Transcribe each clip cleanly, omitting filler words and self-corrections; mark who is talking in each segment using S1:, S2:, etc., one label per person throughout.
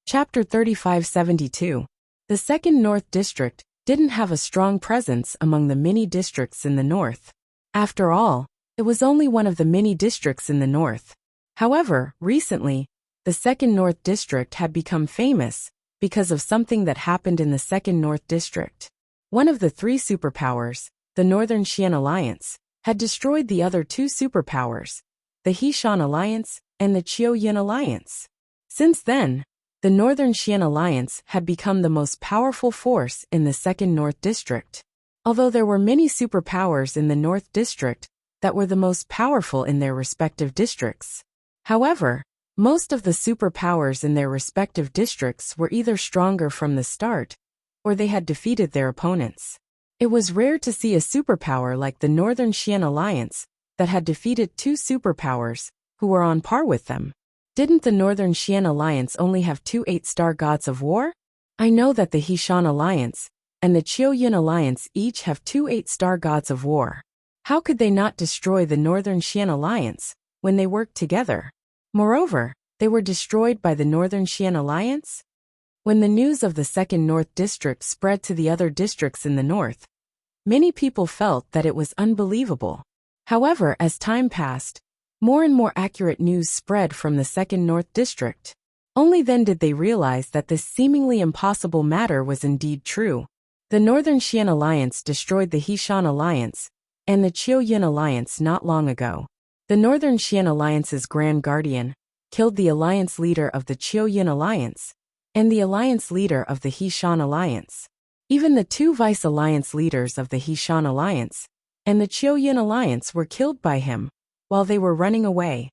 S1: Chapter 3572. The Second North District didn't have a strong presence among the many districts in the north. After all, it was only one of the many districts in the north. However, recently, the Second North District had become famous because of something that happened in the Second North District. One of the three superpowers, the Northern Xian Alliance, had destroyed the other two superpowers, the He-Shan Alliance and the Qiu-Yin Alliance. Since then, the Northern Xian Alliance had become the most powerful force in the Second North District. Although there were many superpowers in the North District that were the most powerful in their respective districts. However, most of the superpowers in their respective districts were either stronger from the start, or they had defeated their opponents. It was rare to see a superpower like the Northern Xian Alliance that had defeated two superpowers who were on par with them. Didn't the Northern Xian Alliance only have two 8-star gods of war? I know that the He-Shan Alliance and the Qiu-Yin Alliance each have two 8-star gods of war. How could they not destroy the Northern Xian Alliance when they worked together? Moreover, they were destroyed by the Northern Xian Alliance? When the news of the Second North District spread to the other districts in the north, many people felt that it was unbelievable. However, as time passed, more and more accurate news spread from the Second North District. Only then did they realize that this seemingly impossible matter was indeed true. The Northern Xian Alliance destroyed the He-Shan Alliance and the Qiu-Yin Alliance not long ago. The Northern Xian Alliance's Grand Guardian killed the alliance leader of the Qiu-Yin Alliance and the alliance leader of the He-Shan Alliance. Even the two vice-alliance leaders of the He-Shan Alliance and the Qiu-Yin Alliance were killed by him while they were running away.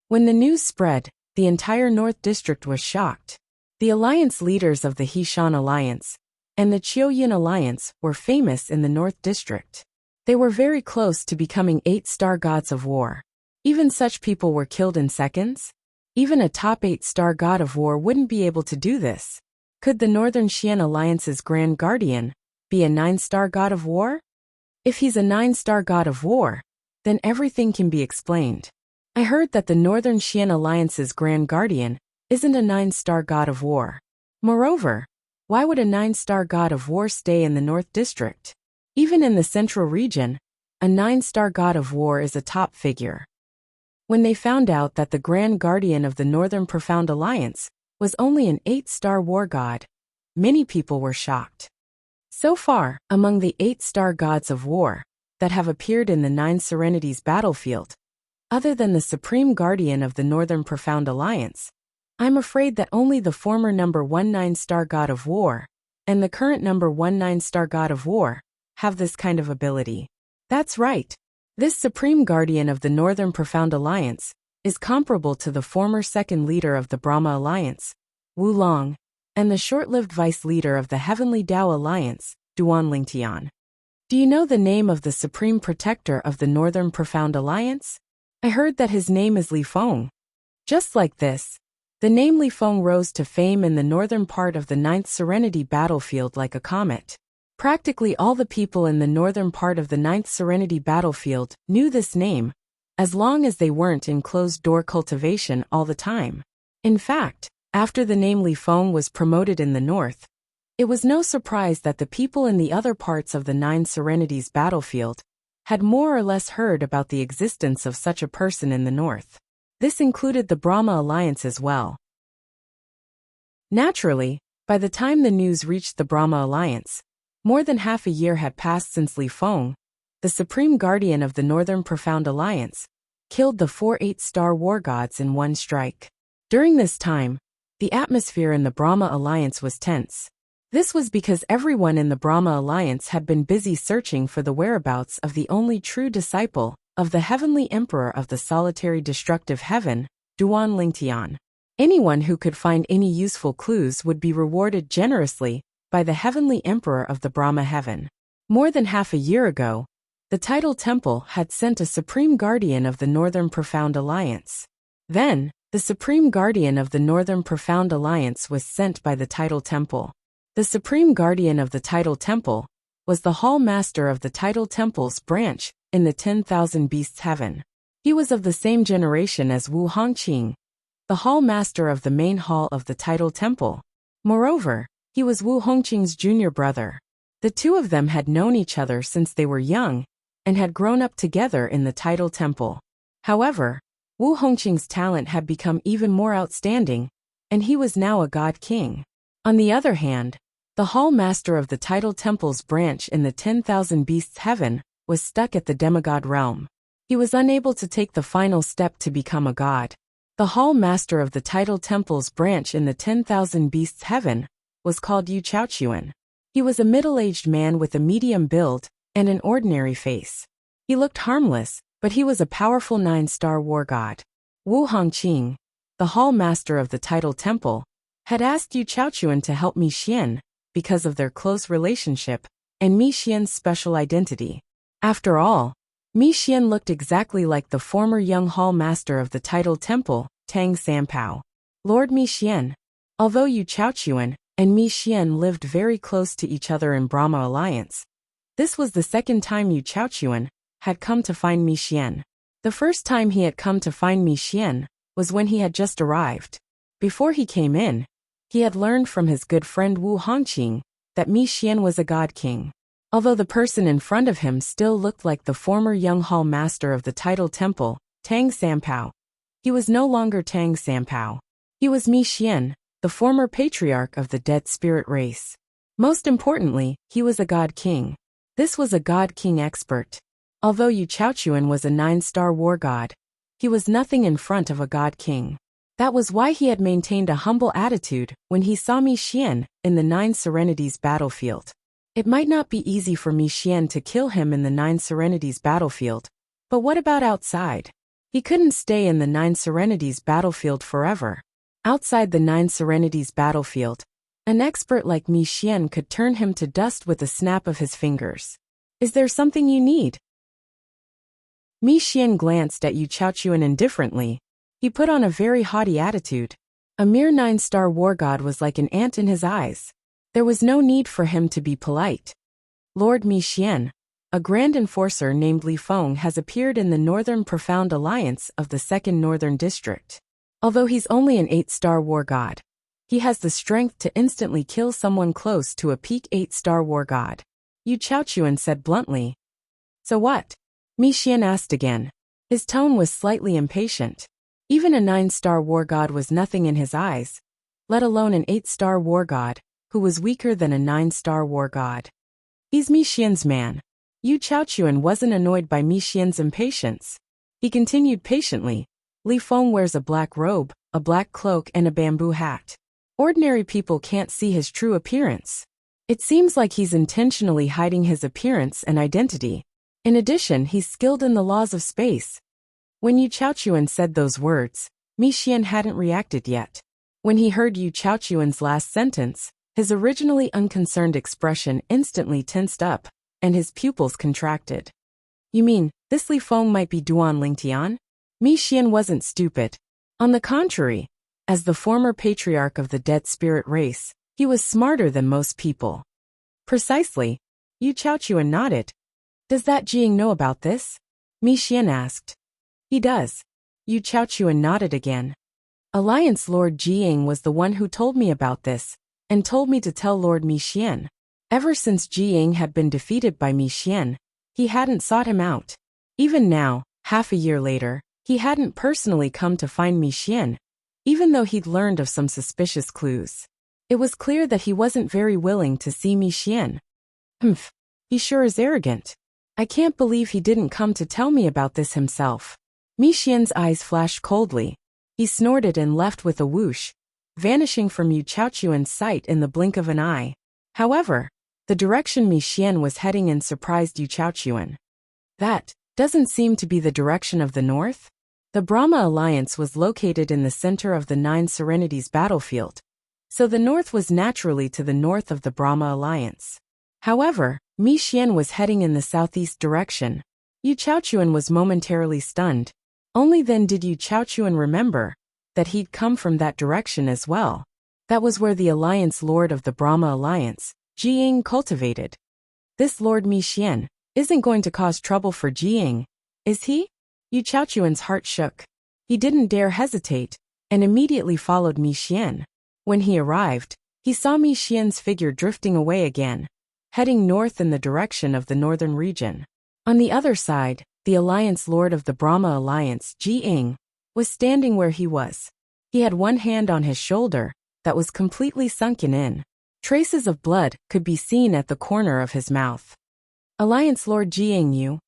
S1: When the news spread, the entire North District was shocked. The alliance leaders of the He-Shan Alliance and the Qiu-Yin Alliance were famous in the North District. They were very close to becoming 8-star gods of war. Even such people were killed in seconds? Even a top 8-star god of war wouldn't be able to do this. Could the Northern Xian Alliance's Grand Guardian be a 9-star god of war? If he's a 9-star god of war, then everything can be explained. I heard that the Northern Xian Alliance's Grand Guardian isn't a 9-star god of war. Moreover, why would a 9-star god of war stay in the North District? Even in the Central Region, a 9-star god of war is a top figure. When they found out that the Grand Guardian of the Northern Profound Alliance was only an 8-star war god, many people were shocked. So far, among the 8-star gods of war that have appeared in the Nine Serenities battlefield, other than the Supreme Guardian of the Northern Profound Alliance, I'm afraid that only the former number 1 9-star god of war and the current number 1 9-star god of war have this kind of ability. That's right. This Supreme Guardian of the Northern Profound Alliance is comparable to the former second leader of the Brahma Alliance, Wu Long, and the short-lived vice leader of the Heavenly Tao Alliance, Duan Lingtian. Do you know the name of the Supreme Protector of the Northern Profound Alliance? I heard that his name is Li Feng. Just like this, the name Li Feng rose to fame in the northern part of the Ninth Serenity battlefield like a comet. Practically all the people in the northern part of the Ninth Serenity battlefield knew this name, as long as they weren't in closed-door cultivation all the time. In fact, after the name Li Feng was promoted in the north, it was no surprise that the people in the other parts of the Nine Serenities battlefield had more or less heard about the existence of such a person in the north. This included the Brahma Alliance as well. Naturally, by the time the news reached the Brahma Alliance, more than half a year had passed since Li Feng, the Supreme Guardian of the Northern Profound Alliance, killed the 4 8-star war gods in one strike. During this time, the atmosphere in the Brahma Alliance was tense. This was because everyone in the Brahma Alliance had been busy searching for the whereabouts of the only true disciple of the Heavenly Emperor of the Solitary Destructive Heaven, Duan Lingtian. Anyone who could find any useful clues would be rewarded generously by the Heavenly Emperor of the Brahma Heaven. More than half a year ago, the Tidal Temple had sent a Supreme Guardian of the Northern Profound Alliance. Then, the Supreme Guardian of the Northern Profound Alliance was sent by the Tidal Temple. The Supreme Guardian of the Tidal Temple was the Hall Master of the Tidal Temple's branch in the 10,000 Beasts Heaven. He was of the same generation as Wu Hongqing, the hall master of the main hall of the Tidal Temple. Moreover, he was Wu Hongqing's junior brother. The two of them had known each other since they were young and had grown up together in the Tidal Temple. However, Wu Hongqing's talent had become even more outstanding, and he was now a god king. On the other hand, the hall master of the Tidal Temple's branch in the 10,000 Beasts Heaven was stuck at the demigod realm. He was unable to take the final step to become a god. The hall master of the Tidal Temple's branch in the 10,000 Beasts Heaven was called Yu Chaochuan. He was a middle-aged man with a medium build and an ordinary face. He looked harmless, but he was a powerful 9-star war god. Wu Hongqing, the hall master of the Tidal Temple, had asked Yu Chaochuan to help Mi Xian because of their close relationship and Mi Xian's special identity. After all, Mi Xian looked exactly like the former young hall master of the Tidal Temple, Tang Sanpao. Lord Mi Xian. Although Yu Chaochuan and Mi Xian lived very close to each other in Brahma Alliance, this was the second time Yu Chaochuan had come to find Mi Xian. The first time he had come to find Mi Xian was when he had just arrived. Before he came in, he had learned from his good friend Wu Hongqing that Mi Xian was a god king. Although the person in front of him still looked like the former young hall master of the Tidal Temple, Tang Sanpao, he was no longer Tang Sanpao. He was Mi Xian, the former patriarch of the dead spirit race. Most importantly, he was a god king. This was a god king expert. Although Yu Chaochuan was a 9-star war god, he was nothing in front of a god king. That was why he had maintained a humble attitude when he saw Mi Xian in the 9 Serenities battlefield. It might not be easy for Mi Xian to kill him in the 9 Serenities battlefield, but what about outside? He couldn't stay in the 9 Serenities battlefield forever. Outside the 9 Serenities battlefield, an expert like Mi Xian could turn him to dust with a snap of his fingers. Is there something you need? Mi Xian glanced at Yu Chaochuan indifferently. He put on a very haughty attitude. A mere 9-star war god was like an ant in his eyes. There was no need for him to be polite. Lord Mi Xian, a grand enforcer named Li Feng, has appeared in the Northern Profound Alliance of the 2nd Northern District. Although he's only an 8-star war god, he has the strength to instantly kill someone close to a peak 8-star war god. Yu Chaochuan said bluntly. So what? Mi Xian asked again. His tone was slightly impatient. Even a 9-star war god was nothing in his eyes, let alone an 8-star war god, who was weaker than a 9-star war god. He's Mi Xian's man. Yu Chaochuan wasn't annoyed by Mi Xian's impatience. He continued patiently. Li Feng wears a black robe, a black cloak and a bamboo hat. Ordinary people can't see his true appearance. It seems like he's intentionally hiding his appearance and identity. In addition, he's skilled in the laws of space. When Yu Chaochuan said those words, Mi Xian hadn't reacted yet. When he heard Yu Chaochuan's last sentence, his originally unconcerned expression instantly tensed up, and his pupils contracted. You mean, this Li Feng might be Duan Lingtian? Mi Xian wasn't stupid. On the contrary, as the former patriarch of the dead spirit race, he was smarter than most people. Precisely. Yu Chaochuan nodded. Does that Jiying know about this? Mi Xian asked. He does. Yu Chaochuan nodded again. Alliance Lord Jiying was the one who told me about this, and told me to tell Lord Mi Xian. Ever since Jiying had been defeated by Mi Xian, he hadn't sought him out. Even now, half a year later, he hadn't personally come to find Mi Xian, even though he'd learned of some suspicious clues. It was clear that he wasn't very willing to see Mi Xian. Humph, he sure is arrogant. I can't believe he didn't come to tell me about this himself. Mi Xian's eyes flashed coldly. He snorted and left with a whoosh, vanishing from Yu Chaochuan's sight in the blink of an eye. However, the direction Mi Xian was heading in surprised Yu Chaochuan. That doesn't seem to be the direction of the north? The Brahma Alliance was located in the center of the 9 Serenities battlefield, so the north was naturally to the north of the Brahma Alliance. However, Mi Xian was heading in the southeast direction. Yu Chaochuan was momentarily stunned. Only then did Yu Chaochuan remember that he'd come from that direction as well. That was where the Alliance Lord of the Brahma Alliance, Jiying, cultivated. This Lord Mi Xian isn't going to cause trouble for Jiying, is he? Yu Chaochuan's heart shook. He didn't dare hesitate, and immediately followed Mi Xian. When he arrived, he saw Mi Xian's figure drifting away again, heading north in the direction of the northern region. On the other side, the Alliance Lord of the Brahma Alliance, Ji Ying, was standing where he was. He had one hand on his shoulder that was completely sunken in. Traces of blood could be seen at the corner of his mouth. Alliance Lord Ji Ying, Yu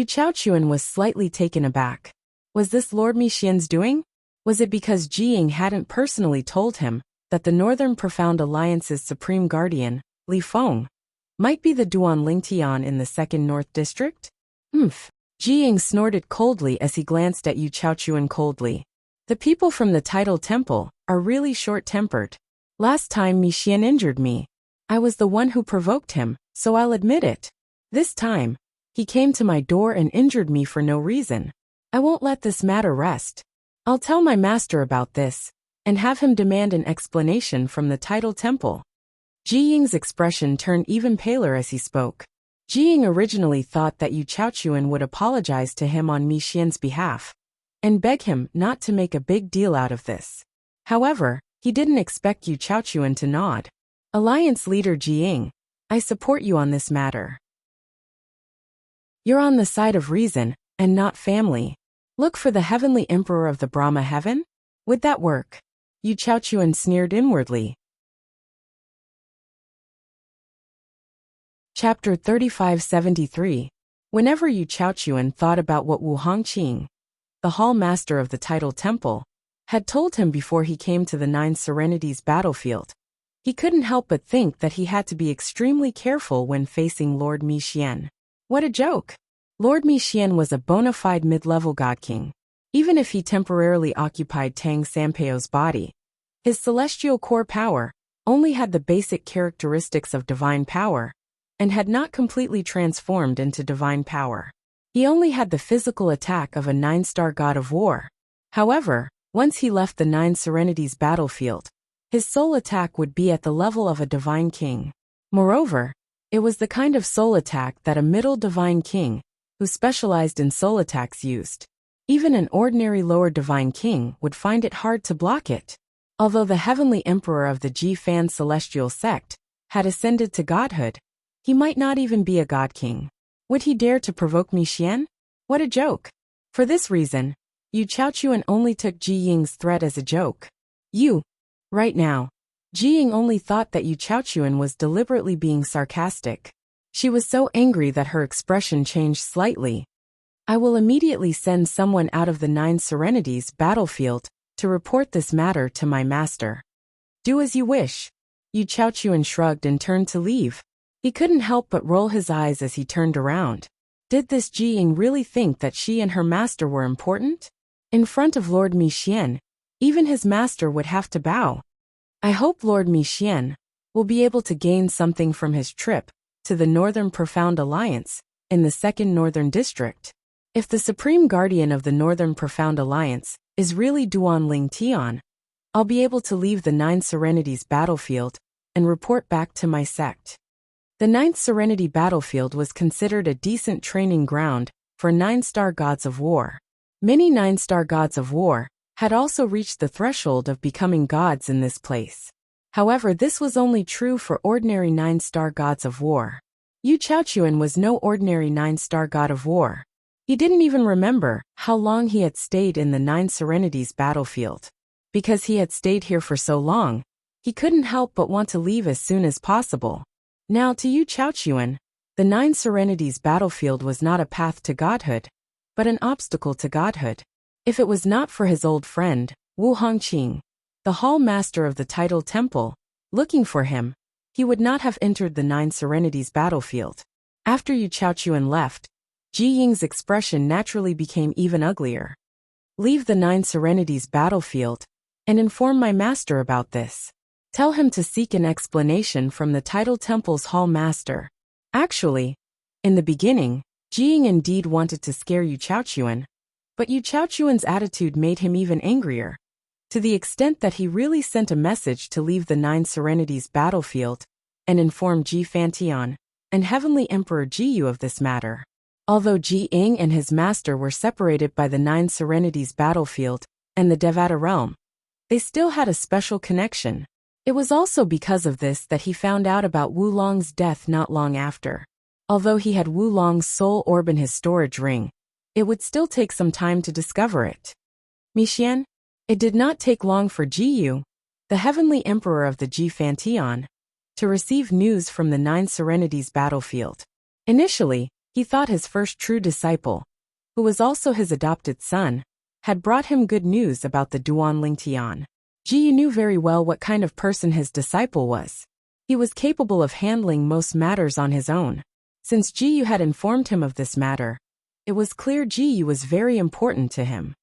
S1: Chaochuan was slightly taken aback. Was this Lord Mi Xian's doing? Was it because Ji Ying hadn't personally told him that the Northern Profound Alliance's supreme guardian, Li Feng, might be the Duan Lingtian in the 2nd North District? Ji Ying snorted coldly as he glanced at Yu Chaochuan coldly. The people from the Tidal Temple are really short-tempered. Last time Mi Xian injured me, I was the one who provoked him, so I'll admit it. This time, he came to my door and injured me for no reason. I won't let this matter rest. I'll tell my master about this, and have him demand an explanation from the Tidal Temple. Ji Ying's expression turned even paler as he spoke. Ji Ying originally thought that Yu Chaochuan would apologize to him on Mi Xian's behalf, and beg him not to make a big deal out of this. However, he didn't expect Yu Chaochuan to nod. Alliance leader Ji Ying, I support you on this matter. You're on the side of reason, and not family. Look for the heavenly emperor of the Brahma heaven? Would that work? Yu Chaochuan sneered inwardly. Chapter 3573. Whenever Yu Chaochuan thought about what Wu Hongqing, the hall master of the Tidal Temple, had told him before he came to the Nine Serenities battlefield, he couldn't help but think that he had to be extremely careful when facing Lord Mi Xian. What a joke! Lord Mi Xian was a bona fide mid-level god king. Even if he temporarily occupied Tang Sanpeio's body, his celestial core power only had the basic characteristics of divine power, and had not completely transformed into divine power. He only had the physical attack of a 9-star god of war. However, once he left the Nine Serenities battlefield, his soul attack would be at the level of a divine king. Moreover, it was the kind of soul attack that a middle divine king, who specialized in soul attacks, used. Even an ordinary lower divine king would find it hard to block it. Although the heavenly emperor of the Ji Fan celestial sect had ascended to godhood, he might not even be a god king. Would he dare to provoke Mi Xian? What a joke! For this reason, Yu Chaochuan only took Ji Ying's threat as a joke. Right now, Ji Ying only thought that Yu Chaochuan was deliberately being sarcastic. She was so angry that her expression changed slightly. I will immediately send someone out of the Nine Serenities battlefield to report this matter to my master. Do as you wish. Yu Chaochuan shrugged and turned to leave. He couldn't help but roll his eyes as he turned around. Did this Ji Ying really think that she and her master were important? In front of Lord Mi Xian, even his master would have to bow. I hope Lord Mi Xian will be able to gain something from his trip to the Northern Profound Alliance in the 2nd Northern District. If the Supreme Guardian of the Northern Profound Alliance is really Duan Lingtian, I'll be able to leave the Nine Serenities battlefield and report back to my sect. The Ninth Serenity battlefield was considered a decent training ground for 9-star gods of war. Many 9-star gods of war had also reached the threshold of becoming gods in this place. However, this was only true for ordinary 9-star gods of war. Yu Chaochuan was no ordinary 9-star god of war. He didn't even remember how long he had stayed in the Nine Serenities battlefield. Because he had stayed here for so long, he couldn't help but want to leave as soon as possible. Now to Yu Chaochuan, the Nine Serenities battlefield was not a path to godhood, but an obstacle to godhood. If it was not for his old friend, Wu Hongqing, the hall master of the Tidal Temple, looking for him, he would not have entered the Nine Serenities battlefield. After Yu Chaochuan left, Ji Ying's expression naturally became even uglier. Leave the Nine Serenities battlefield, and inform my master about this. Tell him to seek an explanation from the Tidal Temple's hall master. Actually, in the beginning, Ji Ying indeed wanted to scare Yu Chaochuan, but Yu Chaochuan's attitude made him even angrier, to the extent that he really sent a message to leave the Nine Serenities battlefield and inform Ji Fantian and Heavenly Emperor Jiyu of this matter. Although Ji Ying and his master were separated by the Nine Serenities battlefield and the Devata realm, They still had a special connection. It was also because of this that he found out about Wu Long's death not long after. Although he had Wu Long's soul orb in his storage ring, it would still take some time to discover it. Mixian? It did not take long for Jiyu, the heavenly emperor of the Ji Fantian, to receive news from the Nine Serenities battlefield. Initially, he thought his first true disciple, who was also his adopted son, had brought him good news about the Duan Lingtian. Jiyu knew very well what kind of person his disciple was. He was capable of handling most matters on his own. Since Jiyu had informed him of this matter, it was clear Jiyu was very important to him.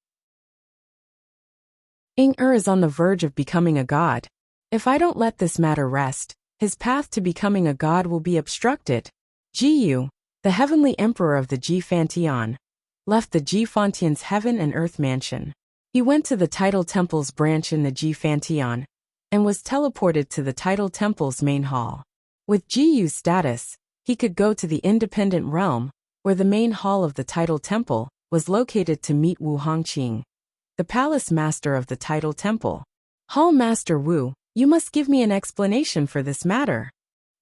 S1: Ing-Er is on the verge of becoming a god. If I don't let this matter rest, his path to becoming a god will be obstructed. Jiyu, the heavenly emperor of the Ji Fantian, left the Ji Fantian's heaven and earth mansion. He went to the Tidal Temple's branch in the Ji Fantian, and was teleported to the Tidal Temple's main hall. With Jiyu's status, he could go to the independent realm, where the main hall of the Tidal Temple was located to meet Wu Hongqing, the palace master of the Tidal Temple. Hall Master Wu, you must give me an explanation for this matter.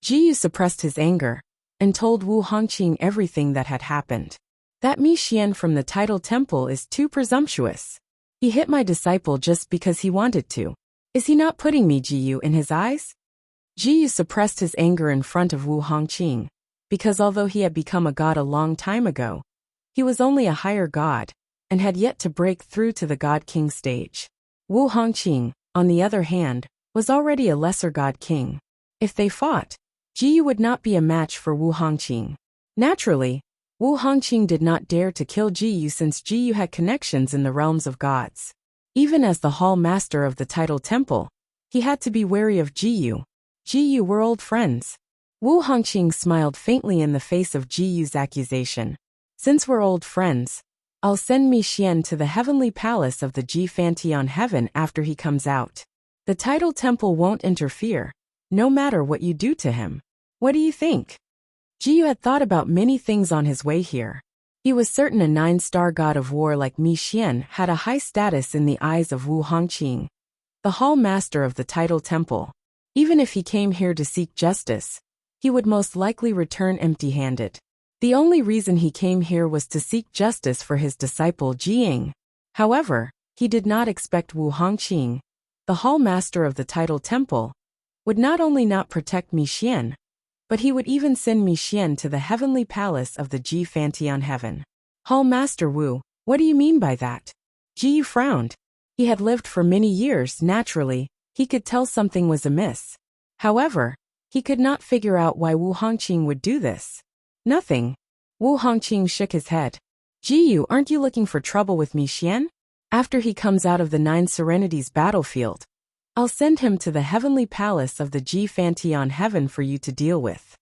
S1: Jiyu suppressed his anger, and told Wu Hongqing everything that had happened. That Mixian from the Tidal Temple is too presumptuous. He hit my disciple just because he wanted to. Is he not putting me, Jiyu, in his eyes? Jiyu suppressed his anger in front of Wu Hongqing, because although he had become a god a long time ago, he was only a higher god, and had yet to break through to the God King stage. Wu Hongqing, on the other hand, was already a lesser god king. If they fought, Jiyu would not be a match for Wu Hongqing. Naturally, Wu Hongqing did not dare to kill Jiyu since Jiyu had connections in the realms of gods. Even as the hall master of the Tidal Temple, he had to be wary of Jiyu. Jiyu were old friends. Wu Hongqing smiled faintly in the face of Jiyu's accusation. Since we're old friends, I'll send Mixian to the heavenly palace of the Ji Fantian heaven after he comes out. The Tidal Temple won't interfere, no matter what you do to him. What do you think? Jiyu had thought about many things on his way here. He was certain a 9-star god of war like Mixian had a high status in the eyes of Wu Hongqing, the hall master of the Tidal Temple. Even if he came here to seek justice, he would most likely return empty-handed. The only reason he came here was to seek justice for his disciple Jiying. However, he did not expect Wu Hongqing, the hall master of the Tidal Temple, would not only not protect Mixian, but he would even send Mixian to the heavenly palace of the Ji Fantian heaven. Hall Master Wu, what do you mean by that? Jiyu frowned. He had lived for many years, naturally, he could tell something was amiss. However, he could not figure out why Wu Hongqing would do this. Nothing. Wu Hongqing shook his head. Jiyu, aren't you looking for trouble with Mixian? After he comes out of the Nine Serenities battlefield, I'll send him to the heavenly palace of the Ji Fantian heaven for you to deal with.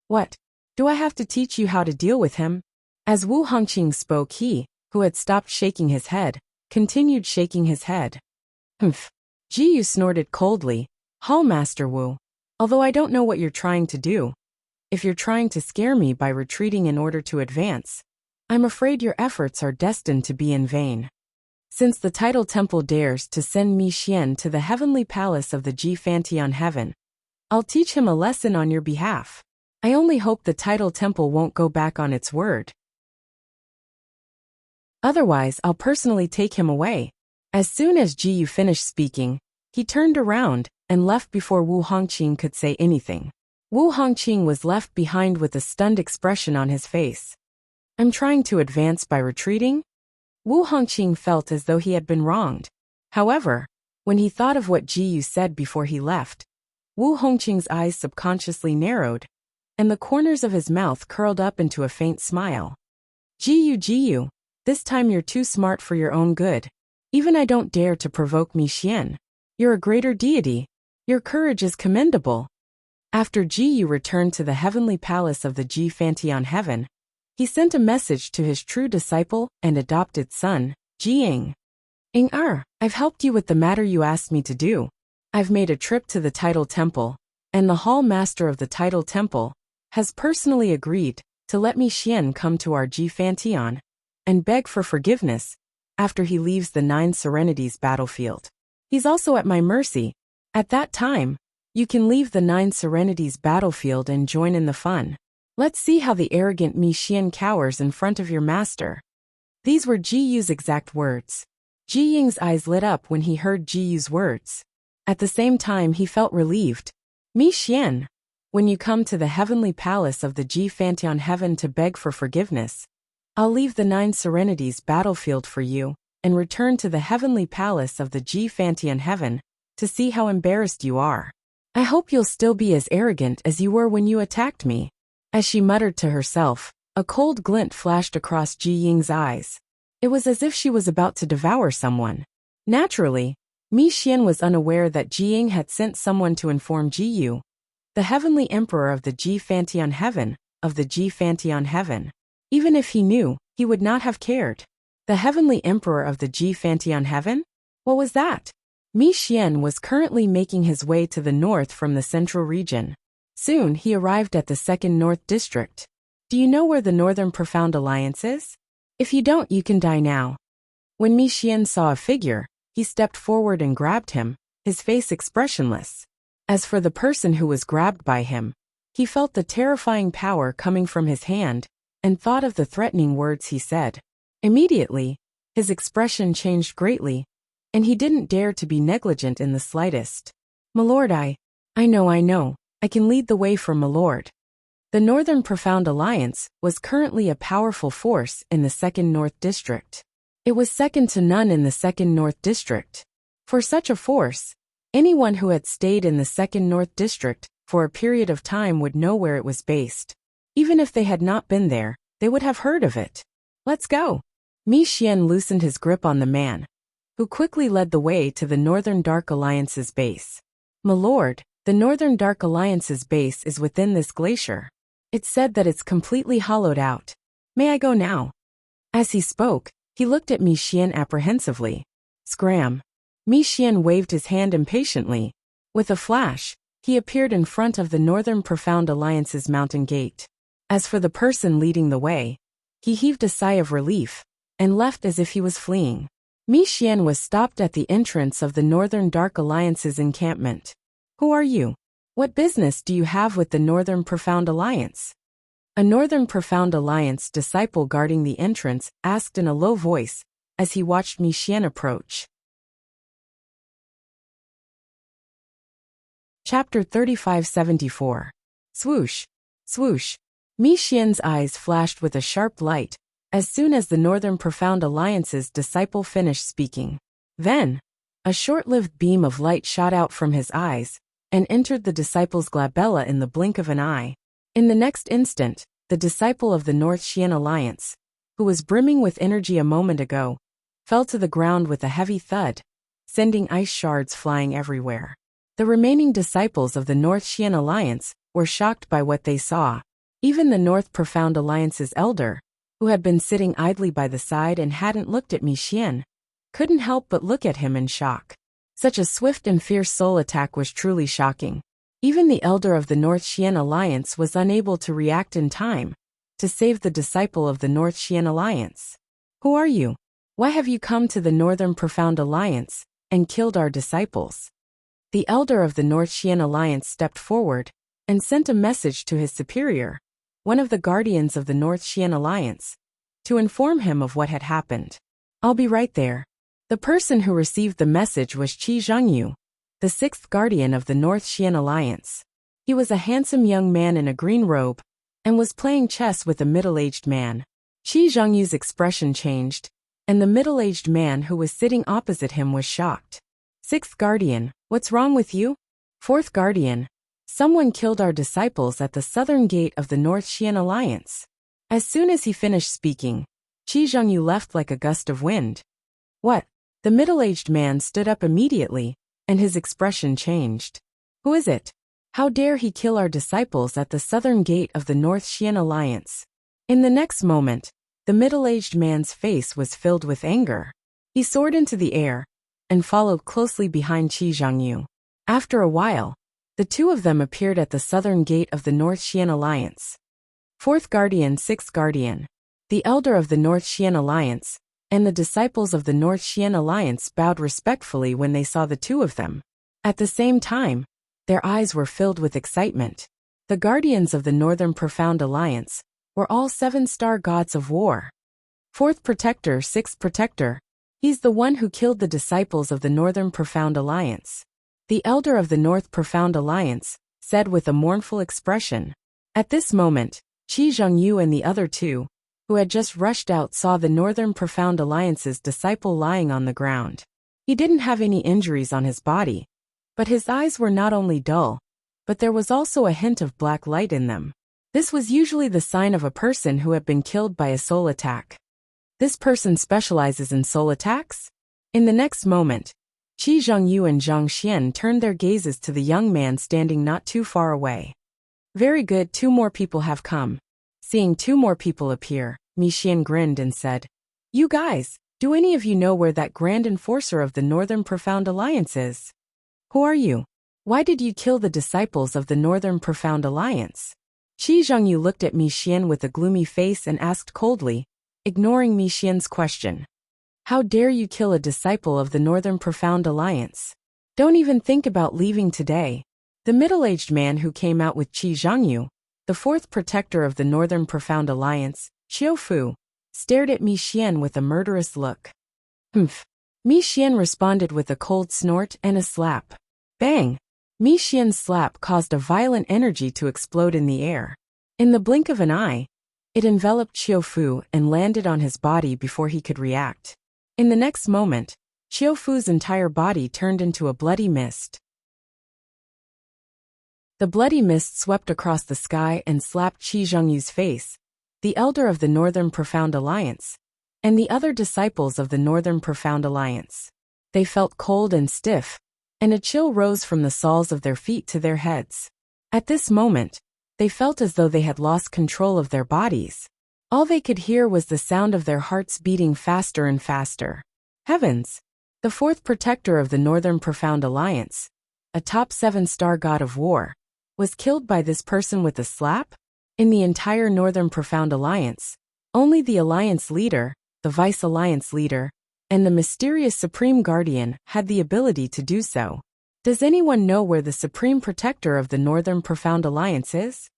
S1: What? Do I have to teach you how to deal with him? As Wu Hongqing spoke, he, who had stopped shaking his head, continued shaking his head. Humph. Jiyu snorted coldly. Hall Master Wu, although I don't know what you're trying to do, if you're trying to scare me by retreating in order to advance, I'm afraid your efforts are destined to be in vain. Since the Tidal Temple dares to send Mixian to the heavenly palace of the Ji Fantian heaven, I'll teach him a lesson on your behalf. I only hope the Tidal Temple won't go back on its word. Otherwise, I'll personally take him away. As soon as Jiyu finished speaking, he turned around and left before Wu Hongqing could say anything. Wu Hongqing was left behind with a stunned expression on his face. I'm trying to advance by retreating? Wu Hongqing felt as though he had been wronged. However, when he thought of what Jiyu said before he left, Wu Hongqing's eyes subconsciously narrowed, and the corners of his mouth curled up into a faint smile. Jiyu, this time you're too smart for your own good. Even I don't dare to provoke Mixian. You're a greater deity. Your courage is commendable. After Jiyu returned to the heavenly palace of the Ji Fantian heaven, he sent a message to his true disciple and adopted son, Jiying. Ing-Er, I've helped you with the matter you asked me to do. I've made a trip to the Tidal Temple, and the hall master of the Tidal Temple has personally agreed to let Mixian come to our Ji Fantian and beg for forgiveness after he leaves the Nine Serenities battlefield. He's also at my mercy. At that time, you can leave the 9 Serenities battlefield and join in the fun. Let's see how the arrogant Mi Xian cowers in front of your master." These were Ji Yu's exact words. Ji Ying's eyes lit up when he heard Ji Yu's words. At the same time he felt relieved. "Mi Xian, when you come to the heavenly palace of the Ji Fantian heaven to beg for forgiveness, I'll leave the 9 Serenities battlefield for you and return to the heavenly palace of the Ji Fantian heaven to see how embarrassed you are. I hope you'll still be as arrogant as you were when you attacked me." As she muttered to herself, a cold glint flashed across Ji Ying's eyes. It was as if she was about to devour someone. Naturally, Mi Xian was unaware that Ji Ying had sent someone to inform Ji Yu, the heavenly emperor of the Ji Fantian heaven, of the Ji Fantian heaven. Even if he knew, he would not have cared. The heavenly emperor of the Ji Fantian heaven? What was that? Mi Xian was currently making his way to the north from the central region. Soon he arrived at the 2nd North District. Do you know where the Northern Profound Alliance is? If you don't, you can die now. When Mi Xian saw a figure, he stepped forward and grabbed him, his face expressionless. As for the person who was grabbed by him, he felt the terrifying power coming from his hand and thought of the threatening words he said. Immediately, his expression changed greatly, and he didn't dare to be negligent in the slightest. "Milord, I know, I can lead the way for Milord." The Northern Profound Alliance was currently a powerful force in the 2nd North District. It was second to none in the 2nd North District. For such a force, anyone who had stayed in the 2nd North District for a period of time would know where it was based. Even if they had not been there, they would have heard of it. "Let's go." Mi Xian loosened his grip on the man, who quickly led the way to the Northern Dark Alliance's base. "Milord, the Northern Dark Alliance's base is within this glacier. It's said that it's completely hollowed out. May I go now?" As he spoke, he looked at Mi Xian apprehensively. Scram. Mi Xian waved his hand impatiently. With a flash, he appeared in front of the Northern Profound Alliance's mountain gate. As for the person leading the way, he heaved a sigh of relief and left as if he was fleeing. Mi Xian was stopped at the entrance of the Northern Dark Alliance's encampment. "Who are you? What business do you have with the Northern Profound Alliance?" A Northern Profound Alliance disciple guarding the entrance asked in a low voice as he watched Mi Xian approach. Chapter 3574. Swoosh. Swoosh. Mi Xian's eyes flashed with a sharp light as soon as the Northern Profound Alliance's disciple finished speaking. Then, a short-lived beam of light shot out from his eyes and entered the disciple's glabella in the blink of an eye. In the next instant, the disciple of the North Xian Alliance, who was brimming with energy a moment ago, fell to the ground with a heavy thud, sending ice shards flying everywhere. The remaining disciples of the North Xian Alliance were shocked by what they saw. Even the North Profound Alliance's elder, who had been sitting idly by the side and hadn't looked at Mi Xian, couldn't help but look at him in shock. Such a swift and fierce soul attack was truly shocking. Even the elder of the North Xian Alliance was unable to react in time to save the disciple of the North Xian Alliance. "Who are you? Why have you come to the Northern Profound Alliance and killed our disciples?" The elder of the North Xian Alliance stepped forward and sent a message to his superior, one of the guardians of the North Xian Alliance, to inform him of what had happened. "I'll be right there." The person who received the message was Qi Zhengyu, the 6th guardian of the North Xian Alliance. He was a handsome young man in a green robe and was playing chess with a middle-aged man. Qi Zhengyu's expression changed, and the middle-aged man who was sitting opposite him was shocked. "6th guardian, what's wrong with you?" "4th guardian, someone killed our disciples at the southern gate of the North Xian Alliance." As soon as he finished speaking, Qi Zhengyu left like a gust of wind. "What?" The middle-aged man stood up immediately, and his expression changed. "Who is it? How dare he kill our disciples at the southern gate of the North Xian Alliance?" In the next moment, the middle-aged man's face was filled with anger. He soared into the air and followed closely behind Qi Zhengyu. After a while, the two of them appeared at the southern gate of the North Xian Alliance. "4th guardian, 6th guardian." The elder of the North Xian Alliance and the disciples of the North Xian Alliance bowed respectfully when they saw the two of them. At the same time, their eyes were filled with excitement. The guardians of the Northern Profound Alliance were all 7-star gods of war. 4th Protector, 6th Protector. He's the one who killed the disciples of the Northern Profound Alliance. The elder of the North Profound Alliance said with a mournful expression. At this moment, Qi Zhongyu and the other two, who had just rushed out, saw the Northern Profound Alliance's disciple lying on the ground. He didn't have any injuries on his body, but his eyes were not only dull, but there was also a hint of black light in them. This was usually the sign of a person who had been killed by a soul attack. This person specializes in soul attacks? In the next moment, Qi Zhongyu and Zhang Xian turned their gazes to the young man standing not too far away. Very good, 2 more people have come. Seeing 2 more people appear, Mi Xian grinned and said, You guys, do any of you know where that Grand Enforcer of the Northern Profound Alliance is? Who are you? Why did you kill the disciples of the Northern Profound Alliance? Qi Zhongyu looked at Mi Xian with a gloomy face and asked coldly, ignoring Mi Xian's question. How dare you kill a disciple of the Northern Profound Alliance? Don't even think about leaving today. The middle-aged man who came out with Qi Zhongyu, the 4th Protector of the Northern Profound Alliance, Xiao Fu, stared at Mi Xian with a murderous look. Humph. Mi Xian responded with a cold snort and a slap. Bang! Mi Xian's slap caused a violent energy to explode in the air. In the blink of an eye, it enveloped Xiao Fu and landed on his body before he could react. In the next moment, Xiao Fu's entire body turned into a bloody mist. The bloody mist swept across the sky and slapped Qi Zhongyu's face, the elder of the Northern Profound Alliance, and the other disciples of the Northern Profound Alliance. They felt cold and stiff, and a chill rose from the soles of their feet to their heads. At this moment, they felt as though they had lost control of their bodies. All they could hear was the sound of their hearts beating faster and faster. Heavens! The 4th Protector of the Northern Profound Alliance, a top 7-star god of war, was killed by this person with a slap? In the entire Northern Profound Alliance, only the Alliance leader, the Vice Alliance leader, and the mysterious Supreme Guardian had the ability to do so. Does anyone know where the Supreme Protector of the Northern Profound Alliance is?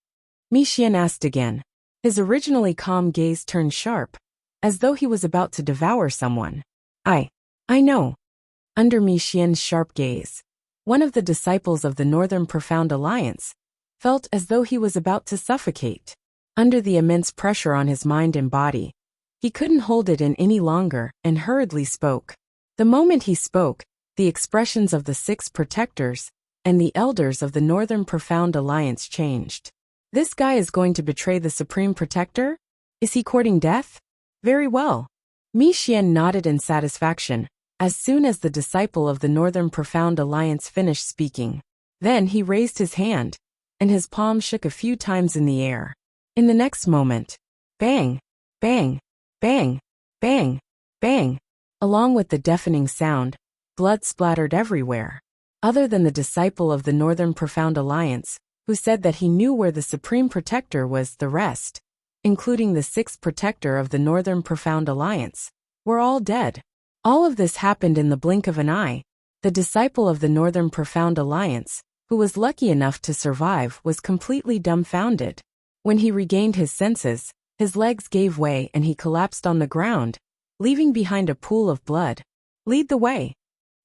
S1: Mi Xian asked again. His originally calm gaze turned sharp, as though he was about to devour someone. I know. Under Mi Xian's sharp gaze, one of the disciples of the Northern Profound Alliance felt as though he was about to suffocate. Under the immense pressure on his mind and body, he couldn't hold it in any longer and hurriedly spoke. The moment he spoke, the expressions of the 6 protectors and the elders of the Northern Profound Alliance changed. This guy is going to betray the Supreme Protector? Is he courting death? Very well. Mi Xian nodded in satisfaction as soon as the disciple of the Northern Profound Alliance finished speaking. Then he raised his hand, and his palm shook a few times in the air. In the next moment, bang, bang, bang, bang, bang, along with the deafening sound, blood splattered everywhere. Other than the disciple of the Northern Profound Alliance, who said that he knew where the Supreme Protector was, the rest, including the 6th Protector of the Northern Profound Alliance, were all dead. All of this happened in the blink of an eye. The disciple of the Northern Profound Alliance, who was lucky enough to survive, was completely dumbfounded. When he regained his senses, his legs gave way and he collapsed on the ground, leaving behind a pool of blood. Lead the way.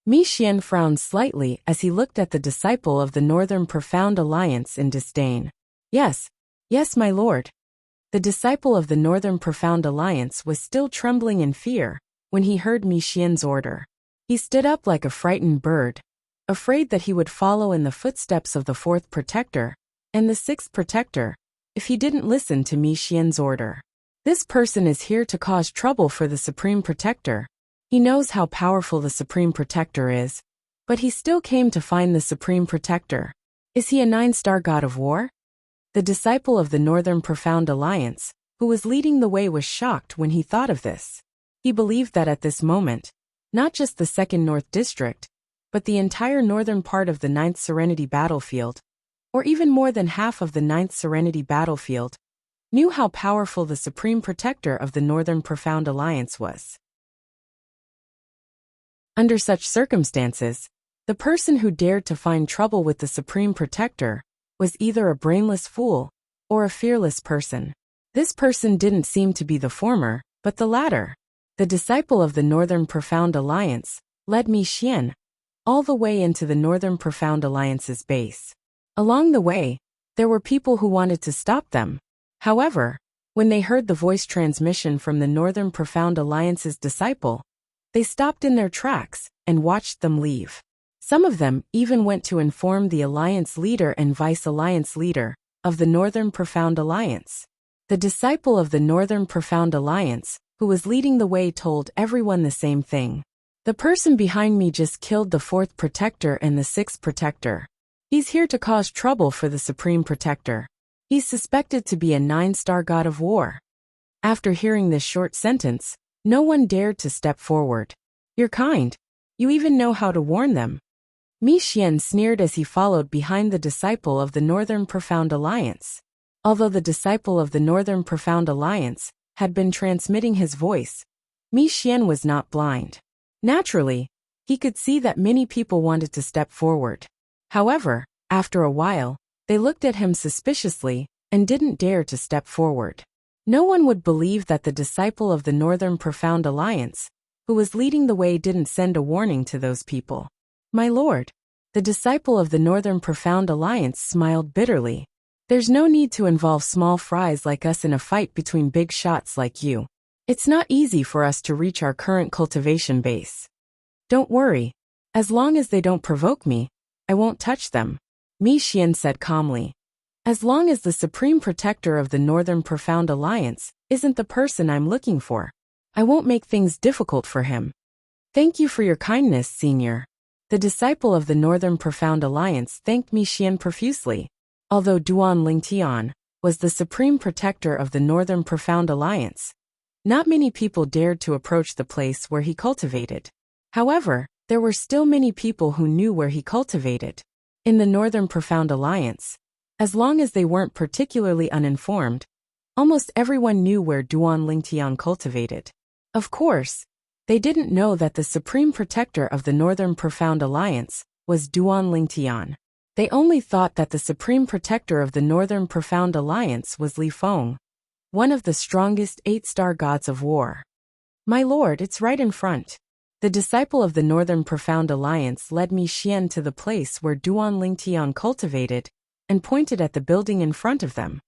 S1: Mi Xian frowned slightly as he looked at the disciple of the Northern Profound Alliance in disdain. Yes, my lord. The disciple of the Northern Profound Alliance was still trembling in fear when he heard Mi Xian's order. He stood up like a frightened bird, afraid that he would follow in the footsteps of the 4th Protector and the 6th Protector if he didn't listen to Mi Xian's order. This person is here to cause trouble for the Supreme Protector. He knows how powerful the Supreme Protector is, but he still came to find the Supreme Protector. Is he a 9-star god of war? The disciple of the Northern Profound Alliance, who was leading the way, was shocked when he thought of this. He believed that at this moment, not just the 2nd North District, but the entire northern part of the 9th Serenity Battlefield, or even more than half of the 9th Serenity Battlefield, knew how powerful the Supreme Protector of the Northern Profound Alliance was. Under such circumstances, the person who dared to find trouble with the Supreme Protector was either a brainless fool or a fearless person. This person didn't seem to be the former, but the latter. The disciple of the Northern Profound Alliance led Mi Xian all the way into the Northern Profound Alliance's base. Along the way, there were people who wanted to stop them. However, when they heard the voice transmission from the Northern Profound Alliance's disciple, they stopped in their tracks and watched them leave. Some of them even went to inform the Alliance leader and Vice-Alliance leader of the Northern Profound Alliance. The disciple of the Northern Profound Alliance, who was leading the way, told everyone the same thing. The person behind me just killed the 4th Protector and the 6th Protector. He's here to cause trouble for the Supreme Protector. He's suspected to be a 9-star god of war. After hearing this short sentence, no one dared to step forward. You're kind. You even know how to warn them. Mi Xian sneered as he followed behind the disciple of the Northern Profound Alliance. Although the disciple of the Northern Profound Alliance had been transmitting his voice, Mi Xian was not blind. Naturally, he could see that many people wanted to step forward. However, after a while, they looked at him suspiciously and didn't dare to step forward. No one would believe that the disciple of the Northern Profound Alliance, who was leading the way, didn't send a warning to those people. My lord, the disciple of the Northern Profound Alliance smiled bitterly. There's no need to involve small fries like us in a fight between big shots like you. It's not easy for us to reach our current cultivation base. Don't worry. As long as they don't provoke me, I won't touch them, Mi Xian said calmly. As long as the Supreme Protector of the Northern Profound Alliance isn't the person I'm looking for, I won't make things difficult for him. Thank you for your kindness, Senior. The disciple of the Northern Profound Alliance thanked Mi Xian profusely. Although Duan Lingtian was the Supreme Protector of the Northern Profound Alliance, not many people dared to approach the place where he cultivated. However, there were still many people who knew where he cultivated. In the Northern Profound Alliance, as long as they weren't particularly uninformed, almost everyone knew where Duan Lingtian cultivated. Of course, they didn't know that the Supreme Protector of the Northern Profound Alliance was Duan Lingtian. They only thought that the Supreme Protector of the Northern Profound Alliance was Li Feng, one of the strongest 8-star gods of war. My lord, it's right in front. The disciple of the Northern Profound Alliance led Mi Xian to the place where Duan Lingtian cultivated and pointed at the building in front of them.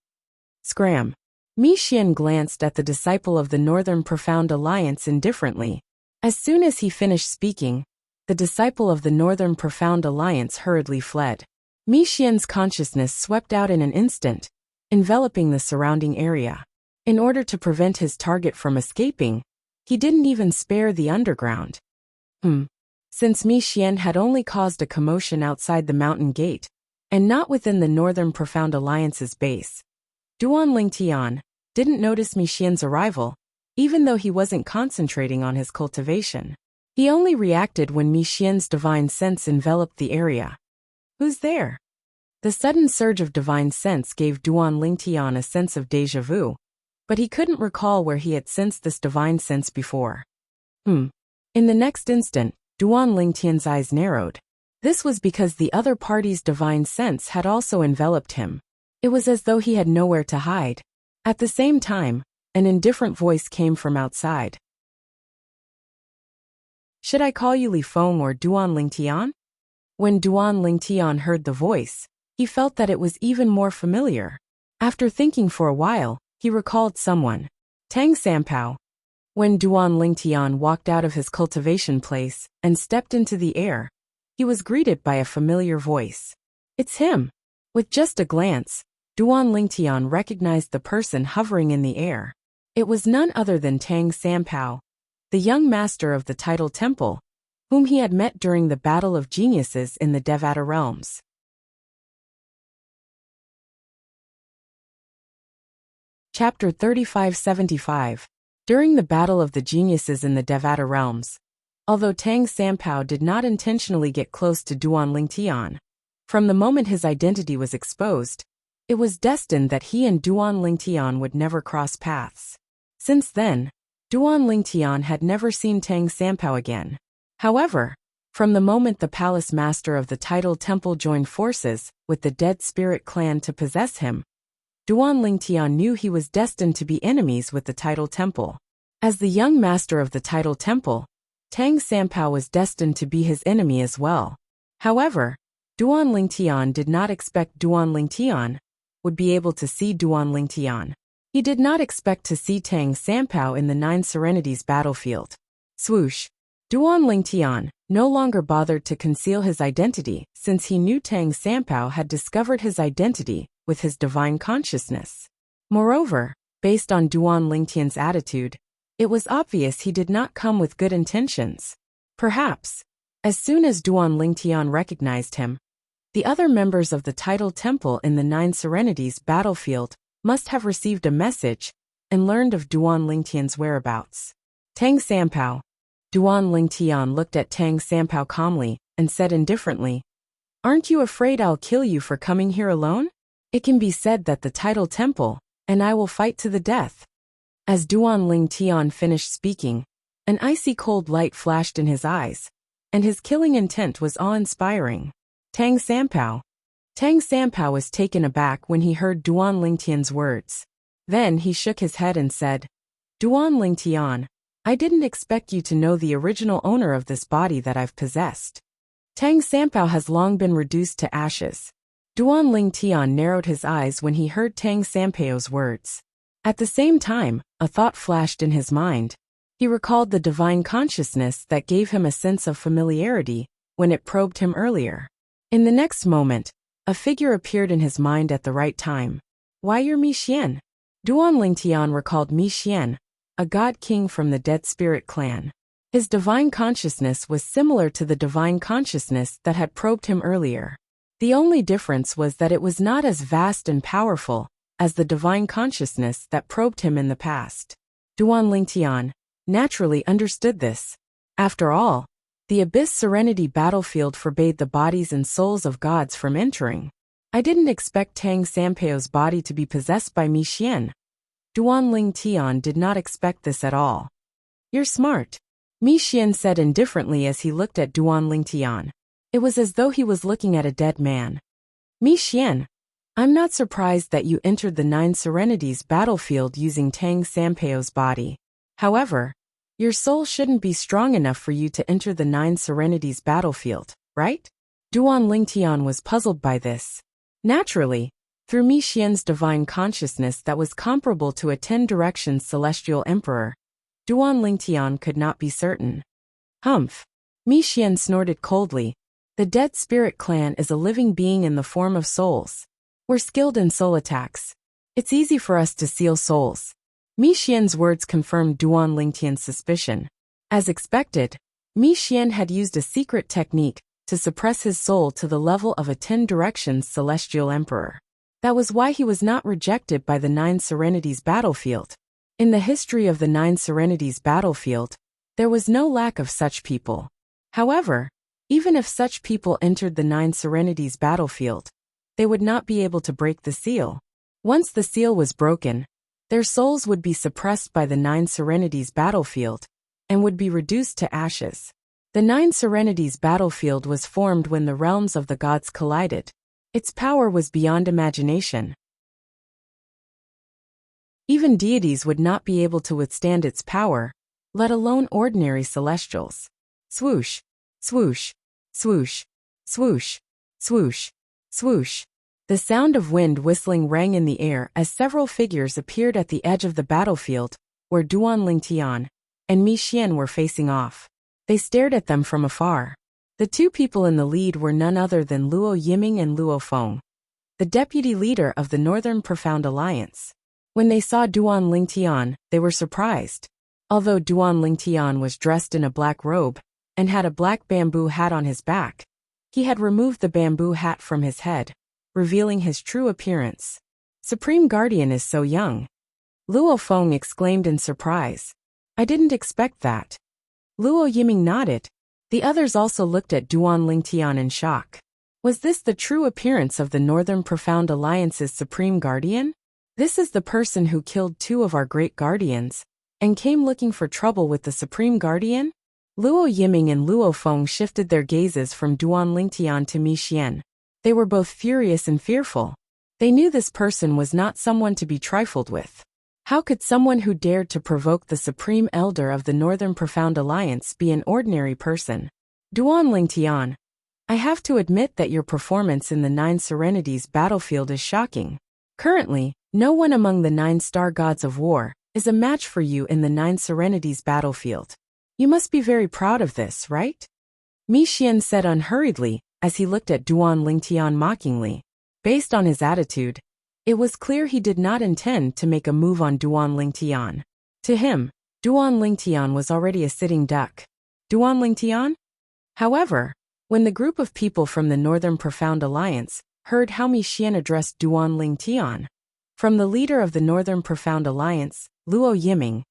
S1: Scram. Mi Xian glanced at the disciple of the Northern Profound Alliance indifferently. As soon as he finished speaking, the disciple of the Northern Profound Alliance hurriedly fled. Mi Xian's consciousness swept out in an instant, enveloping the surrounding area. In order to prevent his target from escaping, he didn't even spare the underground. Since Mi Xian had only caused a commotion outside the mountain gate, and not within the Northern Profound Alliance's base, Duan Lingtian didn't notice Mi Xian's arrival, even though he wasn't concentrating on his cultivation. He only reacted when Mi Xian's divine sense enveloped the area. Who's there? The sudden surge of divine sense gave Duan Lingtian a sense of déjà vu, but he couldn't recall where he had sensed this divine sense before. In the next instant, Duan Lingtian's eyes narrowed. This was because the other party's divine sense had also enveloped him. It was as though he had nowhere to hide. At the same time, an indifferent voice came from outside. Should I call you Li Feng or Duan Lingtian? When Duan Lingtian heard the voice, he felt that it was even more familiar. After thinking for a while, he recalled someone. Tang Sanpao. When Duan Lingtian walked out of his cultivation place and stepped into the air, he was greeted by a familiar voice. It's him. With just a glance, Duan Lingtian recognized the person hovering in the air. It was none other than Tang Sanpao, the young master of the Tidal Temple, whom he had met during the Battle of Geniuses in the Devata realms. Chapter 3575. During the Battle of the Geniuses in the Devata realms, although Tang Sanpao did not intentionally get close to Duan Lingtian, from the moment his identity was exposed, it was destined that he and Duan Lingtian would never cross paths. Since then, Duan Lingtian had never seen Tang Sanpao again. However, from the moment the palace master of the Tidal Temple joined forces with the Dead Spirit clan to possess him, Duan Lingtian knew he was destined to be enemies with the Tidal Temple. As the young master of the Tidal Temple, Tang Sanpao was destined to be his enemy as well. However, Duan Lingtian did not expect Duan Lingtian would be able to see Duan Lingtian. He did not expect to see Tang Sanpao in the Nine Serenities battlefield. Swoosh! Duan Lingtian no longer bothered to conceal his identity since he knew Tang Sanpao had discovered his identity with his divine consciousness. Moreover, based on Duan Lingtian's attitude, it was obvious he did not come with good intentions. Perhaps, as soon as Duan Lingtian recognized him, the other members of the Tidal Temple in the Nine Serenities battlefield must have received a message and learned of Duan Lingtian's whereabouts. Tang Sanpao. Duan Lingtian looked at Tang Sanpao calmly and said indifferently, "Aren't you afraid I'll kill you for coming here alone? It can be said that the Tidal Temple and I will fight to the death." As Duan Lingtian finished speaking, an icy cold light flashed in his eyes, and his killing intent was awe-inspiring. Tang Sanpao. Tang Sanpao was taken aback when he heard Duan Lingtian's words. Then he shook his head and said, "Duan Lingtian, I didn't expect you to know the original owner of this body that I've possessed." Tang Sanpao has long been reduced to ashes. Duan Lingtian narrowed his eyes when he heard Tang Sanpao's words. At the same time, a thought flashed in his mind. He recalled the divine consciousness that gave him a sense of familiarity when it probed him earlier. In the next moment, a figure appeared in his mind at the right time. "Why, you're Mi Xian." Duan Lingtian recalled Mi Xian, a god king from the Dead Spirit clan. His divine consciousness was similar to the divine consciousness that had probed him earlier. The only difference was that it was not as vast and powerful as the divine consciousness that probed him in the past. Duan Lingtian naturally understood this. After all, the Abyss Serenity battlefield forbade the bodies and souls of gods from entering. I didn't expect Tang Sanpao's body to be possessed by Mi Xian. Duan Lingtian did not expect this at all. "You're smart," Mi Xian said indifferently as he looked at Duan Lingtian. It was as though he was looking at a dead man. "Mi Xian, I'm not surprised that you entered the Nine Serenities battlefield using Tang Sanpao's body. However, your soul shouldn't be strong enough for you to enter the Nine Serenities battlefield, right?" Duan Lingtian was puzzled by this. Naturally, through Mi Xian's divine consciousness that was comparable to a 10 Directions celestial emperor, Duan Lingtian could not be certain. "Humph." Mi Xian snorted coldly. "The Dead Spirit clan is a living being in the form of souls. We're skilled in soul attacks. It's easy for us to seal souls." Mi Xian's words confirmed Duan Lingtian's suspicion. As expected, Mi Xian had used a secret technique to suppress his soul to the level of a 10 Directions celestial emperor. That was why he was not rejected by the Nine Serenities battlefield. In the history of the Nine Serenities battlefield, there was no lack of such people. However, even if such people entered the Nine Serenities battlefield, they would not be able to break the seal. Once the seal was broken, their souls would be suppressed by the Nine Serenities battlefield and would be reduced to ashes. The Nine Serenities battlefield was formed when the realms of the gods collided. Its power was beyond imagination. Even deities would not be able to withstand its power, let alone ordinary celestials. Swoosh, swoosh, swoosh, swoosh, swoosh, swoosh. The sound of wind whistling rang in the air as several figures appeared at the edge of the battlefield, where Duan Lingtian and Mi Xian were facing off. They stared at them from afar. The two people in the lead were none other than Luo Yiming and Luo Feng, the deputy leader of the Northern Profound Alliance. When they saw Duan Lingtian, they were surprised. Although Duan Lingtian was dressed in a black robe and had a black bamboo hat on his back, he had removed the bamboo hat from his head, revealing his true appearance. "Supreme Guardian is so young." Luo Feng exclaimed in surprise. "I didn't expect that." Luo Yiming nodded. The others also looked at Duan Lingtian in shock. Was this the true appearance of the Northern Profound Alliance's Supreme Guardian? This is the person who killed two of our great guardians and came looking for trouble with the Supreme Guardian? Luo Yiming and Luo Feng shifted their gazes from Duan Lingtian to Mi Xian. They were both furious and fearful. They knew this person was not someone to be trifled with. How could someone who dared to provoke the Supreme Elder of the Northern Profound Alliance be an ordinary person? Duan Lingtian, I have to admit that your performance in the Nine Serenities battlefield is shocking. Currently, no one among the 9 star gods of war is a match for you in the Nine Serenities battlefield. You must be very proud of this, right? Mi Xian said unhurriedly, as he looked at Duan Lingtian mockingly. Based on his attitude, it was clear he did not intend to make a move on Duan Lingtian. To him, Duan Lingtian was already a sitting duck. Duan Lingtian? However, when the group of people from the Northern Profound Alliance heard how Mi Xian addressed Duan Lingtian, from the leader of the Northern Profound Alliance, Luo Yiming,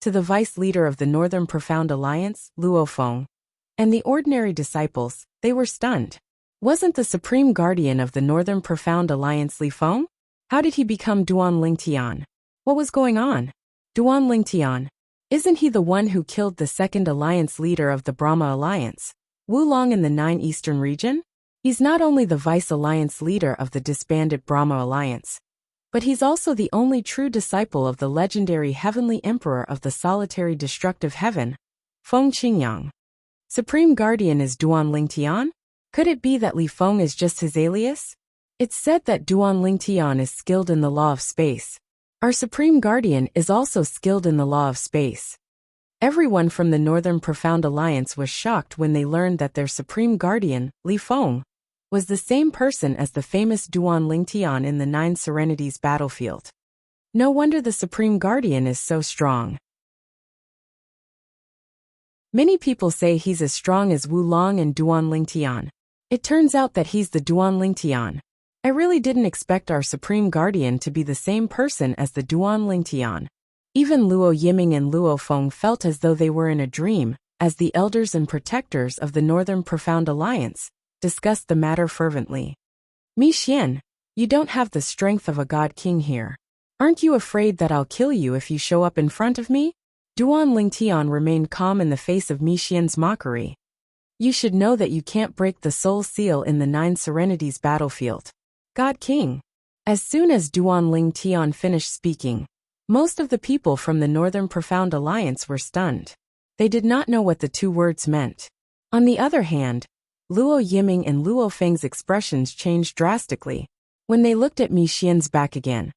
S1: to the vice leader of the Northern Profound Alliance, Luo Feng, and the ordinary disciples, they were stunned. Wasn't the Supreme Guardian of the Northern Profound Alliance Li Feng? How did he become Duan Lingtian? What was going on? Duan Lingtian, isn't he the one who killed the second alliance leader of the Brahma Alliance, Wu Long in the 9 Eastern region? He's not only the vice alliance leader of the disbanded Brahma Alliance, but he's also the only true disciple of the legendary Heavenly Emperor of the solitary destructive heaven, Feng Qingyang. Supreme Guardian is Duan Lingtian? Could it be that Li Feng is just his alias? It's said that Duan Lingtian is skilled in the law of space. Our Supreme Guardian is also skilled in the law of space. Everyone from the Northern Profound Alliance was shocked when they learned that their Supreme Guardian, Li Feng, was the same person as the famous Duan Lingtian in the 9 Serenities battlefield. No wonder the Supreme Guardian is so strong. Many people say he's as strong as Wu Long and Duan Lingtian. It turns out that he's the Duan Lingtian. I really didn't expect our Supreme Guardian to be the same person as the Duan Lingtian. Even Luo Yiming and Luo Feng felt as though they were in a dream, as the elders and protectors of the Northern Profound Alliance discussed the matter fervently. Mi Xian, you don't have the strength of a god king here. Aren't you afraid that I'll kill you if you show up in front of me? Duan Lingtian remained calm in the face of Mi Xian's mockery. You should know that you can't break the soul seal in the 9 Serenities battlefield. God King. As soon as Duan Lingtian finished speaking, most of the people from the Northern Profound Alliance were stunned. They did not know what the 2 words meant. On the other hand, Luo Yiming and Luo Feng's expressions changed drastically. When they looked at Mi Xian's back again,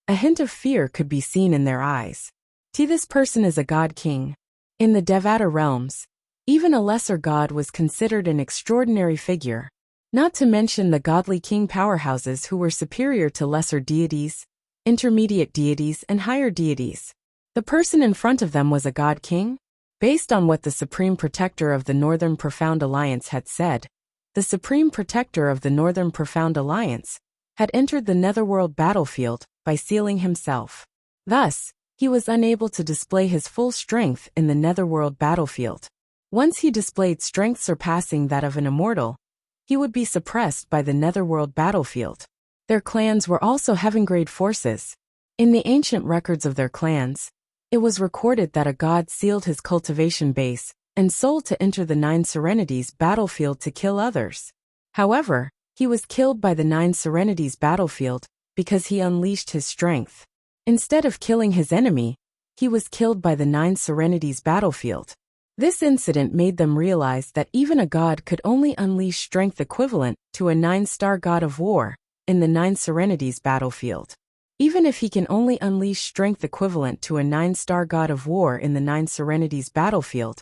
S1: a hint of fear could be seen in their eyes. This person is a god king. In the Devata realms, even a lesser god was considered an extraordinary figure, not to mention the godly king powerhouses who were superior to lesser deities, intermediate deities and higher deities. The person in front of them was a god king? Based on what the Supreme Protector of the Northern Profound Alliance had said, the Supreme Protector of the Northern Profound Alliance had entered the Netherworld battlefield by sealing himself. Thus, he was unable to display his full strength in the Netherworld battlefield. Once he displayed strength surpassing that of an immortal, he would be suppressed by the Netherworld battlefield. Their clans were also heaven-grade forces. In the ancient records of their clans, it was recorded that a god sealed his cultivation base and soul to enter the 9 Serenities battlefield to kill others. However, he was killed by the 9 Serenities battlefield because he unleashed his strength. Instead of killing his enemy, he was killed by the 9 Serenities battlefield. This incident made them realize that even a god could only unleash strength equivalent to a 9-star god of war in the 9 Serenities battlefield. Even if he can only unleash strength equivalent to a 9-star god of war in the 9 Serenities battlefield,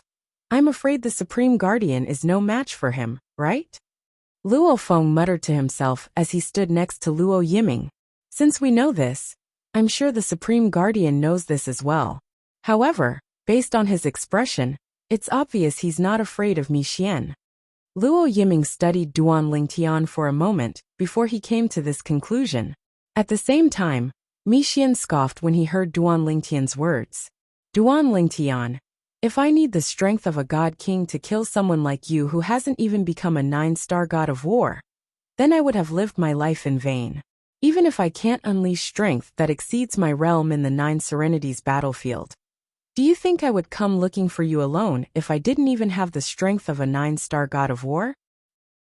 S1: I'm afraid the Supreme Guardian is no match for him, right? Luo Feng muttered to himself as he stood next to Luo Yiming. Since we know this, I'm sure the Supreme Guardian knows this as well. However, based on his expression, it's obvious he's not afraid of Mi Xian. Luo Yiming studied Duan Lingtian for a moment before he came to this conclusion. At the same time, Mi Xian scoffed when he heard Duan Lingtian's words. Duan Lingtian, if I need the strength of a god king to kill someone like you who hasn't even become a 9-star god of war, then I would have lived my life in vain. Even if I can't unleash strength that exceeds my realm in the 9 Serenities battlefield. Do you think I would come looking for you alone if I didn't even have the strength of a 9-star god of war?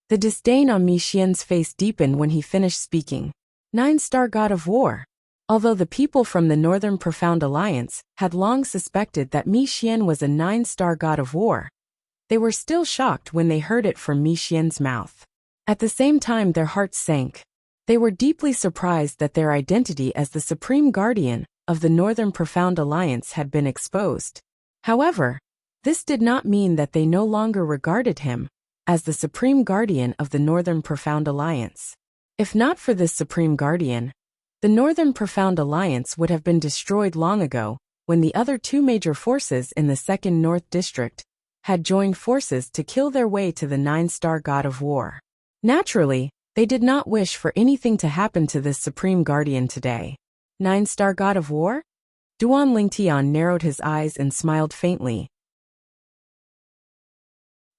S1: The disdain on Mi Xian's face deepened when he finished speaking. 9-star god of war. Although the people from the Northern Profound Alliance had long suspected that Mi Xian was a 9-star god of war, they were still shocked when they heard it from Mi Xian's mouth. At the same time, their hearts sank. They were deeply surprised that their identity as the Supreme Guardian of the Northern Profound Alliance had been exposed. However, this did not mean that they no longer regarded him as the Supreme Guardian of the Northern Profound Alliance. If not for this Supreme Guardian, the Northern Profound Alliance would have been destroyed long ago when the other two major forces in the 2nd North District had joined forces to kill their way to the 9-star god of war. Naturally, they did not wish for anything to happen to this Supreme Guardian today. 9-star god of war? Duan Lingtian narrowed his eyes and smiled faintly.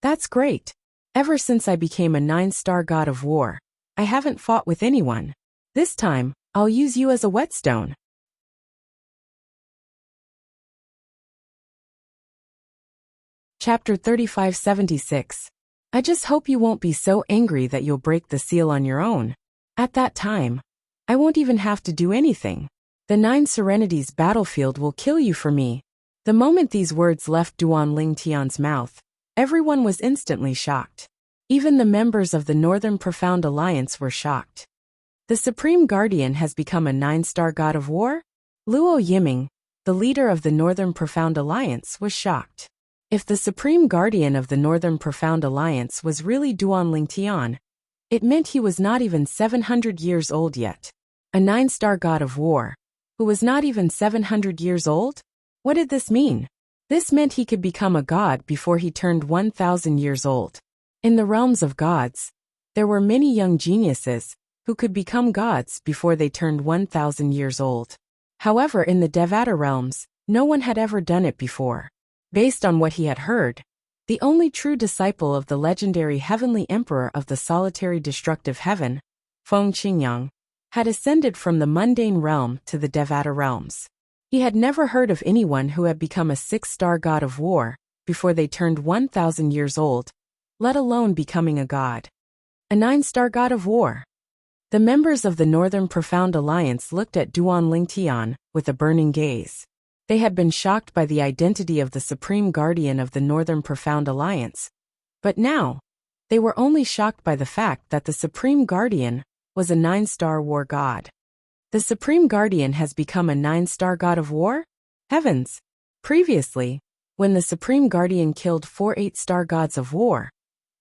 S1: That's great. Ever since I became a 9-star god of war, I haven't fought with anyone. This time, I'll use you as a whetstone. Chapter 3576. I just hope you won't be so angry that you'll break the seal on your own. At that time, I won't even have to do anything. The 9 Serenities battlefield will kill you for me. The moment these words left Duan Lingtian's mouth, everyone was instantly shocked. Even the members of the Northern Profound Alliance were shocked. The Supreme Guardian has become a 9-star god of war? Luo Yiming, the leader of the Northern Profound Alliance, was shocked. If the Supreme Guardian of the Northern Profound Alliance was really Duan Lingtian, it meant he was not even 700 years old yet. A 9-star god of war, who was not even 700 years old? What did this mean? This meant he could become a god before he turned 1,000 years old. In the realms of gods, there were many young geniuses who could become gods before they turned 1,000 years old. However, in the Devata realms, no one had ever done it before. Based on what he had heard, the only true disciple of the legendary Heavenly Emperor of the solitary destructive heaven, Feng Qingyang, had ascended from the mundane realm to the Devata realms. He had never heard of anyone who had become a 6-star god of war before they turned 1,000 years old, let alone becoming a god. A 9-star god of war. The members of the Northern Profound Alliance looked at Duan Lingtian with a burning gaze. They had been shocked by the identity of the Supreme Guardian of the Northern Profound Alliance, but now, they were only shocked by the fact that the Supreme Guardian was a 9-star war god. The Supreme Guardian has become a 9-star god of war? Heavens! Previously, when the Supreme Guardian killed 4 8-star gods of war,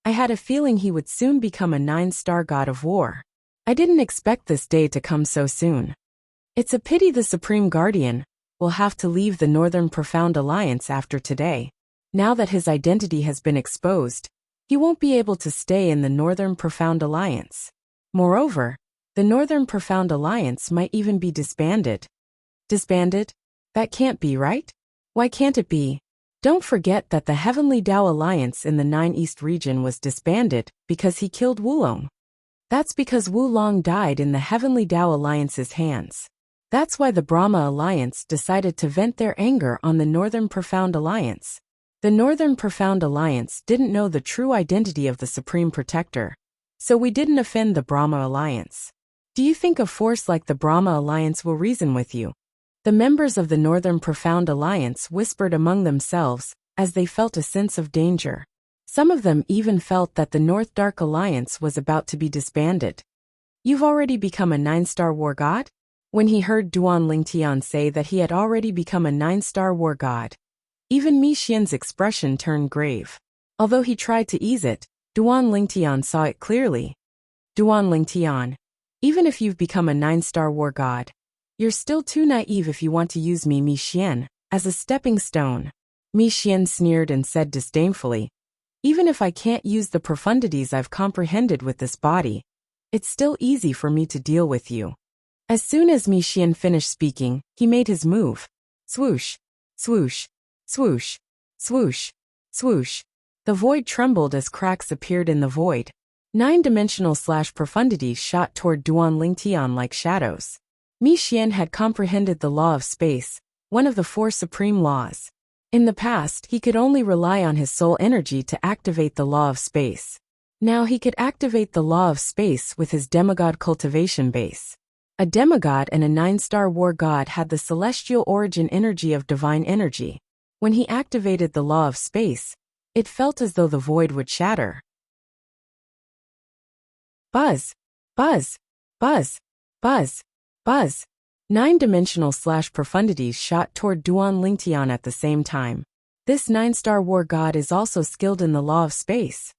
S1: I had a feeling he would soon become a 9-star god of war. I didn't expect this day to come so soon. It's a pity the Supreme Guardian will have to leave the Northern Profound Alliance after today. Now that his identity has been exposed, he won't be able to stay in the Northern Profound Alliance. Moreover, the Northern Profound Alliance might even be disbanded. Disbanded? That can't be, right? Why can't it be? Don't forget that the Heavenly Dao Alliance in the 9 East region was disbanded because he killed Wulong. That's because Wulong died in the Heavenly Dao Alliance's hands. That's why the Brahma Alliance decided to vent their anger on the Northern Profound Alliance. The Northern Profound Alliance didn't know the true identity of the Supreme Protector, so we didn't offend the Brahma Alliance. Do you think a force like the Brahma Alliance will reason with you? The members of the Northern Profound Alliance whispered among themselves as they felt a sense of danger. Some of them even felt that the North Dark Alliance was about to be disbanded. You've already become a 9-star war god? When he heard Duan Lingtian say that he had already become a 9-star war god, even Mi Xian's expression turned grave. Although he tried to ease it, Duan Lingtian saw it clearly. Duan Lingtian, even if you've become a 9-star war god, you're still too naive if you want to use me, Mi Xian, as a stepping stone. Mi Xian sneered and said disdainfully, even if I can't use the profundities I've comprehended with this body, it's still easy for me to deal with you. As soon as Mi Xian finished speaking, he made his move. Swoosh, swoosh, swoosh, swoosh, swoosh. The void trembled as cracks appeared in the void. 9-dimensional profundities shot toward Duan Lingtian like shadows. Mi Xian had comprehended the law of space, one of the 4 supreme laws. In the past, he could only rely on his soul energy to activate the law of space. Now he could activate the law of space with his demigod cultivation base. A demigod and a 9-star war god had the celestial origin energy of divine energy. When he activated the law of space, it felt as though the void would shatter. Buzz, buzz, buzz, buzz, buzz. 9-dimensional/profundities shot toward Duan Lingtian at the same time. This 9-star war god is also skilled in the law of space.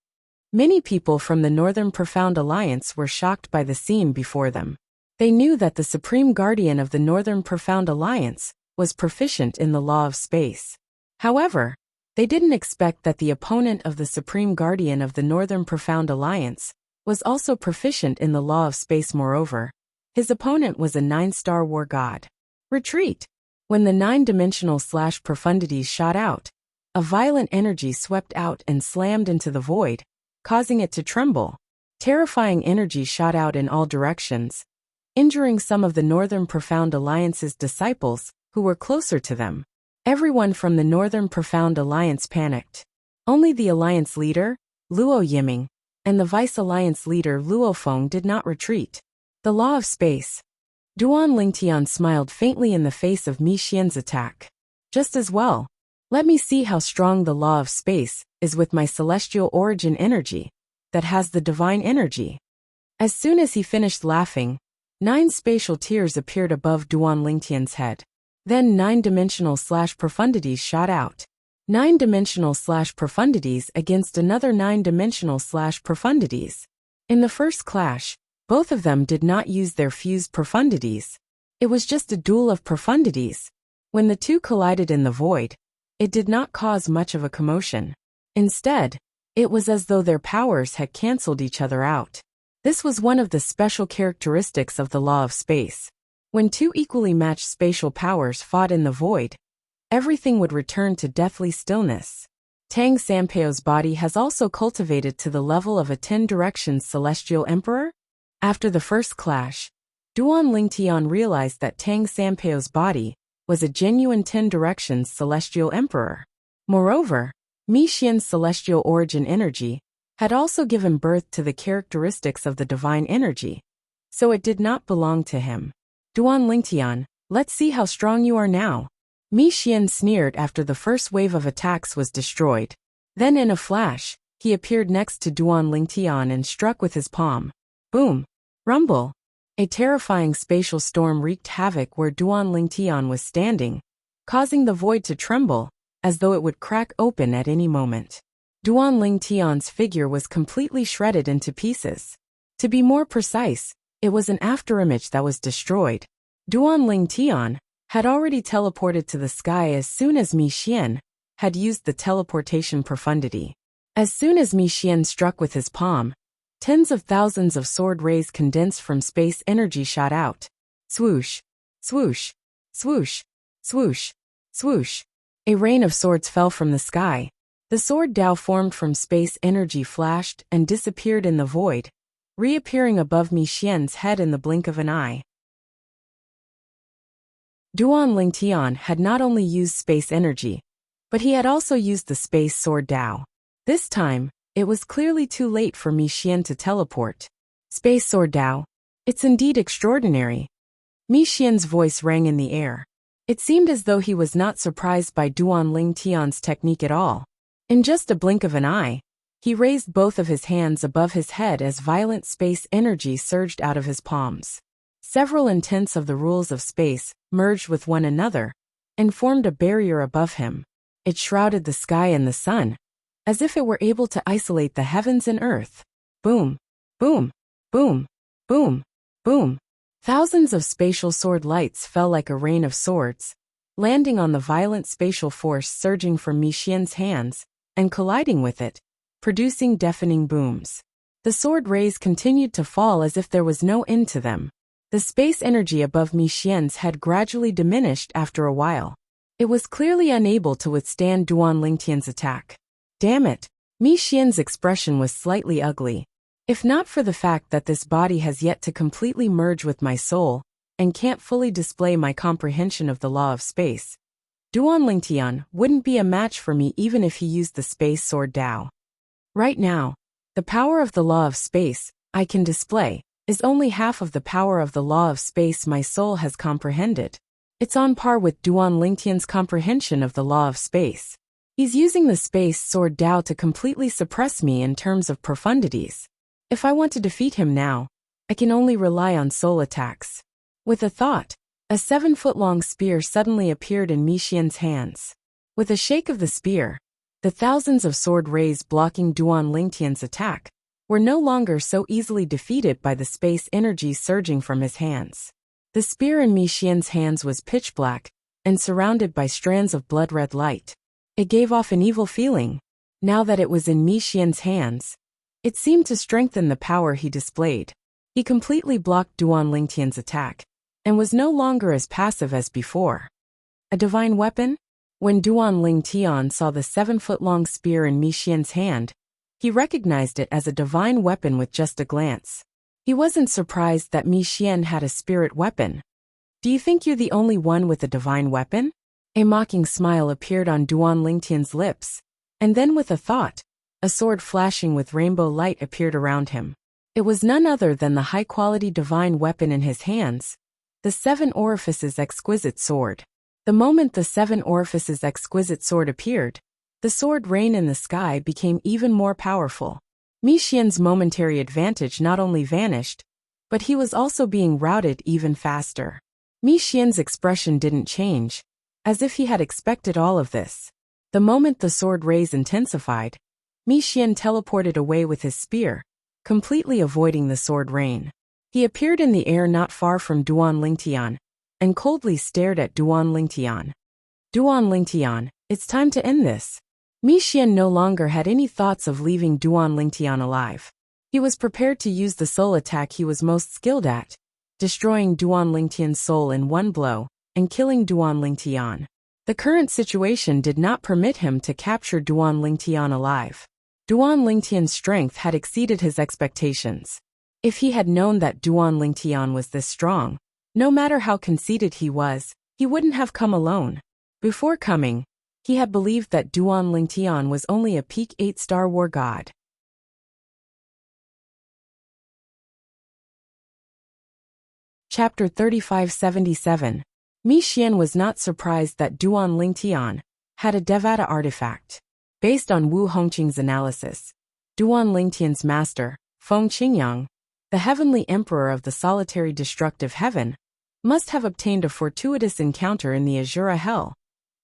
S1: Many people from the Northern Profound Alliance were shocked by the scene before them. They knew that the Supreme Guardian of the Northern Profound Alliance was proficient in the law of space. However, they didn't expect that the opponent of the Supreme Guardian of the Northern Profound Alliance was also proficient in the law of space. Moreover, his opponent was a 9-star war god. Retreat! When the 9-dimensional/profundities shot out, a violent energy swept out and slammed into the void, causing it to tremble. Terrifying energy shot out in all directions, injuring some of the Northern Profound Alliance's disciples who were closer to them. Everyone from the Northern Profound Alliance panicked. Only the Alliance leader, Luo Yiming, and the Vice Alliance leader Luo Feng did not retreat. The law of space. Duan Lingtian smiled faintly in the face of Mi Xian's attack. Just as well. Let me see how strong the law of space is with my celestial origin energy that has the divine energy. As soon as he finished laughing, 9 spatial tears appeared above Duan Lingtian's head. Then 9-dimensional/profundities shot out. 9-dimensional/profundities against another 9-dimensional/profundities. In the first clash, both of them did not use their fused profundities. It was just a duel of profundities. When the two collided in the void, it did not cause much of a commotion. Instead, it was as though their powers had cancelled each other out. This was one of the special characteristics of the law of space. When two equally matched spatial powers fought in the void, everything would return to deathly stillness. Tang Sanpeo's body has also cultivated to the level of a 10 Directions Celestial Emperor. After the first clash, Duan Lingtian realized that Tang Sanpeo's body was a genuine 10 Directions Celestial Emperor. Moreover, Mi Xian's celestial origin energy had also given birth to the characteristics of the divine energy, so it did not belong to him. Duan Lingtian, let's see how strong you are now. Mi Xian sneered after the first wave of attacks was destroyed. Then in a flash, he appeared next to Duan Lingtian and struck with his palm. Boom! Rumble! A terrifying spatial storm wreaked havoc where Duan Lingtian was standing, causing the void to tremble, as though it would crack open at any moment. Duan Lingtian's figure was completely shredded into pieces. To be more precise, it was an afterimage that was destroyed. Duan Lingtian had already teleported to the sky as soon as Mi Xian had used the teleportation profundity. As soon as Mi Xian struck with his palm, tens of thousands of sword rays condensed from space energy shot out. Swoosh, swoosh, swoosh, swoosh, swoosh. A rain of swords fell from the sky. The sword Dao formed from space energy flashed and disappeared in the void, reappearing above Mi Xian's head in the blink of an eye. Duan Lingtian had not only used space energy, but he had also used the space sword Dao. This time, it was clearly too late for Mi Xian to teleport. Space sword Dao. It's indeed extraordinary. Mi Xian's voice rang in the air. It seemed as though he was not surprised by Duan Lingtian's technique at all. In just a blink of an eye, he raised both of his hands above his head as violent space energy surged out of his palms. Several intents of the rules of space merged with one another and formed a barrier above him. It shrouded the sky and the sun, as if it were able to isolate the heavens and earth. Boom, boom, boom, boom, boom. Thousands of spatial sword lights fell like a rain of swords, landing on the violent spatial force surging from Mi Xian's hands and colliding with it, producing deafening booms. The sword rays continued to fall as if there was no end to them. The space energy above Mi Xian's head gradually diminished after a while. It was clearly unable to withstand Duan Lingtian's attack. Damn it! Mi Xian's expression was slightly ugly. If not for the fact that this body has yet to completely merge with my soul, and can't fully display my comprehension of the law of space, Duan wouldn't be a match for me even if he used the space sword Dao. Right now, the power of the law of space I can display is only half of the power of the law of space my soul has comprehended. It's on par with Duan Lingtian's comprehension of the law of space. He's using the space sword Dao to completely suppress me in terms of profundities. If I want to defeat him now, I can only rely on soul attacks. With a thought, a 7-foot-long spear suddenly appeared in Mi Xian's hands. With a shake of the spear, the thousands of sword rays blocking Duan Lingtian's attack were no longer so easily defeated by the space energy surging from his hands. The spear in Mi Xian's hands was pitch black and surrounded by strands of blood-red light. It gave off an evil feeling. Now that it was in Mi Xian's hands, it seemed to strengthen the power he displayed. He completely blocked Duan Lingtian's attack and was no longer as passive as before. A divine weapon? When Duan Lingtian saw the 7-foot-long spear in Mi Xian's hand, he recognized it as a divine weapon with just a glance. He wasn't surprised that Mi Xian had a spirit weapon. Do you think you're the only one with a divine weapon? A mocking smile appeared on Duan Lingtian's lips, and then with a thought, a sword flashing with rainbow light appeared around him. It was none other than the high-quality divine weapon in his hands, the 7 Orifices exquisite sword. The moment the 7 Orifices exquisite sword appeared, the sword rain in the sky became even more powerful. Mi Xian's momentary advantage not only vanished, but he was also being routed even faster. Mi Xian's expression didn't change, as if he had expected all of this. The moment the sword rays intensified, Mi Xian teleported away with his spear, completely avoiding the sword rain. He appeared in the air not far from Duan Lingtian, and coldly stared at Duan Lingtian. Duan Lingtian, it's time to end this. Mi Xian no longer had any thoughts of leaving Duan Lingtian alive. He was prepared to use the soul attack he was most skilled at, destroying Duan Lingtian's soul in one blow, and killing Duan Lingtian. The current situation did not permit him to capture Duan Lingtian alive. Duan Lingtian's strength had exceeded his expectations. If he had known that Duan Lingtian was this strong, no matter how conceited he was, he wouldn't have come alone. Before coming, he had believed that Duan Lingtian was only a peak 8-star war god. Chapter 3577. Mi Xian was not surprised that Duan Lingtian had a Devata artifact. Based on Wu Hongqing's analysis, Duan Lingtian's master, Feng Qingyang, the heavenly emperor of the solitary destructive heaven, must have obtained a fortuitous encounter in the Azura Hell,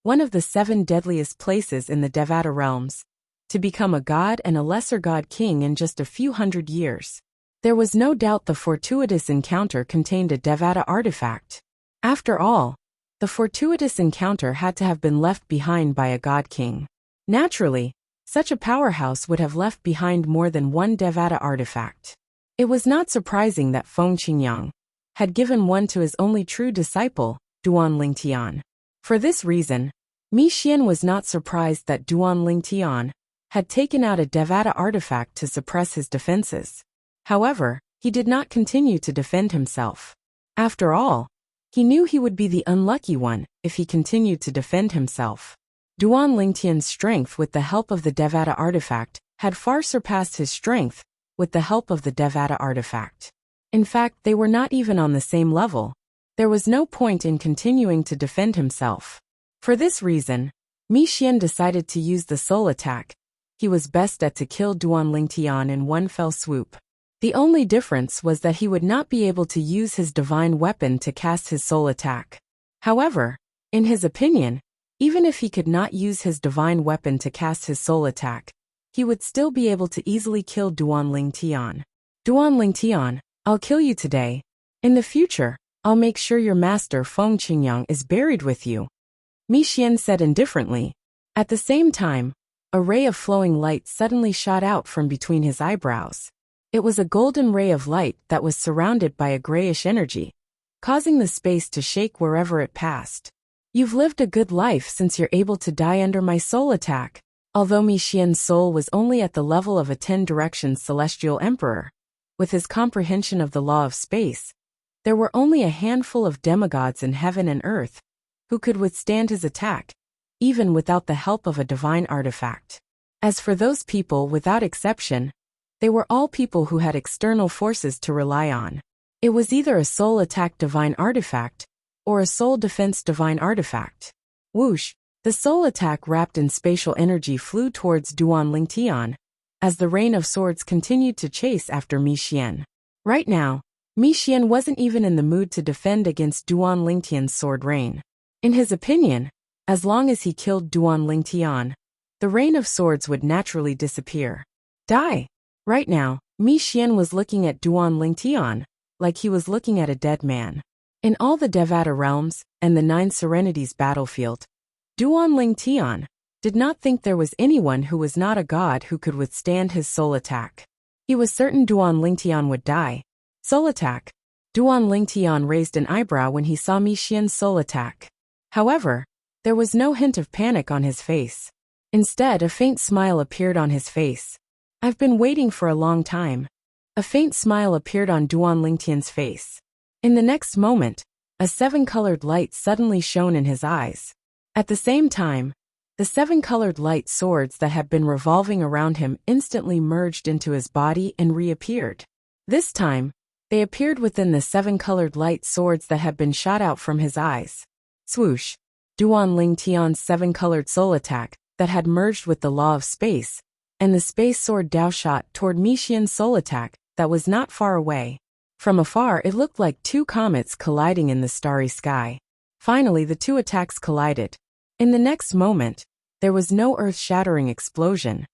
S1: one of the 7 deadliest places in the Devata realms, to become a god and a lesser god king in just a few hundred years. There was no doubt the fortuitous encounter contained a Devata artifact. After all, the fortuitous encounter had to have been left behind by a god king. Naturally, such a powerhouse would have left behind more than one Devata artifact. It was not surprising that Feng Qingyang had given one to his only true disciple, Duan Lingtian. For this reason, Mi Xian was not surprised that Duan Lingtian had taken out a Devata artifact to suppress his defenses. However, he did not continue to defend himself. After all, he knew he would be the unlucky one if he continued to defend himself. Duan Lingtian's strength with the help of the Devata artifact had far surpassed his strength with the help of the Devata artifact. In fact, they were not even on the same level. There was no point in continuing to defend himself. For this reason, Mi Xian decided to use the soul attack. He was best at to kill Duan Lingtian in one fell swoop. The only difference was that he would not be able to use his divine weapon to cast his soul attack. However, in his opinion, even if he could not use his divine weapon to cast his soul attack, he would still be able to easily kill Duan Lingtian. Duan Lingtian, I'll kill you today. In the future, I'll make sure your master Feng Qingyang is buried with you, Mi Xian said indifferently. At the same time, a ray of flowing light suddenly shot out from between his eyebrows. It was a golden ray of light that was surrounded by a grayish energy, causing the space to shake wherever it passed. You've lived a good life since you're able to die under my soul attack. Although Mi Xian's soul was only at the level of a 10 directions celestial emperor, with his comprehension of the law of space, there were only a handful of demigods in heaven and earth who could withstand his attack, even without the help of a divine artifact. As for those people, without exception, they were all people who had external forces to rely on. It was either a soul attack divine artifact, or a soul defense divine artifact. Whoosh! The soul attack wrapped in spatial energy flew towards Duan Lingtian, as the rain of swords continued to chase after Mi Xian. Right now, Mi Xian wasn't even in the mood to defend against Duan Lingtian's sword rain. In his opinion, as long as he killed Duan Lingtian, the rain of swords would naturally disappear. Die! Right now, Mi Xian was looking at Duan Lingtian like he was looking at a dead man. In all the Devata realms and the 9 Serenities battlefield, Duan Lingtian did not think there was anyone who was not a god who could withstand his soul attack. He was certain Duan Lingtian would die. Soul attack. Duan Lingtian raised an eyebrow when he saw Mi Xian's soul attack. However, there was no hint of panic on his face. Instead, a faint smile appeared on his face. I've been waiting for a long time. A faint smile appeared on Duan Lingtian's face. In the next moment, a 7-colored light suddenly shone in his eyes. At the same time, the 7-colored light swords that had been revolving around him instantly merged into his body and reappeared. This time, they appeared within the 7-colored light swords that had been shot out from his eyes. Swoosh! Duan Lingtian's 7-colored soul attack that had merged with the law of space, and the space sword Dao shot toward Mi Xian's soul attack that was not far away. From afar, it looked like 2 comets colliding in the starry sky. Finally, the 2 attacks collided. In the next moment, there was no earth-shattering explosion.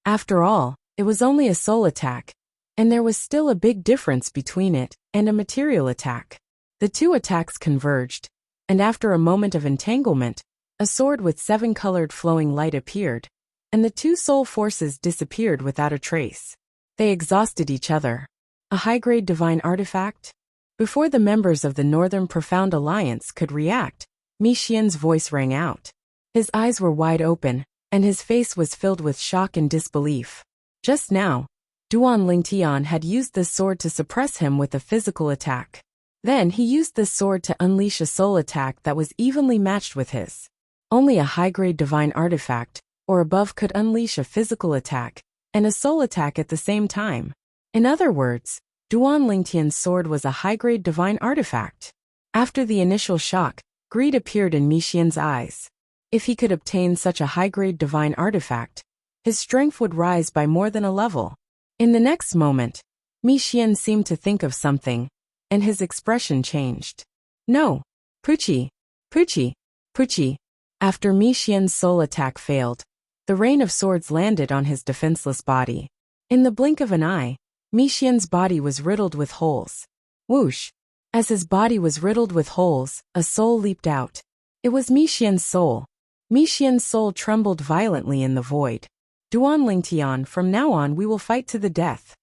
S1: After all, it was only a soul attack, and there was still a big difference between it and a material attack. The 2 attacks converged, and after a moment of entanglement, a sword with 7-colored flowing light appeared, and the 2 soul forces disappeared without a trace. They exhausted each other. A high-grade divine artifact? Before the members of the Northern Profound Alliance could react, Mi Xian's voice rang out. His eyes were wide open, and his face was filled with shock and disbelief. Just now, Duan Lingtian had used this sword to suppress him with a physical attack. Then he used this sword to unleash a soul attack that was evenly matched with his. Only a high-grade divine artifact, or above, could unleash a physical attack and a soul attack at the same time. In other words, Duan Lingtian's sword was a high-grade divine artifact. After the initial shock, greed appeared in Mi Xian's eyes. If he could obtain such a high-grade divine artifact, his strength would rise by more than a level. In the next moment, Mi Xian seemed to think of something, and his expression changed. No! Puchi! Puchi! Puchi! After Mi Xian's soul attack failed, the rain of swords landed on his defenseless body. In the blink of an eye, Mi Xian's body was riddled with holes. Whoosh! As his body was riddled with holes, a soul leaped out. It was Mi Xian's soul. Mi Xian's soul trembled violently in the void. Duan Lingtian, from now on we will fight to the death.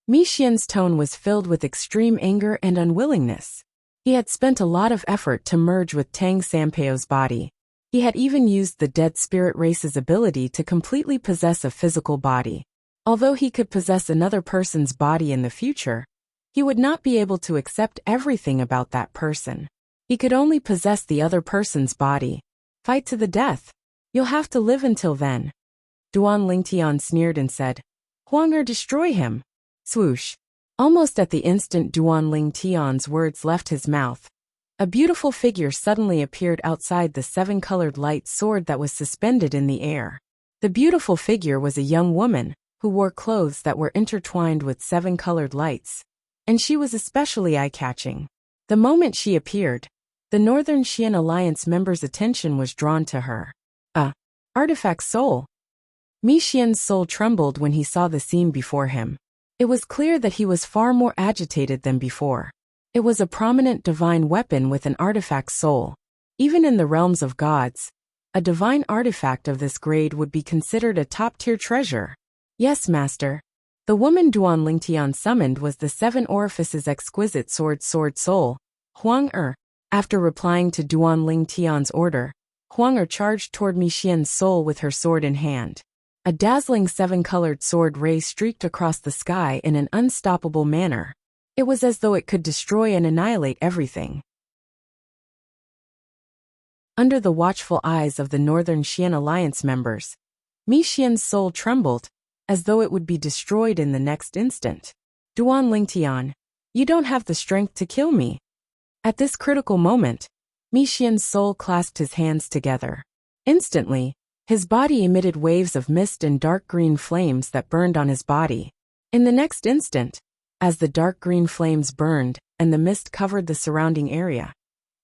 S1: Mi Xian's tone was filled with extreme anger and unwillingness. He had spent a lot of effort to merge with Tang Sanpeo's body. He had even used the dead spirit race's ability to completely possess a physical body. Although he could possess another person's body in the future, he would not be able to accept everything about that person. He could only possess the other person's body. Fight to the death. You'll have to live until then. Duan Lingtian sneered and said, Huang destroy him. Swoosh. Almost at the instant Duan Lingtian's words left his mouth, a beautiful figure suddenly appeared outside the 7-colored light sword that was suspended in the air. The beautiful figure was a young woman who wore clothes that were intertwined with 7-colored lights, and she was especially eye-catching. The moment she appeared, the Northern Xian Alliance members' attention was drawn to her. Artifact soul. Mi Xian's soul trembled when he saw the scene before him. It was clear that he was far more agitated than before. It was a prominent divine weapon with an artifact soul. Even in the realms of gods, a divine artifact of this grade would be considered a top-tier treasure. Yes, master. The woman Duan Lingtian summoned was the 7 Orifices exquisite sword soul, Huang. After replying to Duan Lingtian's order, Huang charged toward Mi Xian's soul with her sword in hand. A dazzling 7-colored sword ray streaked across the sky in an unstoppable manner. It was as though it could destroy and annihilate everything. Under the watchful eyes of the Northern Xian Alliance members, Mi Xian's soul trembled, as though it would be destroyed in the next instant. Duan Lingtian, you don't have the strength to kill me. At this critical moment, Mi Xian's soul clasped his hands together. Instantly, his body emitted waves of mist and dark green flames that burned on his body. In the next instant, as the dark green flames burned and the mist covered the surrounding area,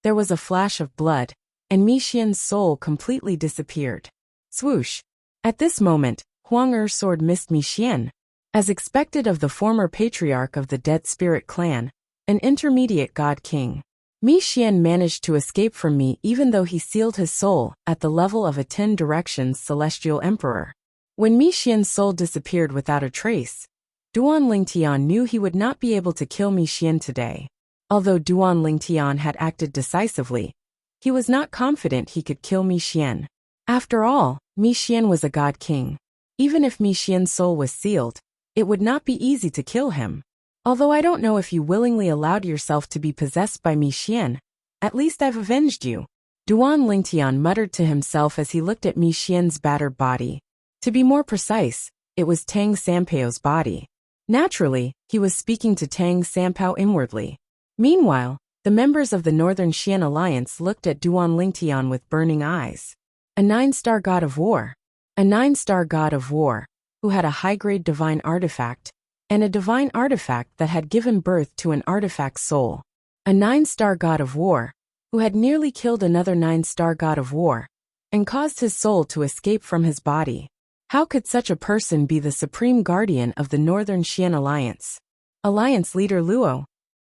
S1: there was a flash of blood, and Mi Xian's soul completely disappeared. Swoosh! At this moment, Huang Er's sword missed Mi Xian. As expected of the former patriarch of the Dead Spirit clan, an intermediate god king, Mi Xian managed to escape from me even though he sealed his soul at the level of a 10 Directions Celestial Emperor. When Mi Xian's soul disappeared without a trace, Duan Lingtian knew he would not be able to kill Mi Xian today. Although Duan Lingtian had acted decisively, he was not confident he could kill Mi Xian. After all, Mi Xian was a god king. Even if Mi Xian's soul was sealed, it would not be easy to kill him. Although I don't know if you willingly allowed yourself to be possessed by Mi Xian, at least I've avenged you. Duan Lingtian muttered to himself as he looked at Mi Xian's battered body. To be more precise, it was Tang Sampao's body. Naturally, he was speaking to Tang Sampao inwardly. Meanwhile, the members of the Northern Xian Alliance looked at Duan Lingtian with burning eyes. A 9-star god of war. A 9-star god of war, who had a high-grade divine artifact, and a divine artifact that had given birth to an artifact soul. A 9-star god of war, who had nearly killed another 9-star god of war, and caused his soul to escape from his body. How could such a person be the supreme guardian of the Northern Xian Alliance? Alliance leader Luo.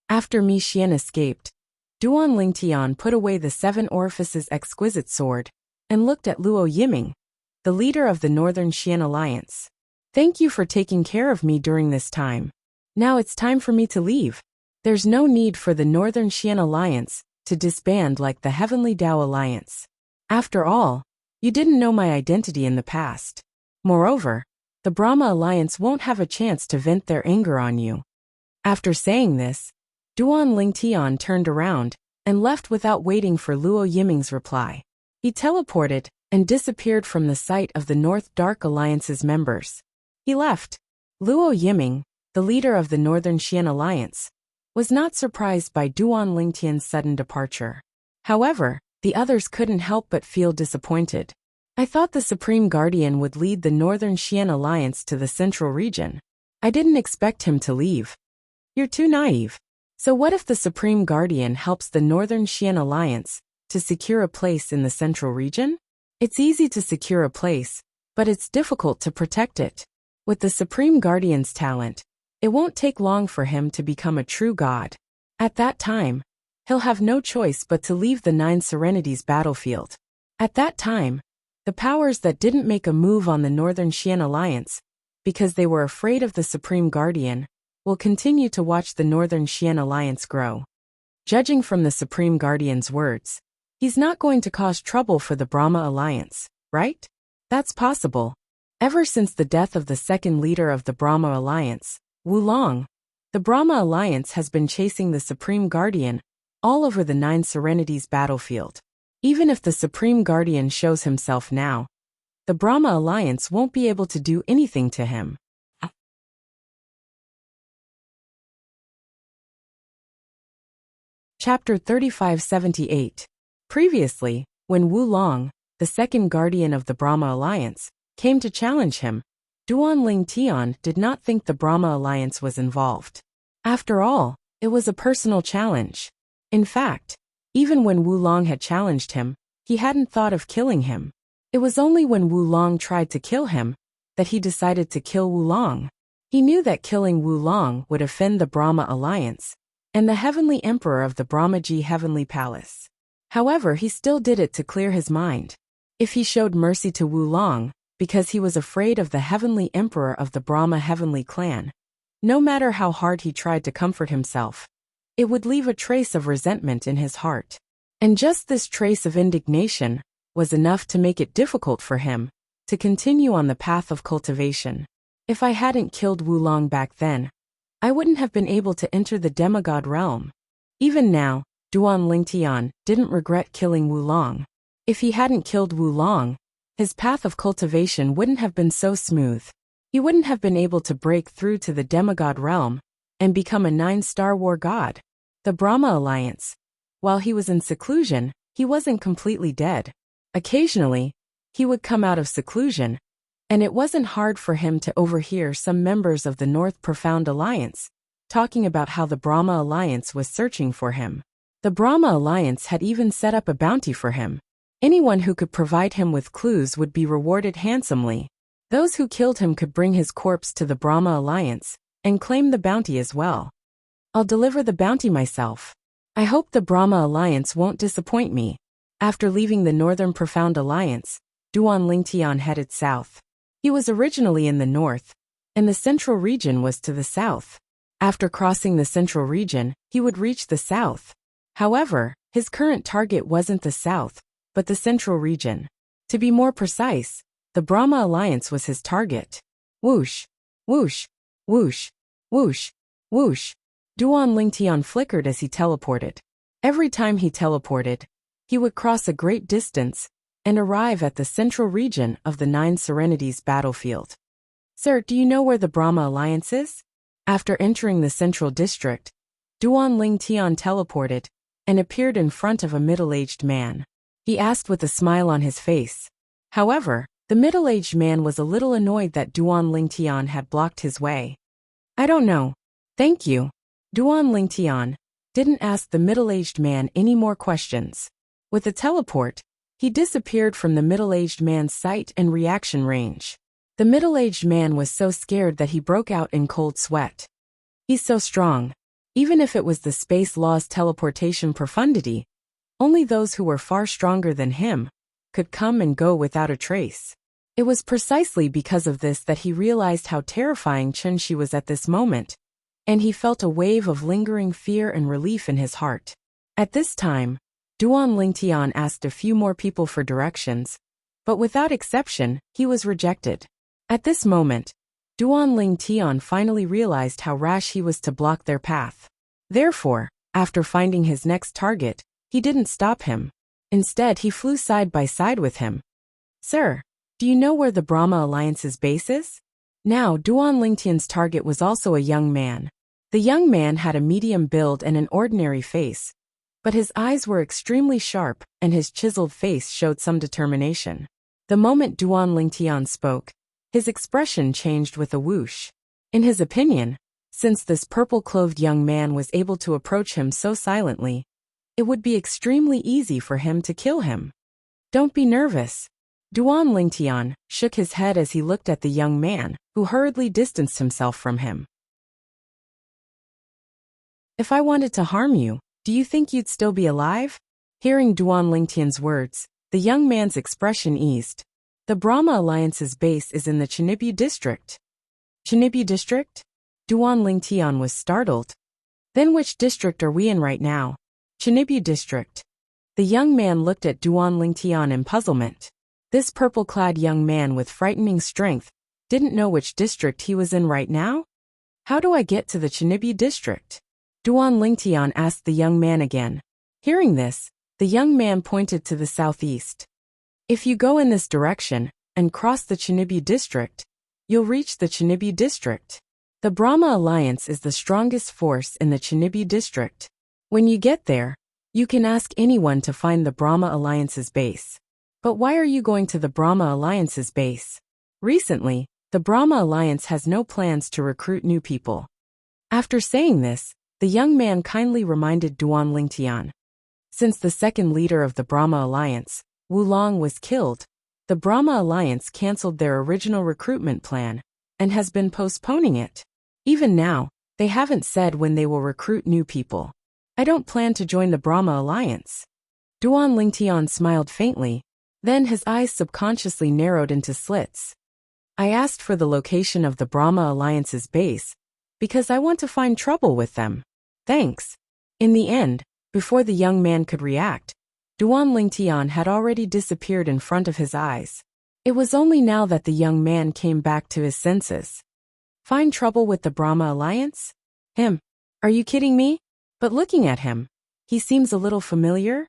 S1: After Mi Xian escaped, Duan Lingtian put away the 7 Orifices exquisite sword, and looked at Luo Yiming, the leader of the Northern Xian Alliance. Thank you for taking care of me during this time. Now it's time for me to leave. There's no need for the Northern Xian Alliance to disband like the Heavenly Dao Alliance. After all, you didn't know my identity in the past. Moreover, the Brahma Alliance won't have a chance to vent their anger on you. After saying this, Duan Lingtian turned around and left without waiting for Luo Yiming's reply. He teleported and disappeared from the sight of the North Dark Alliance's members. He left. Luo Yiming, the leader of the Northern Xian Alliance, was not surprised by Duan Lingtian's sudden departure. However, the others couldn't help but feel disappointed. I thought the Supreme Guardian would lead the Northern Xian Alliance to the Central Region. I didn't expect him to leave. You're too naive. So what if the Supreme Guardian helps the Northern Xian Alliance to secure a place in the Central Region? It's easy to secure a place, but it's difficult to protect it. With the Supreme Guardian's talent, it won't take long for him to become a true god. At that time, he'll have no choice but to leave the 9 Serenities battlefield. At that time, the powers that didn't make a move on the Northern Xian Alliance, because they were afraid of the Supreme Guardian, will continue to watch the Northern Xian Alliance grow. Judging from the Supreme Guardian's words, he's not going to cause trouble for the Brahma Alliance, right? That's possible. Ever since the death of the second leader of the Brahma Alliance, Wu Long, the Brahma Alliance has been chasing the Supreme Guardian all over the 9 Serenities battlefield. Even if the Supreme Guardian shows himself now, the Brahma Alliance won't be able to do anything to him. Chapter 3578. Previously, when Wu Long, the second guardian of the Brahma Alliance, came to challenge him, Duan Lingtian did not think the Brahma Alliance was involved. After all, it was a personal challenge. In fact, even when Wu Long had challenged him, he hadn't thought of killing him. It was only when Wu Long tried to kill him that he decided to kill Wu Long. He knew that killing Wu Long would offend the Brahma Alliance and the Heavenly Emperor of the Brahmaji Heavenly Palace. However, he still did it to clear his mind. If he showed mercy to Wu Long, because he was afraid of the Heavenly Emperor of the Brahma Heavenly Clan, no matter how hard he tried to comfort himself, it would leave a trace of resentment in his heart. And just this trace of indignation was enough to make it difficult for him to continue on the path of cultivation. If I hadn't killed Wu Long back then, I wouldn't have been able to enter the demigod realm. Even now, Duan Lingtian didn't regret killing Wu Long. If he hadn't killed Wu Long, his path of cultivation wouldn't have been so smooth. He wouldn't have been able to break through to the demigod realm and become a 9-star war god. The Brahma Alliance. While he was in seclusion, he wasn't completely dead. Occasionally, he would come out of seclusion, and it wasn't hard for him to overhear some members of the North Profound Alliance talking about how the Brahma Alliance was searching for him. The Brahma Alliance had even set up a bounty for him. Anyone who could provide him with clues would be rewarded handsomely. Those who killed him could bring his corpse to the Brahma Alliance and claim the bounty as well. I'll deliver the bounty myself. I hope the Brahma Alliance won't disappoint me. After leaving the Northern Profound Alliance, Duan Lingtian headed south. He was originally in the north, and the central region was to the south. After crossing the central region, he would reach the south. However, his current target wasn't the south, but the central region. To be more precise, the Brahma Alliance was his target. Whoosh, whoosh, whoosh, whoosh, whoosh. Duan Lingtian flickered as he teleported. Every time he teleported, he would cross a great distance and arrive at the central region of the 9 Serenities battlefield. Sir, do you know where the Brahma Alliance is? After entering the central district, Duan Lingtian teleported and appeared in front of a middle-aged man. He asked with a smile on his face. However, the middle-aged man was a little annoyed that Duan Lingtian had blocked his way. I don't know. Thank you. Duan Lingtian didn't ask the middle-aged man any more questions. With a teleport, he disappeared from the middle-aged man's sight and reaction range. The middle-aged man was so scared that he broke out in cold sweat. He's so strong. Even if it was the space law's teleportation profundity, only those who were far stronger than him could come and go without a trace. It was precisely because of this that he realized how terrifying Chunshi was at this moment, and he felt a wave of lingering fear and relief in his heart. At this time, Duan Lingtian asked a few more people for directions, but without exception, he was rejected. At this moment, Duan Lingtian finally realized how rash he was to block their path. Therefore, after finding his next target, he didn't stop him. Instead, he flew side by side with him. Sir, do you know where the Brahma Alliance's base is? Now, Duan Lingtian's target was also a young man. The young man had a medium build and an ordinary face, but his eyes were extremely sharp and his chiseled face showed some determination. The moment Duan Lingtian spoke, his expression changed with a whoosh. In his opinion, since this purple-clothed young man was able to approach him so silently, it would be extremely easy for him to kill him. Don't be nervous. Duan Lingtian shook his head as he looked at the young man, who hurriedly distanced himself from him. If I wanted to harm you, do you think you'd still be alive? Hearing Duan Lingtian's words, the young man's expression eased. The Brahma Alliance's base is in the Chinibyu district. Chinibyu district? Duan Lingtian was startled. Then which district are we in right now? Chinibyu district. The young man looked at Duan Lingtian in puzzlement. This purple-clad young man with frightening strength didn't know which district he was in right now? How do I get to the Chinibyu district? Duan Lingtian asked the young man again. Hearing this, the young man pointed to the southeast. If you go in this direction and cross the Chinibyu district, you'll reach the Chinibyu district. The Brahma Alliance is the strongest force in the Chinibyu district. When you get there, you can ask anyone to find the Brahma Alliance's base. But why are you going to the Brahma Alliance's base? Recently, the Brahma Alliance has no plans to recruit new people. After saying this, the young man kindly reminded Duan Lingtian. Since the second leader of the Brahma Alliance, Wu Long, was killed, the Brahma Alliance cancelled their original recruitment plan and has been postponing it. Even now, they haven't said when they will recruit new people. I don't plan to join the Brahma Alliance. Duan Lingtian smiled faintly, then his eyes subconsciously narrowed into slits. I asked for the location of the Brahma Alliance's base because I want to find trouble with them. Thanks. In the end, before the young man could react, Duan Lingtian had already disappeared in front of his eyes. It was only now that the young man came back to his senses. Find trouble with the Brahma Alliance? Him? Are you kidding me? But looking at him, he seems a little familiar.